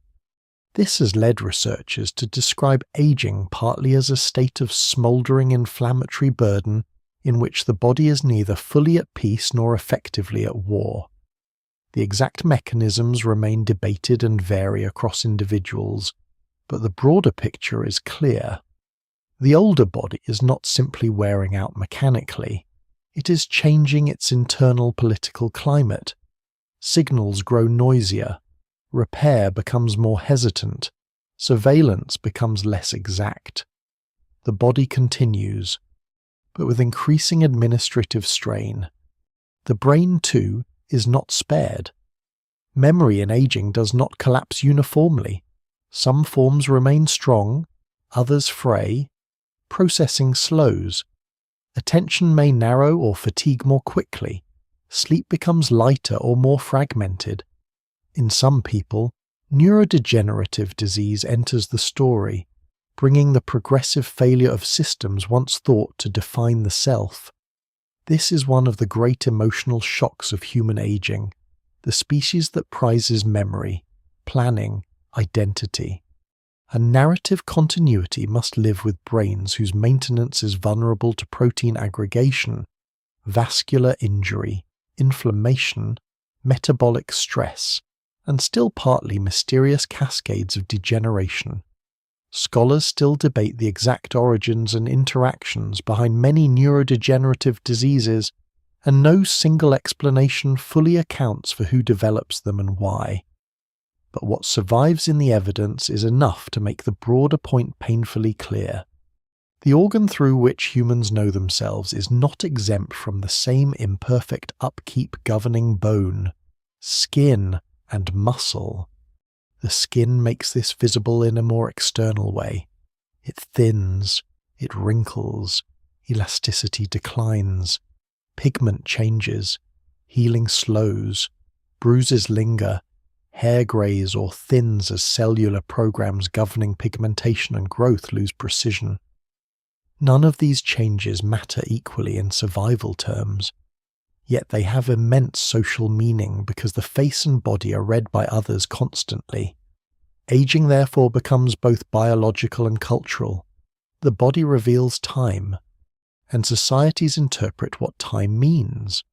This has led researchers to describe aging partly as a state of smouldering inflammatory burden in which the body is neither fully at peace nor effectively at war. The exact mechanisms remain debated and vary across individuals, but the broader picture is clear. The older body is not simply wearing out mechanically, it is changing its internal political climate. Signals grow noisier, repair becomes more hesitant, surveillance becomes less exact. The body continues, but with increasing administrative strain. The brain, too, is not spared. Memory in aging does not collapse uniformly. Some forms remain strong, others fray. Processing slows. Attention may narrow or fatigue more quickly. Sleep becomes lighter or more fragmented. In some people, neurodegenerative disease enters the story, bringing the progressive failure of systems once thought to define the self. This is one of the great emotional shocks of human aging, the species that prizes memory, planning, identity. A narrative continuity must live with brains whose maintenance is vulnerable to protein aggregation, vascular injury, inflammation, metabolic stress, and still partly mysterious cascades of degeneration. Scholars still debate the exact origins and interactions behind many neurodegenerative diseases, and no single explanation fully accounts for who develops them and why. But what survives in the evidence is enough to make the broader point painfully clear. The organ through which humans know themselves is not exempt from the same imperfect upkeep governing bone, skin, and muscle. The skin makes this visible in a more external way. It thins, it wrinkles, elasticity declines, pigment changes, healing slows, bruises linger, hair greys or thins as cellular programs governing pigmentation and growth lose precision. None of these changes matter equally in survival terms, yet they have immense social meaning because the face and body are read by others constantly. Aging therefore becomes both biological and cultural. The body reveals time, and societies interpret what time means.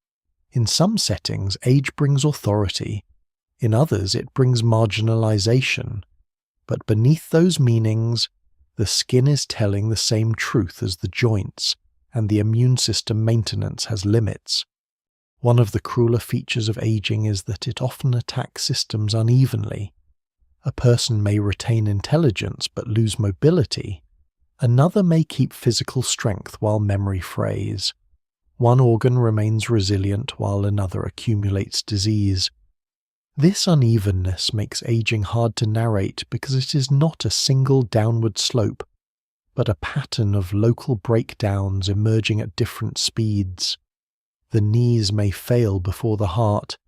In some settings, age brings authority. In others, it brings marginalization. But beneath those meanings, the skin is telling the same truth as the joints, and the immune system maintenance has limits. One of the crueler features of aging is that it often attacks systems unevenly. A person may retain intelligence but lose mobility. Another may keep physical strength while memory frays. One organ remains resilient while another accumulates disease. This unevenness makes aging hard to narrate because it is not a single downward slope, but a pattern of local breakdowns emerging at different speeds. The knees may fail before the heart.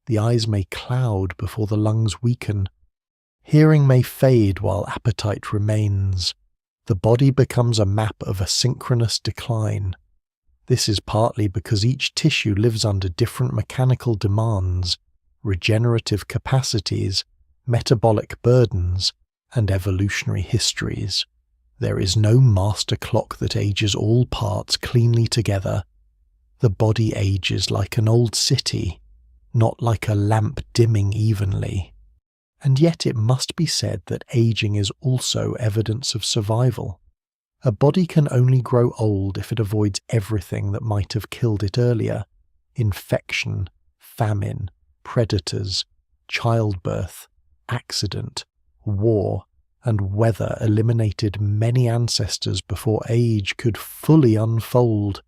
The eyes may cloud before the lungs weaken. Hearing may fade while appetite remains. The body becomes a map of asynchronous decline. This is partly because each tissue lives under different mechanical demands, regenerative capacities, metabolic burdens, and evolutionary histories. There is no master clock that ages all parts cleanly together. The body ages like an old city, not like a lamp dimming evenly. And yet it must be said that aging is also evidence of survival. A body can only grow old if it avoids everything that might have killed it earlier: infection, famine, predators, childbirth, accident, war, and weather eliminated many ancestors before age could fully unfold.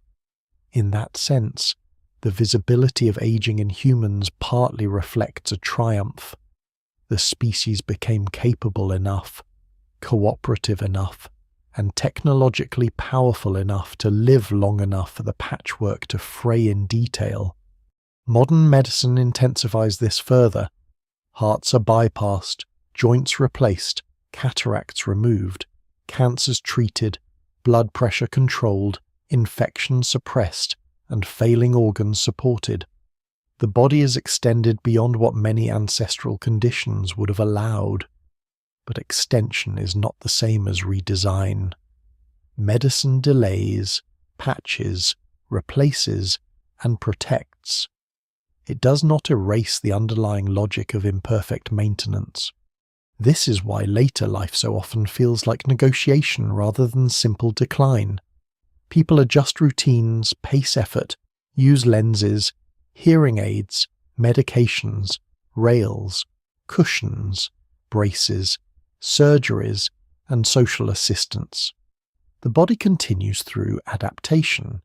In that sense, the visibility of aging in humans partly reflects a triumph. The species became capable enough, cooperative enough, and technologically powerful enough to live long enough for the patchwork to fray in detail. Modern medicine intensifies this further. Hearts are bypassed, joints replaced, cataracts removed, cancers treated, blood pressure controlled, infections suppressed, and failing organs supported. The body is extended beyond what many ancestral conditions would have allowed. But extension is not the same as redesign. Medicine delays, patches, replaces, and protects. It does not erase the underlying logic of imperfect maintenance. This is why later life so often feels like negotiation rather than simple decline. People adjust routines, pace effort, use lenses, hearing aids, medications, rails, cushions, braces, surgeries, and social assistance. The body continues through adaptation.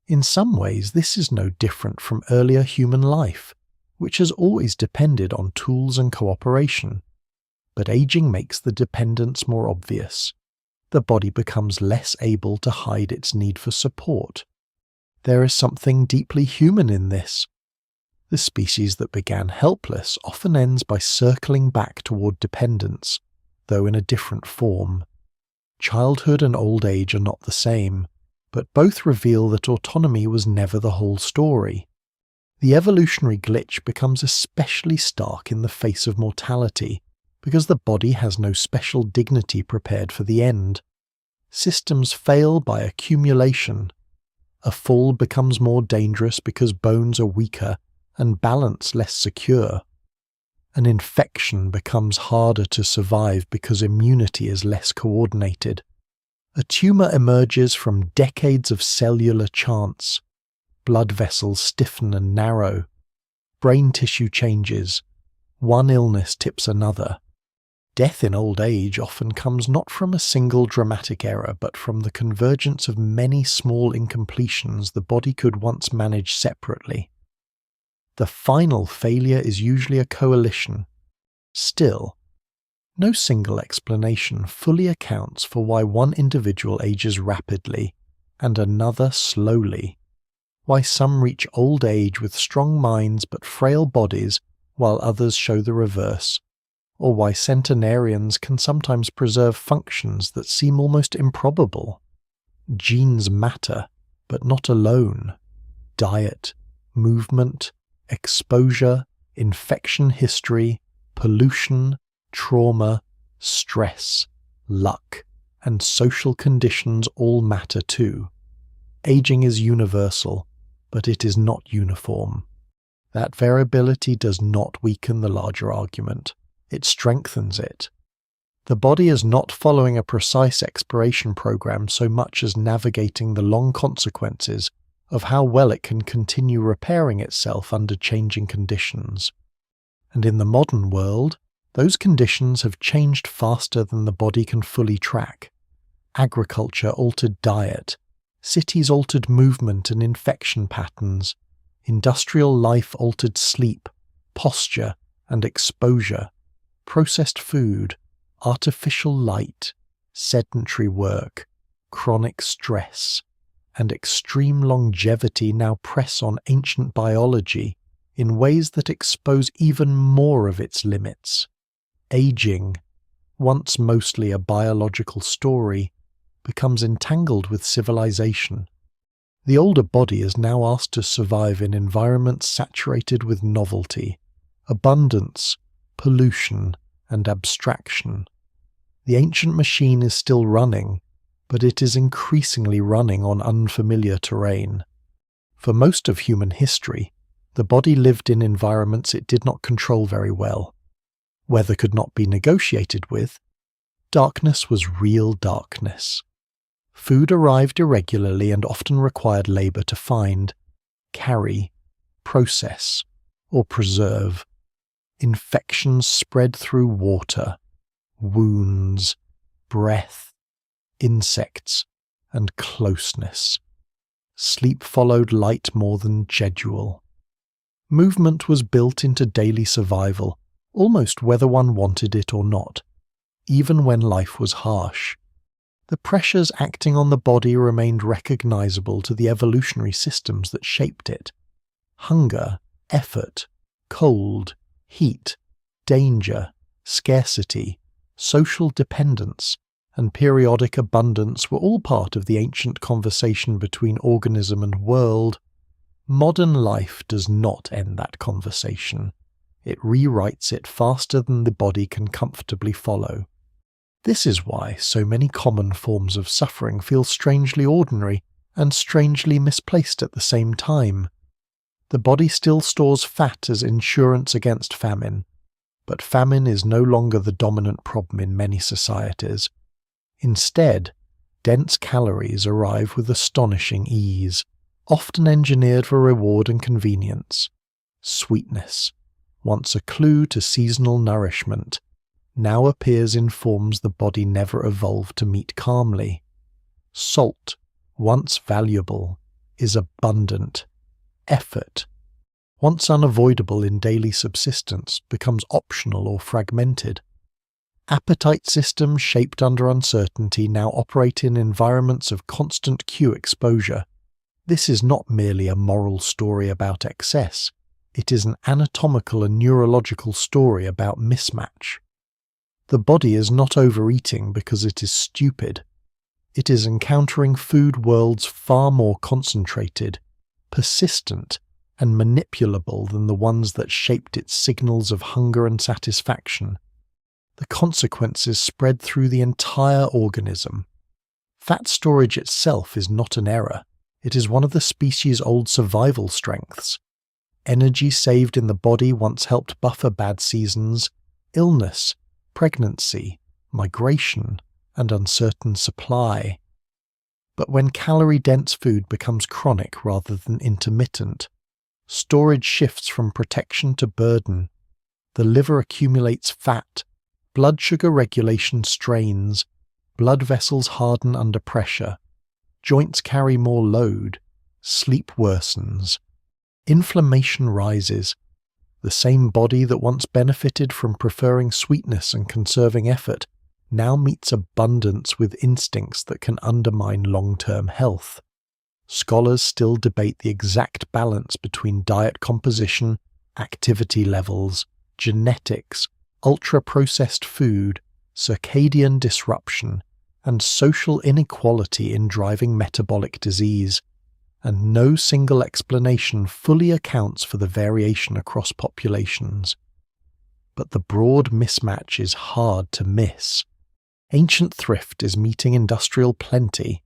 In some ways, this is no different from earlier human life, which has always depended on tools and cooperation. But aging makes the dependence more obvious. The body becomes less able to hide its need for support. There is something deeply human in this. The species that began helpless often ends by circling back toward dependence, though in a different form. Childhood and old age are not the same, but both reveal that autonomy was never the whole story. The evolutionary glitch becomes especially stark in the face of mortality, because the body has no special dignity prepared for the end. Systems fail by accumulation. A fall becomes more dangerous because bones are weaker and balance less secure. An infection becomes harder to survive because immunity is less coordinated. A tumor emerges from decades of cellular chance. Blood vessels stiffen and narrow. Brain tissue changes. One illness tips another. Death in old age often comes not from a single dramatic error, but from the convergence of many small incompletions the body could once manage separately. The final failure is usually a coalition. Still, no single explanation fully accounts for why one individual ages rapidly and another slowly, why some reach old age with strong minds but frail bodies while others show the reverse, or why centenarians can sometimes preserve functions that seem almost improbable. Genes matter, but not alone. Diet, movement, exposure, infection history, pollution, trauma, stress, luck, and social conditions all matter too. Aging is universal, but it is not uniform. That variability does not weaken the larger argument. It strengthens it. The body is not following a precise expiration program so much as navigating the long consequences of how well it can continue repairing itself under changing conditions. And in the modern world, those conditions have changed faster than the body can fully track. Agriculture altered diet, cities altered movement and infection patterns, industrial life altered sleep, posture, and exposure, processed food, artificial light, sedentary work, chronic stress, and extreme longevity now press on ancient biology in ways that expose even more of its limits. Aging, once mostly a biological story, becomes entangled with civilization. The older body is now asked to survive in environments saturated with novelty, abundance, pollution, and abstraction. The ancient machine is still running, but it is increasingly running on unfamiliar terrain. For most of human history, the body lived in environments it did not control very well. Weather could not be negotiated with. Darkness was real darkness. Food arrived irregularly and often required labor to find, carry, process, or preserve. Infections spread through water, wounds, breath, insects, and closeness. Sleep followed light more than schedule. Movement was built into daily survival, almost whether one wanted it or not, even when life was harsh. The pressures acting on the body remained recognizable to the evolutionary systems that shaped it. Hunger, effort, cold, heat, danger, scarcity, social dependence, and periodic abundance were all part of the ancient conversation between organism and world. Modern life does not end that conversation. It rewrites it faster than the body can comfortably follow. This is why so many common forms of suffering feel strangely ordinary and strangely misplaced at the same time. The body still stores fat as insurance against famine, but famine is no longer the dominant problem in many societies. Instead, dense calories arrive with astonishing ease, often engineered for reward and convenience. Sweetness, once a clue to seasonal nourishment, now appears in forms the body never evolved to meet calmly. Salt, once valuable, is abundant. Effort, once unavoidable in daily subsistence, becomes optional or fragmented. Appetite systems shaped under uncertainty now operate in environments of constant Q exposure. This is not merely a moral story about excess. It is an anatomical and neurological story about mismatch. The body is not overeating because it is stupid. It is encountering food worlds far more concentrated, persistent, and manipulable than the ones that shaped its signals of hunger and satisfaction. The consequences spread through the entire organism. Fat storage itself is not an error. It is one of the species' old survival strengths. Energy saved in the body once helped buffer bad seasons, illness, pregnancy, migration, and uncertain supply. But when calorie-dense food becomes chronic rather than intermittent, storage shifts from protection to burden. The liver accumulates fat, blood sugar regulation strains, blood vessels harden under pressure, joints carry more load, sleep worsens, inflammation rises. The same body that once benefited from preferring sweetness and conserving effort now meets abundance with instincts that can undermine long-term health. Scholars still debate the exact balance between diet composition, activity levels, genetics, ultra-processed food, circadian disruption, and social inequality in driving metabolic disease, and no single explanation fully accounts for the variation across populations. But the broad mismatch is hard to miss. Ancient thrift is meeting industrial plenty.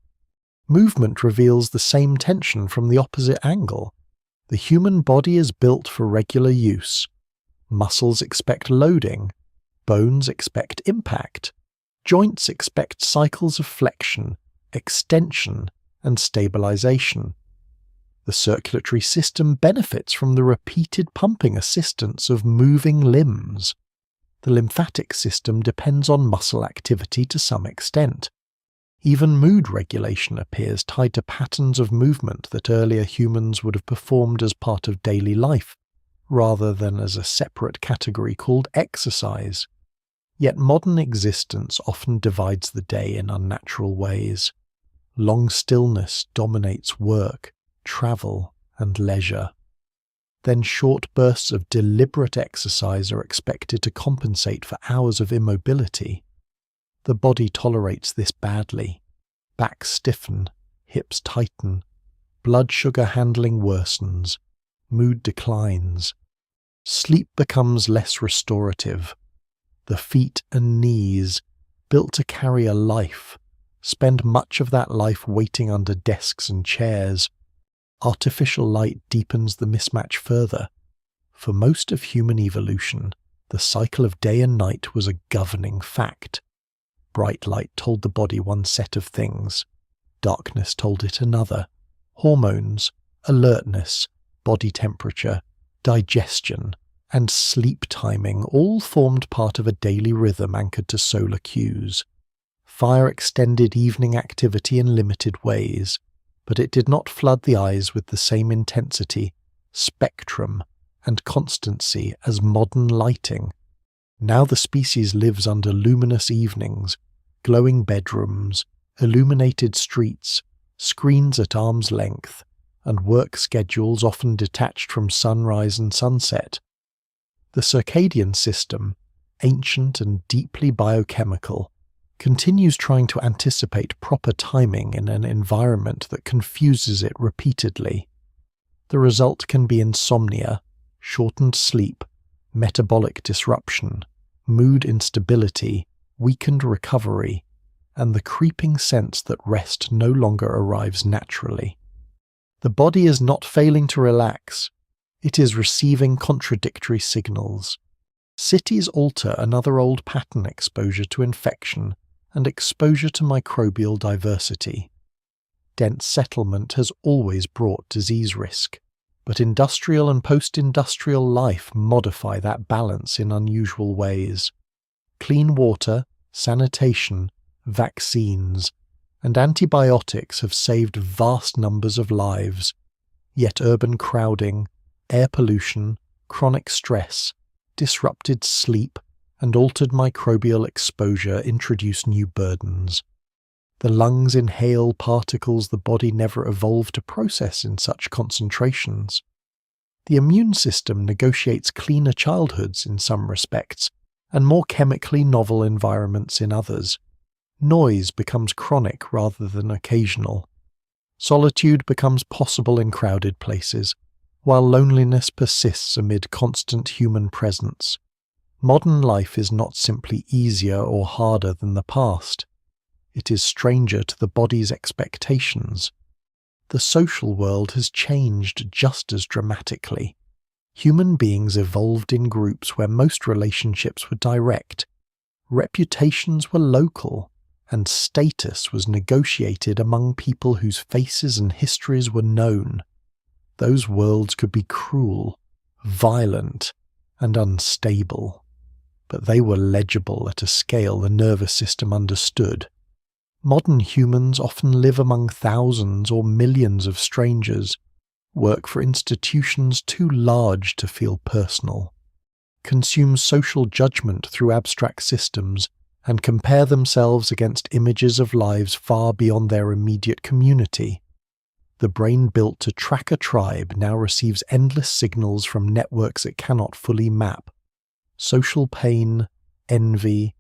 Movement reveals the same tension from the opposite angle. The human body is built for regular use. Muscles expect loading. Bones expect impact. Joints expect cycles of flexion, extension, and stabilization. The circulatory system benefits from the repeated pumping assistance of moving limbs. The lymphatic system depends on muscle activity to some extent. Even mood regulation appears tied to patterns of movement that earlier humans would have performed as part of daily life, rather than as a separate category called exercise. Yet modern existence often divides the day in unnatural ways. Long stillness dominates work, travel, and leisure. Then short bursts of deliberate exercise are expected to compensate for hours of immobility. The body tolerates this badly. Backs stiffen, hips tighten, blood sugar handling worsens, mood declines. Sleep becomes less restorative. The feet and knees, built to carry a life, spend much of that life waiting under desks and chairs. Artificial light deepens the mismatch further. For most of human evolution, the cycle of day and night was a governing fact. Bright light told the body one set of things. Darkness told it another. Hormones, alertness, body temperature, digestion, and sleep timing all formed part of a daily rhythm anchored to solar cues. Fire extended evening activity in limited ways, but it did not flood the eyes with the same intensity, spectrum, and constancy as modern lighting. Now the species lives under luminous evenings, glowing bedrooms, illuminated streets, screens at arm's length, and work schedules often detached from sunrise and sunset. The circadian system, ancient and deeply biochemical, continues trying to anticipate proper timing in an environment that confuses it repeatedly. The result can be insomnia, shortened sleep, metabolic disruption, mood instability, weakened recovery, and the creeping sense that rest no longer arrives naturally. The body is not failing to relax. It is receiving contradictory signals. Cities alter another old pattern: exposure to infection and exposure to microbial diversity. Dense settlement has always brought disease risk, but industrial and post-industrial life modify that balance in unusual ways. Clean water, sanitation, vaccines, and antibiotics have saved vast numbers of lives, yet urban crowding, air pollution, chronic stress, disrupted sleep, and altered microbial exposure introduce new burdens. The lungs inhale particles the body never evolved to process in such concentrations. The immune system negotiates cleaner childhoods in some respects, and more chemically novel environments in others. Noise becomes chronic rather than occasional. Solitude becomes possible in crowded places, while loneliness persists amid constant human presence. Modern life is not simply easier or harder than the past. It is stranger to the body's expectations. The social world has changed just as dramatically. Human beings evolved in groups where most relationships were direct, reputations were local, and status was negotiated among people whose faces and histories were known. Those worlds could be cruel, violent, and unstable, but they were legible at a scale the nervous system understood. Modern humans often live among thousands or millions of strangers, work for institutions too large to feel personal, consume social judgment through abstract systems, and compare themselves against images of lives far beyond their immediate community. The brain built to track a tribe now receives endless signals from networks it cannot fully map. Social pain, envy,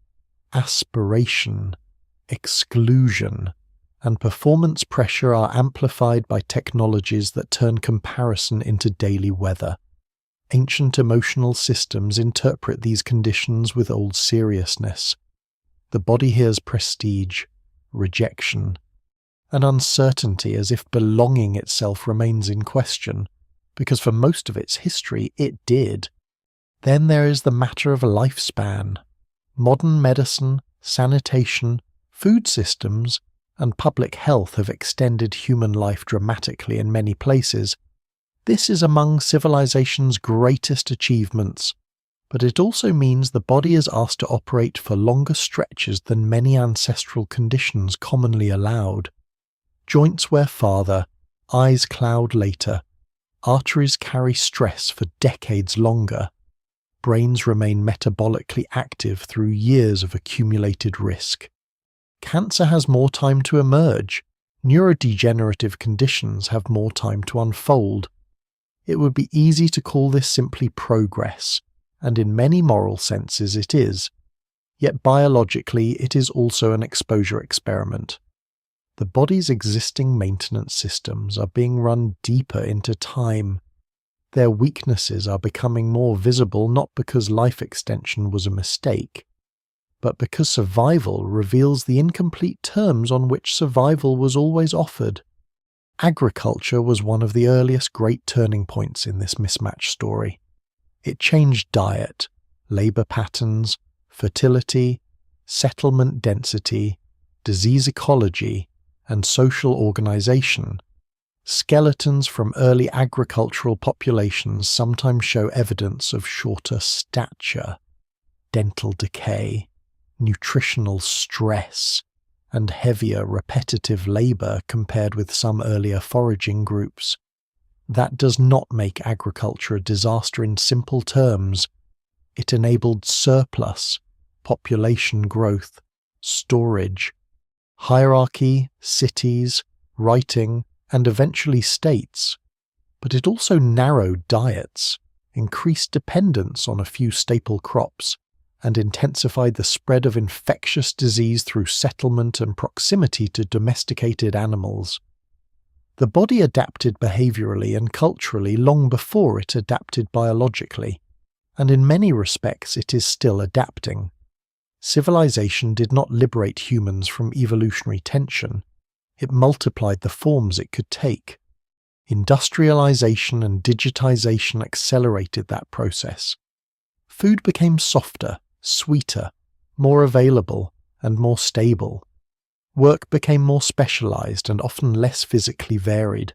aspiration, exclusion, and performance pressure are amplified by technologies that turn comparison into daily weather. Ancient emotional systems interpret these conditions with old seriousness. The body hears prestige, rejection, and uncertainty as if belonging itself remains in question, because for most of its history it did. Then there is the matter of lifespan. Modern medicine, Sanitation, food systems, and public health have extended human life dramatically in many places. This is among civilization's greatest achievements, but it also means the body is asked to operate for longer stretches than many ancestral conditions commonly allowed. Joints wear farther, eyes cloud later, arteries carry stress for decades longer, brains remain metabolically active through years of accumulated risk. Cancer has more time to emerge, neurodegenerative conditions have more time to unfold. It would be easy to call this simply progress, and in many moral senses it is. Yet biologically it is also an exposure experiment. The body's existing maintenance systems are being run deeper into time. Their weaknesses are becoming more visible not because life extension was a mistake, but because survival reveals the incomplete terms on which survival was always offered. Agriculture was one of the earliest great turning points in this mismatch story. It changed diet, labour patterns, fertility, settlement density, disease ecology, and social organisation. Skeletons from early agricultural populations sometimes show evidence of shorter stature, dental decay, nutritional stress, and heavier repetitive labour compared with some earlier foraging groups. That does not make agriculture a disaster in simple terms. It enabled surplus, population growth, storage, hierarchy, cities, writing, and eventually states. But it also narrowed diets, increased dependence on a few staple crops, and intensified the spread of infectious disease through settlement and proximity to domesticated animals. The body adapted behaviourally and culturally long before it adapted biologically, and in many respects it is still adapting. Civilization did not liberate humans from evolutionary tension. It multiplied the forms it could take. Industrialization and digitization accelerated that process. Food became softer, sweeter, more available, and more stable. Work became more specialized and often less physically varied.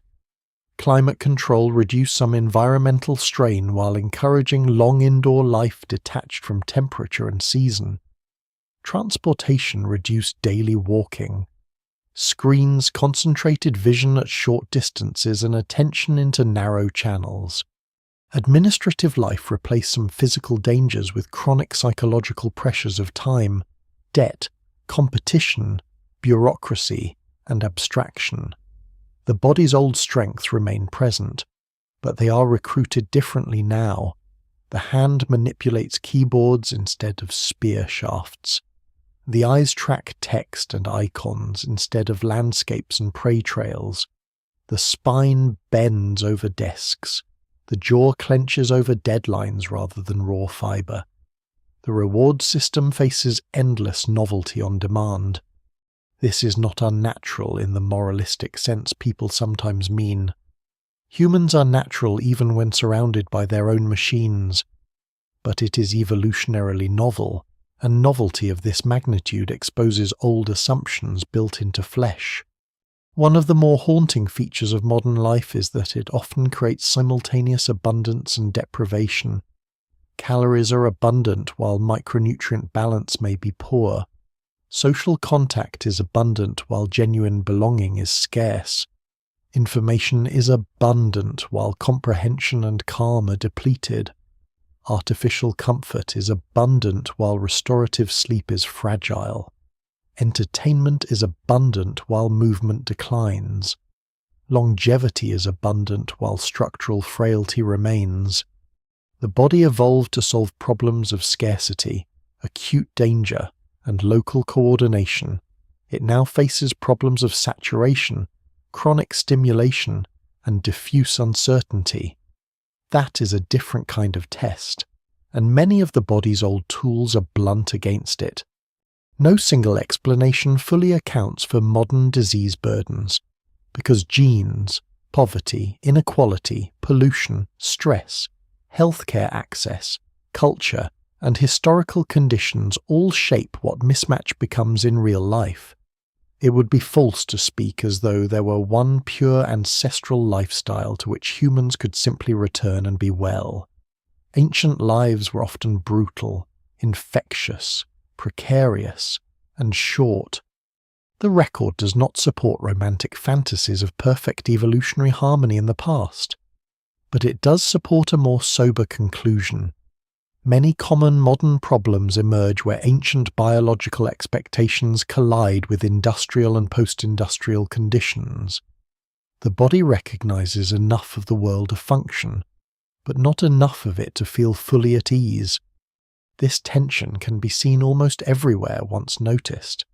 Climate control reduced some environmental strain while encouraging long indoor life detached from temperature and season. Transportation reduced daily walking. Screens concentrated vision at short distances and attention into narrow channels. Administrative life replaced some physical dangers with chronic psychological pressures of time, debt, competition, bureaucracy, and abstraction. The body's old strengths remain present, but they are recruited differently now. The hand manipulates keyboards instead of spear shafts. The eyes track text and icons instead of landscapes and prey trails. The spine bends over desks. The jaw clenches over deadlines rather than raw fibre. The reward system faces endless novelty on demand. This is not unnatural in the moralistic sense people sometimes mean. Humans are natural even when surrounded by their own machines, but it is evolutionarily novel, and novelty of this magnitude exposes old assumptions built into flesh. One of the more haunting features of modern life is that it often creates simultaneous abundance and deprivation. Calories are abundant while micronutrient balance may be poor. Social contact is abundant while genuine belonging is scarce. Information is abundant while comprehension and calm are depleted. Artificial comfort is abundant while restorative sleep is fragile. Entertainment is abundant while movement declines. Longevity is abundant while structural frailty remains. The body evolved to solve problems of scarcity, acute danger, and local coordination. It now faces problems of saturation, chronic stimulation, and diffuse uncertainty. That is a different kind of test, and many of the body's old tools are blunt against it. No single explanation fully accounts for modern disease burdens, because genes, poverty, inequality, pollution, stress, healthcare access, culture, and historical conditions all shape what mismatch becomes in real life. It would be false to speak as though there were one pure ancestral lifestyle to which humans could simply return and be well. Ancient lives were often brutal, infectious, precarious, and short. The record does not support romantic fantasies of perfect evolutionary harmony in the past, but it does support a more sober conclusion. Many common modern problems emerge where ancient biological expectations collide with industrial and post-industrial conditions. The body recognizes enough of the world to function, but not enough of it to feel fully at ease. This tension can be seen almost everywhere once noticed.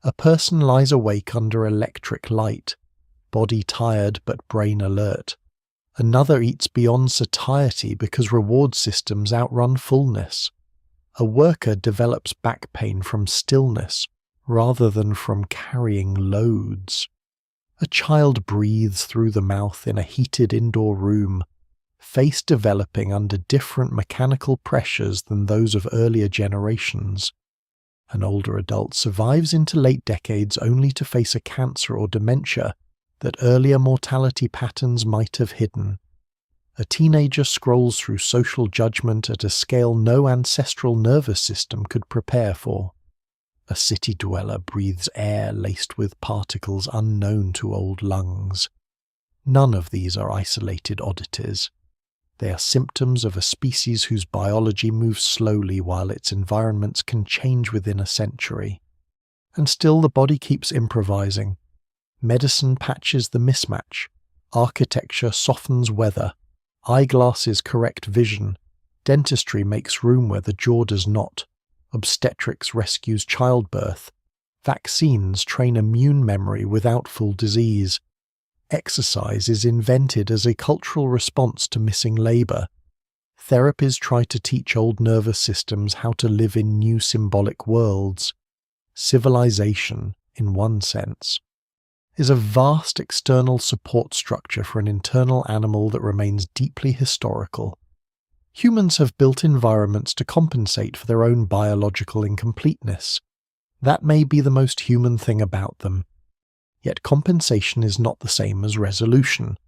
A person lies awake under electric light, body tired but brain alert. Another eats beyond satiety because reward systems outrun fullness. A worker develops back pain from stillness rather than from carrying loads. A child breathes through the mouth in a heated indoor room, face developing under different mechanical pressures than those of earlier generations. An older adult survives into late decades only to face a cancer or dementia that earlier mortality patterns might have hidden. A teenager scrolls through social judgment at a scale no ancestral nervous system could prepare for. A city dweller breathes air laced with particles unknown to old lungs. None of these are isolated oddities. They are symptoms of a species whose biology moves slowly while its environments can change within a century. And still the body keeps improvising. Medicine patches the mismatch. Architecture softens weather. Eyeglasses correct vision. Dentistry makes room where the jaw does not. Obstetrics rescues childbirth. Vaccines train immune memory without full disease. Exercise is invented as a cultural response to missing labor. Therapies try to teach old nervous systems how to live in new symbolic worlds. Civilization, in one sense, is a vast external support structure for an internal animal that remains deeply historical. Humans have built environments to compensate for their own biological incompleteness. That may be the most human thing about them. Yet compensation is not the same as resolution.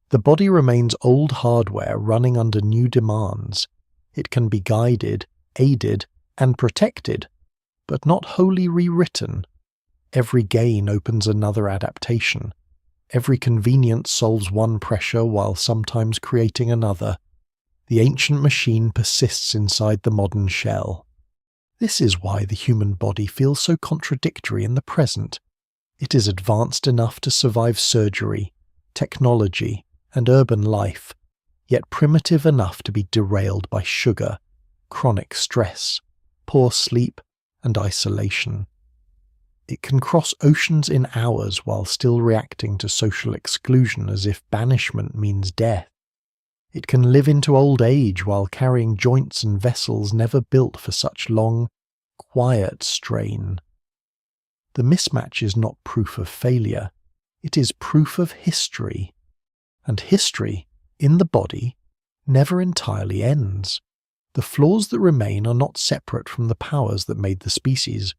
The body remains old hardware running under new demands. It can be guided, aided, and protected, but not wholly rewritten. Every gain opens another adaptation. Every convenience solves one pressure while sometimes creating another. The ancient machine persists inside the modern shell. This is why the human body feels so contradictory in the present. It is advanced enough to survive surgery, technology, and urban life, yet primitive enough to be derailed by sugar, chronic stress, poor sleep, and isolation. It can cross oceans in hours while still reacting to social exclusion as if banishment means death. It can live into old age while carrying joints and vessels never built for such long, quiet strain. The mismatch is not proof of failure, it is proof of history. And history, in the body, never entirely ends. The flaws that remain are not separate from the powers that made the species.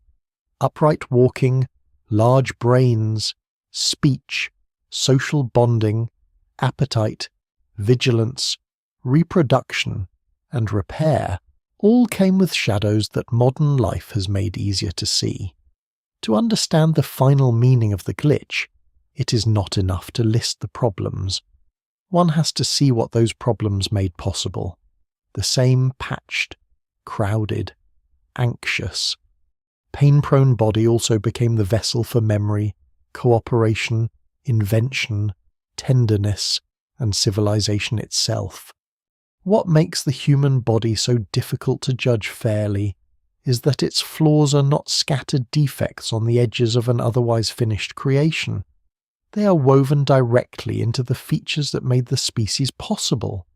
Upright walking, large brains, speech, social bonding, appetite, vigilance, reproduction, and repair all came with shadows that modern life has made easier to see. To understand the final meaning of the glitch, it is not enough to list the problems. One has to see what those problems made possible. The same patched, crowded, anxious, pain-prone body also became the vessel for memory, cooperation, invention, tenderness, and civilization itself. What makes the human body so difficult to judge fairly is that its flaws are not scattered defects on the edges of an otherwise finished creation. They are woven directly into the features that made the species possible.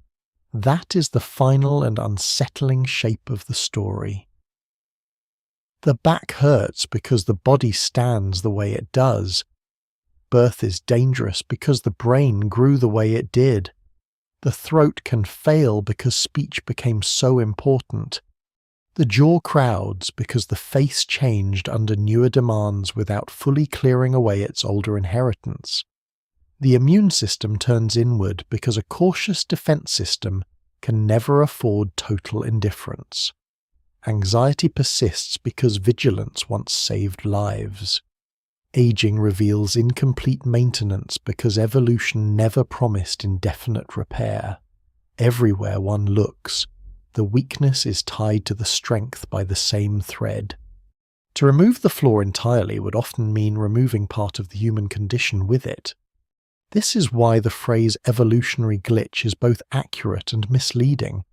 That is the final and unsettling shape of the story. The back hurts because the body stands the way it does. Birth is dangerous because the brain grew the way it did. The throat can fail because speech became so important. The jaw crowds because the face changed under newer demands without fully clearing away its older inheritance. The immune system turns inward because a cautious defense system can never afford total indifference. Anxiety persists because vigilance once saved lives. Aging reveals incomplete maintenance because evolution never promised indefinite repair. Everywhere one looks, the weakness is tied to the strength by the same thread. To remove the flaw entirely would often mean removing part of the human condition with it. This is why the phrase evolutionary glitch is both accurate and misleading.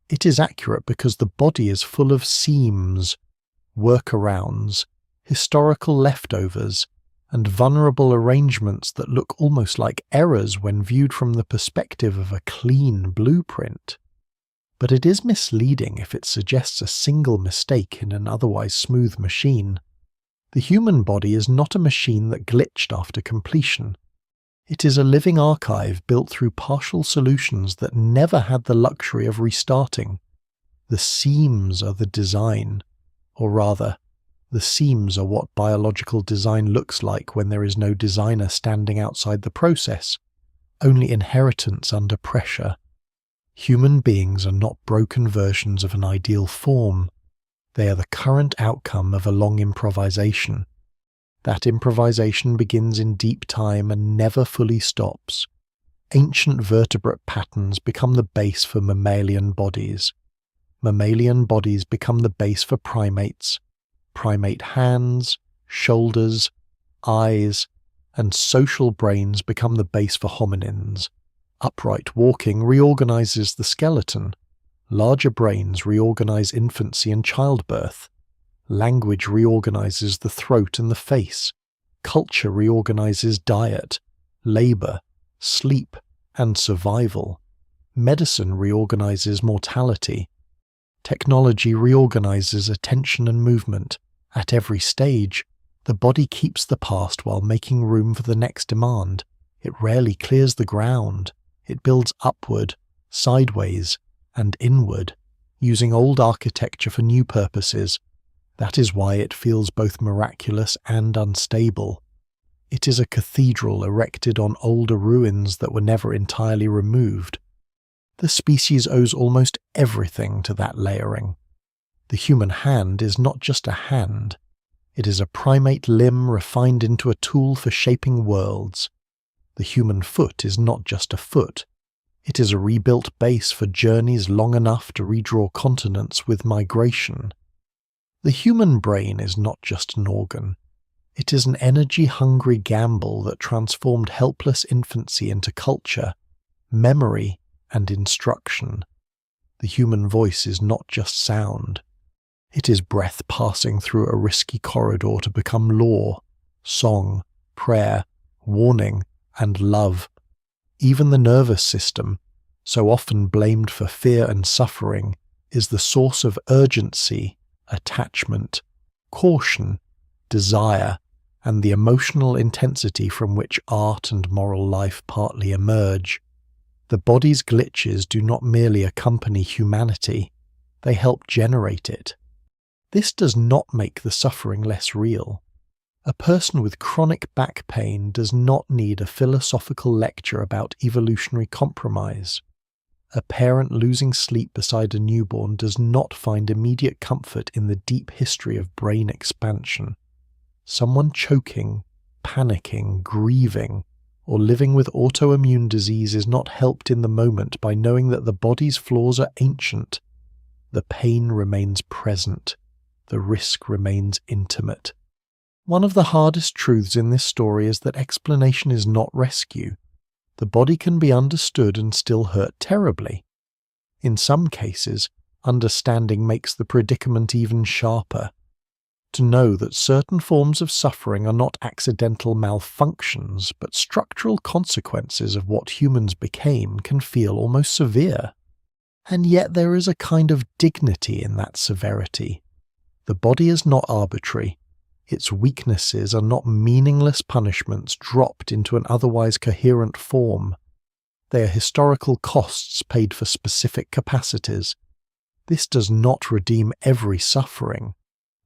It is accurate because the body is full of seams, workarounds, historical leftovers, and vulnerable arrangements that look almost like errors when viewed from the perspective of a clean blueprint. But it is misleading if it suggests a single mistake in an otherwise smooth machine. The human body is not a machine that glitched after completion. It is a living archive built through partial solutions that never had the luxury of restarting. The seams are the design, or rather, the seams are what biological design looks like when there is no designer standing outside the process, only inheritance under pressure. Human beings are not broken versions of an ideal form. They are the current outcome of a long improvisation. That improvisation begins in deep time and never fully stops. Ancient vertebrate patterns become the base for mammalian bodies. Mammalian bodies become the base for primates. Primate hands, shoulders, eyes, and social brains become the base for hominins. Upright walking reorganizes the skeleton. Larger brains reorganize infancy and childbirth. Language reorganizes the throat and the face. Culture reorganizes diet, labor, sleep, and survival. Medicine reorganizes mortality. Technology reorganizes attention and movement. At every stage, the body keeps the past while making room for the next demand. It rarely clears the ground. It builds upward, sideways, and inward, using old architecture for new purposes. That is why it feels both miraculous and unstable. It is a cathedral erected on older ruins that were never entirely removed. The species owes almost everything to that layering. The human hand is not just a hand. It is a primate limb refined into a tool for shaping worlds. The human foot is not just a foot. It is a rebuilt base for journeys long enough to redraw continents with migration. The human brain is not just an organ. It is an energy-hungry gamble that transformed helpless infancy into culture, memory, and instruction. The human voice is not just sound. It is breath passing through a risky corridor to become law, song, prayer, warning, and love. Even the nervous system, so often blamed for fear and suffering, is the source of urgency, attachment, caution, desire, and the emotional intensity from which art and moral life partly emerge. The body's glitches do not merely accompany humanity, they help generate it. This does not make the suffering less real. A person with chronic back pain does not need a philosophical lecture about evolutionary compromise. A parent losing sleep beside a newborn does not find immediate comfort in the deep history of brain expansion. Someone choking, panicking, grieving, or living with autoimmune disease is not helped in the moment by knowing that the body's flaws are ancient. The pain remains present. The risk remains intimate. One of the hardest truths in this story is that explanation is not rescue. The body can be understood and still hurt terribly. In some cases, understanding makes the predicament even sharper. To know that certain forms of suffering are not accidental malfunctions, but structural consequences of what humans became can feel almost severe. And yet there is a kind of dignity in that severity. The body is not arbitrary. Its weaknesses are not meaningless punishments dropped into an otherwise coherent form. They are historical costs paid for specific capacities. This does not redeem every suffering,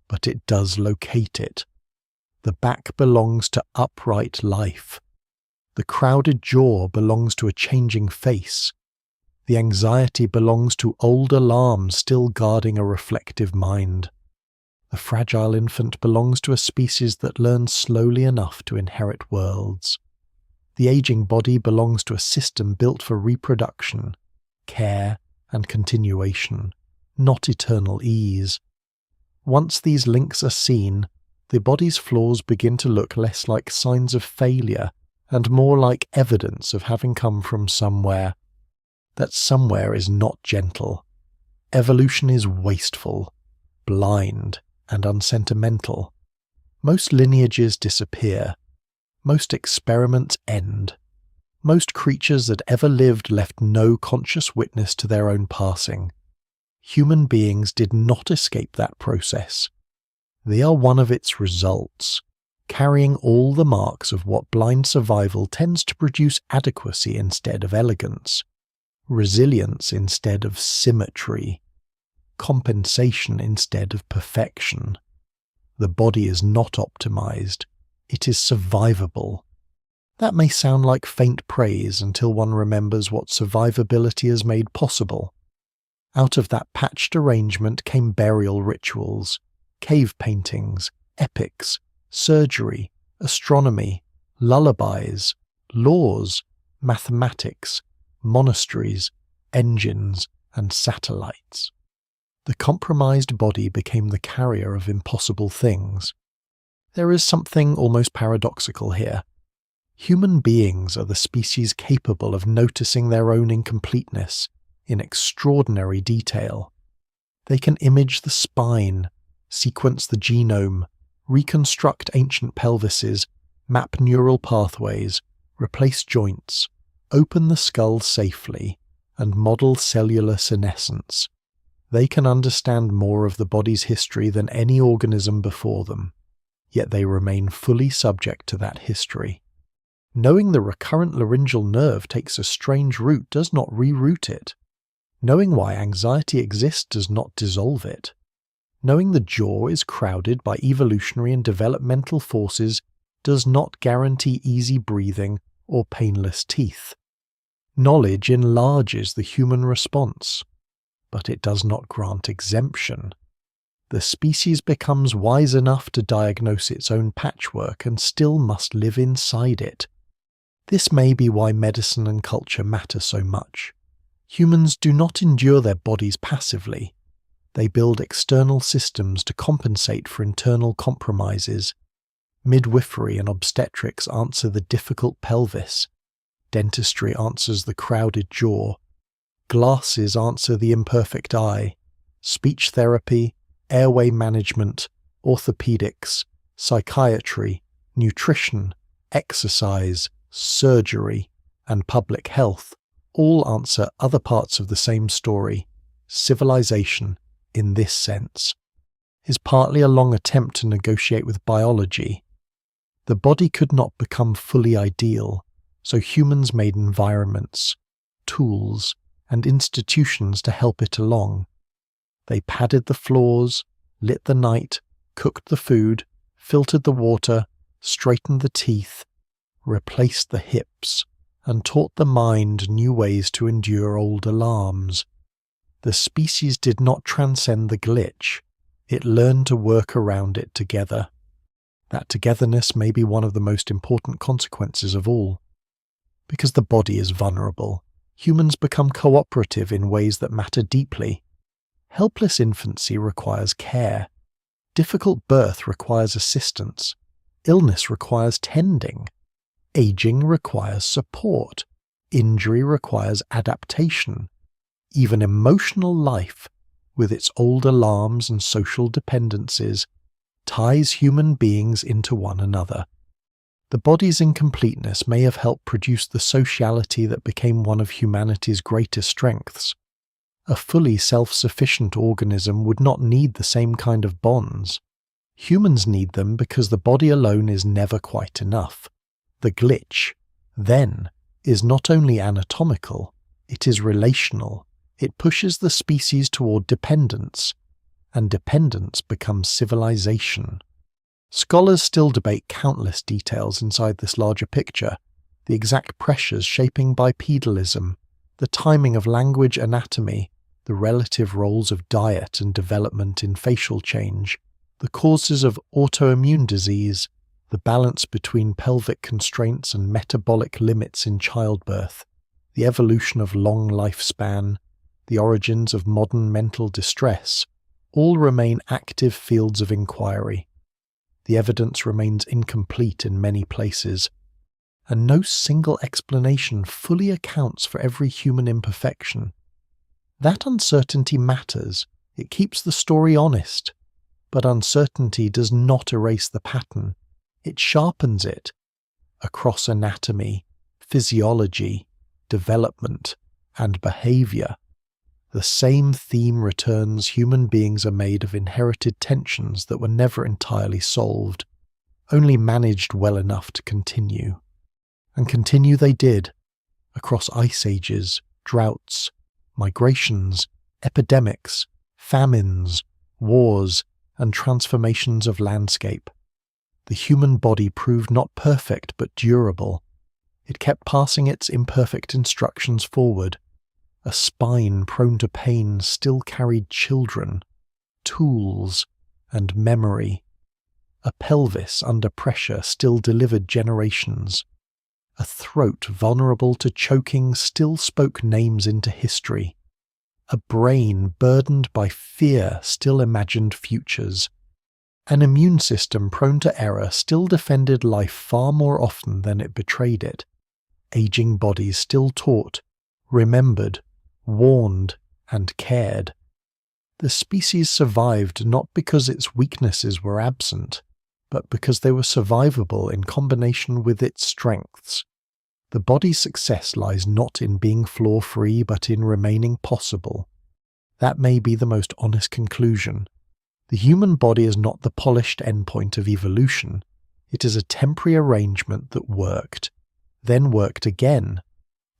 but it does locate it. The back belongs to upright life. The crowded jaw belongs to a changing face. The anxiety belongs to old alarms still guarding a reflective mind. The fragile infant belongs to a species that learns slowly enough to inherit worlds. The aging body belongs to a system built for reproduction, care, and continuation, not eternal ease. Once these links are seen, the body's flaws begin to look less like signs of failure and more like evidence of having come from somewhere. That somewhere is not gentle. Evolution is wasteful, blind, and unsentimental. Most lineages disappear. Most experiments end. Most creatures that ever lived left no conscious witness to their own passing. Human beings did not escape that process. They are one of its results, carrying all the marks of what blind survival tends to produce: adequacy instead of elegance, resilience instead of symmetry, compensation instead of perfection. The body is not optimized, it is survivable. That may sound like faint praise until one remembers what survivability has made possible. Out of that patched arrangement came burial rituals, cave paintings, epics, surgery, astronomy, lullabies, laws, mathematics, monasteries, engines, and satellites. The compromised body became the carrier of impossible things. There is something almost paradoxical here. Human beings are the species capable of noticing their own incompleteness in extraordinary detail. They can image the spine, sequence the genome, reconstruct ancient pelvises, map neural pathways, replace joints, open the skull safely, and model cellular senescence. They can understand more of the body's history than any organism before them, yet they remain fully subject to that history. Knowing the recurrent laryngeal nerve takes a strange route does not reroute it. Knowing why anxiety exists does not dissolve it. Knowing the jaw is crowded by evolutionary and developmental forces does not guarantee easy breathing or painless teeth. Knowledge enlarges the human response, but it does not grant exemption. The species becomes wise enough to diagnose its own patchwork and still must live inside it. This may be why medicine and culture matter so much. Humans do not endure their bodies passively. They build external systems to compensate for internal compromises. Midwifery and obstetrics answer the difficult pelvis. Dentistry answers the crowded jaw. Glasses answer the imperfect eye. Speech therapy, airway management, orthopedics, psychiatry, nutrition, exercise, surgery, and public health all answer other parts of the same story. Civilization, in this sense, is partly a long attempt to negotiate with biology. The body could not become fully ideal, so humans made environments, tools, and institutions to help it along. They padded the floors, lit the night, cooked the food, filtered the water, straightened the teeth, replaced the hips, and taught the mind new ways to endure old alarms. The species did not transcend the glitch, it learned to work around it together. That togetherness may be one of the most important consequences of all. Because the body is vulnerable, humans become cooperative in ways that matter deeply. Helpless infancy requires care. Difficult birth requires assistance. Illness requires tending. Aging requires support. Injury requires adaptation. Even emotional life, with its old alarms and social dependencies, ties human beings into one another. The body's incompleteness may have helped produce the sociality that became one of humanity's greatest strengths. A fully self-sufficient organism would not need the same kind of bonds. Humans need them because the body alone is never quite enough. The glitch, then, is not only anatomical, it is relational, It pushes the species toward dependence, and dependence becomes civilization. Scholars still debate countless details inside this larger picture, the exact pressures shaping bipedalism, the timing of language anatomy, the relative roles of diet and development in facial change, the causes of autoimmune disease, the balance between pelvic constraints and metabolic limits in childbirth, the evolution of long lifespan, the origins of modern mental distress, all remain active fields of inquiry. The evidence remains incomplete in many places, and no single explanation fully accounts for every human imperfection. That uncertainty matters. It keeps the story honest. But uncertainty does not erase the pattern. It sharpens it. Across anatomy, physiology, development, and behavior, the same theme returns. Human beings are made of inherited tensions that were never entirely solved, only managed well enough to continue. And continue they did, across ice ages, droughts, migrations, epidemics, famines, wars, and transformations of landscape. The human body proved not perfect but durable. It kept passing its imperfect instructions forward. A spine prone to pain still carried children, tools, and memory. A pelvis under pressure still delivered generations. A throat vulnerable to choking still spoke names into history. A brain burdened by fear still imagined futures. An immune system prone to error still defended life far more often than it betrayed it. Aging bodies still taught, remembered, warned, and cared. The species survived not because its weaknesses were absent, but because they were survivable in combination with its strengths. The body's success lies not in being flaw-free but in remaining possible. That may be the most honest conclusion. The human body is not the polished endpoint of evolution. It is a temporary arrangement that worked, then worked again,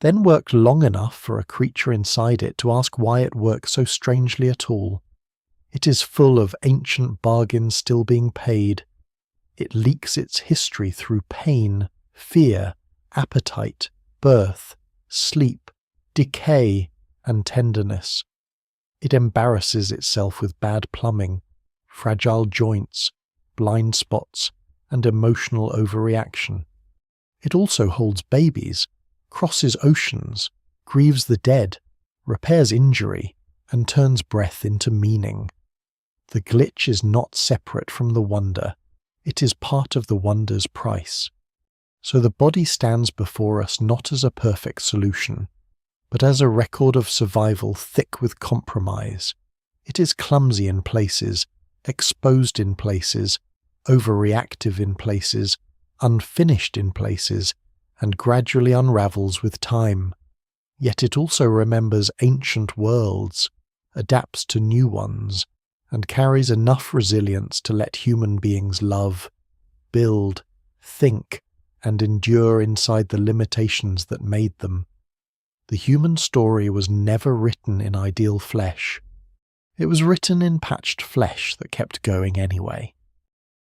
then worked long enough for a creature inside it to ask why it worked so strangely at all. It is full of ancient bargains still being paid. It leaks its history through pain, fear, appetite, birth, sleep, decay, and tenderness. It embarrasses itself with bad plumbing, fragile joints, blind spots, and emotional overreaction. It also holds babies, crosses oceans, grieves the dead, repairs injury, and turns breath into meaning. The glitch is not separate from the wonder. It is part of the wonder's price. So the body stands before us not as a perfect solution, but as a record of survival thick with compromise. It is clumsy in places, exposed in places, overreactive in places, unfinished in places, and gradually unravels with time. Yet it also remembers ancient worlds, adapts to new ones, and carries enough resilience to let human beings love, build, think, and endure inside the limitations that made them. The human story was never written in ideal flesh. It was written in patched flesh that kept going anyway.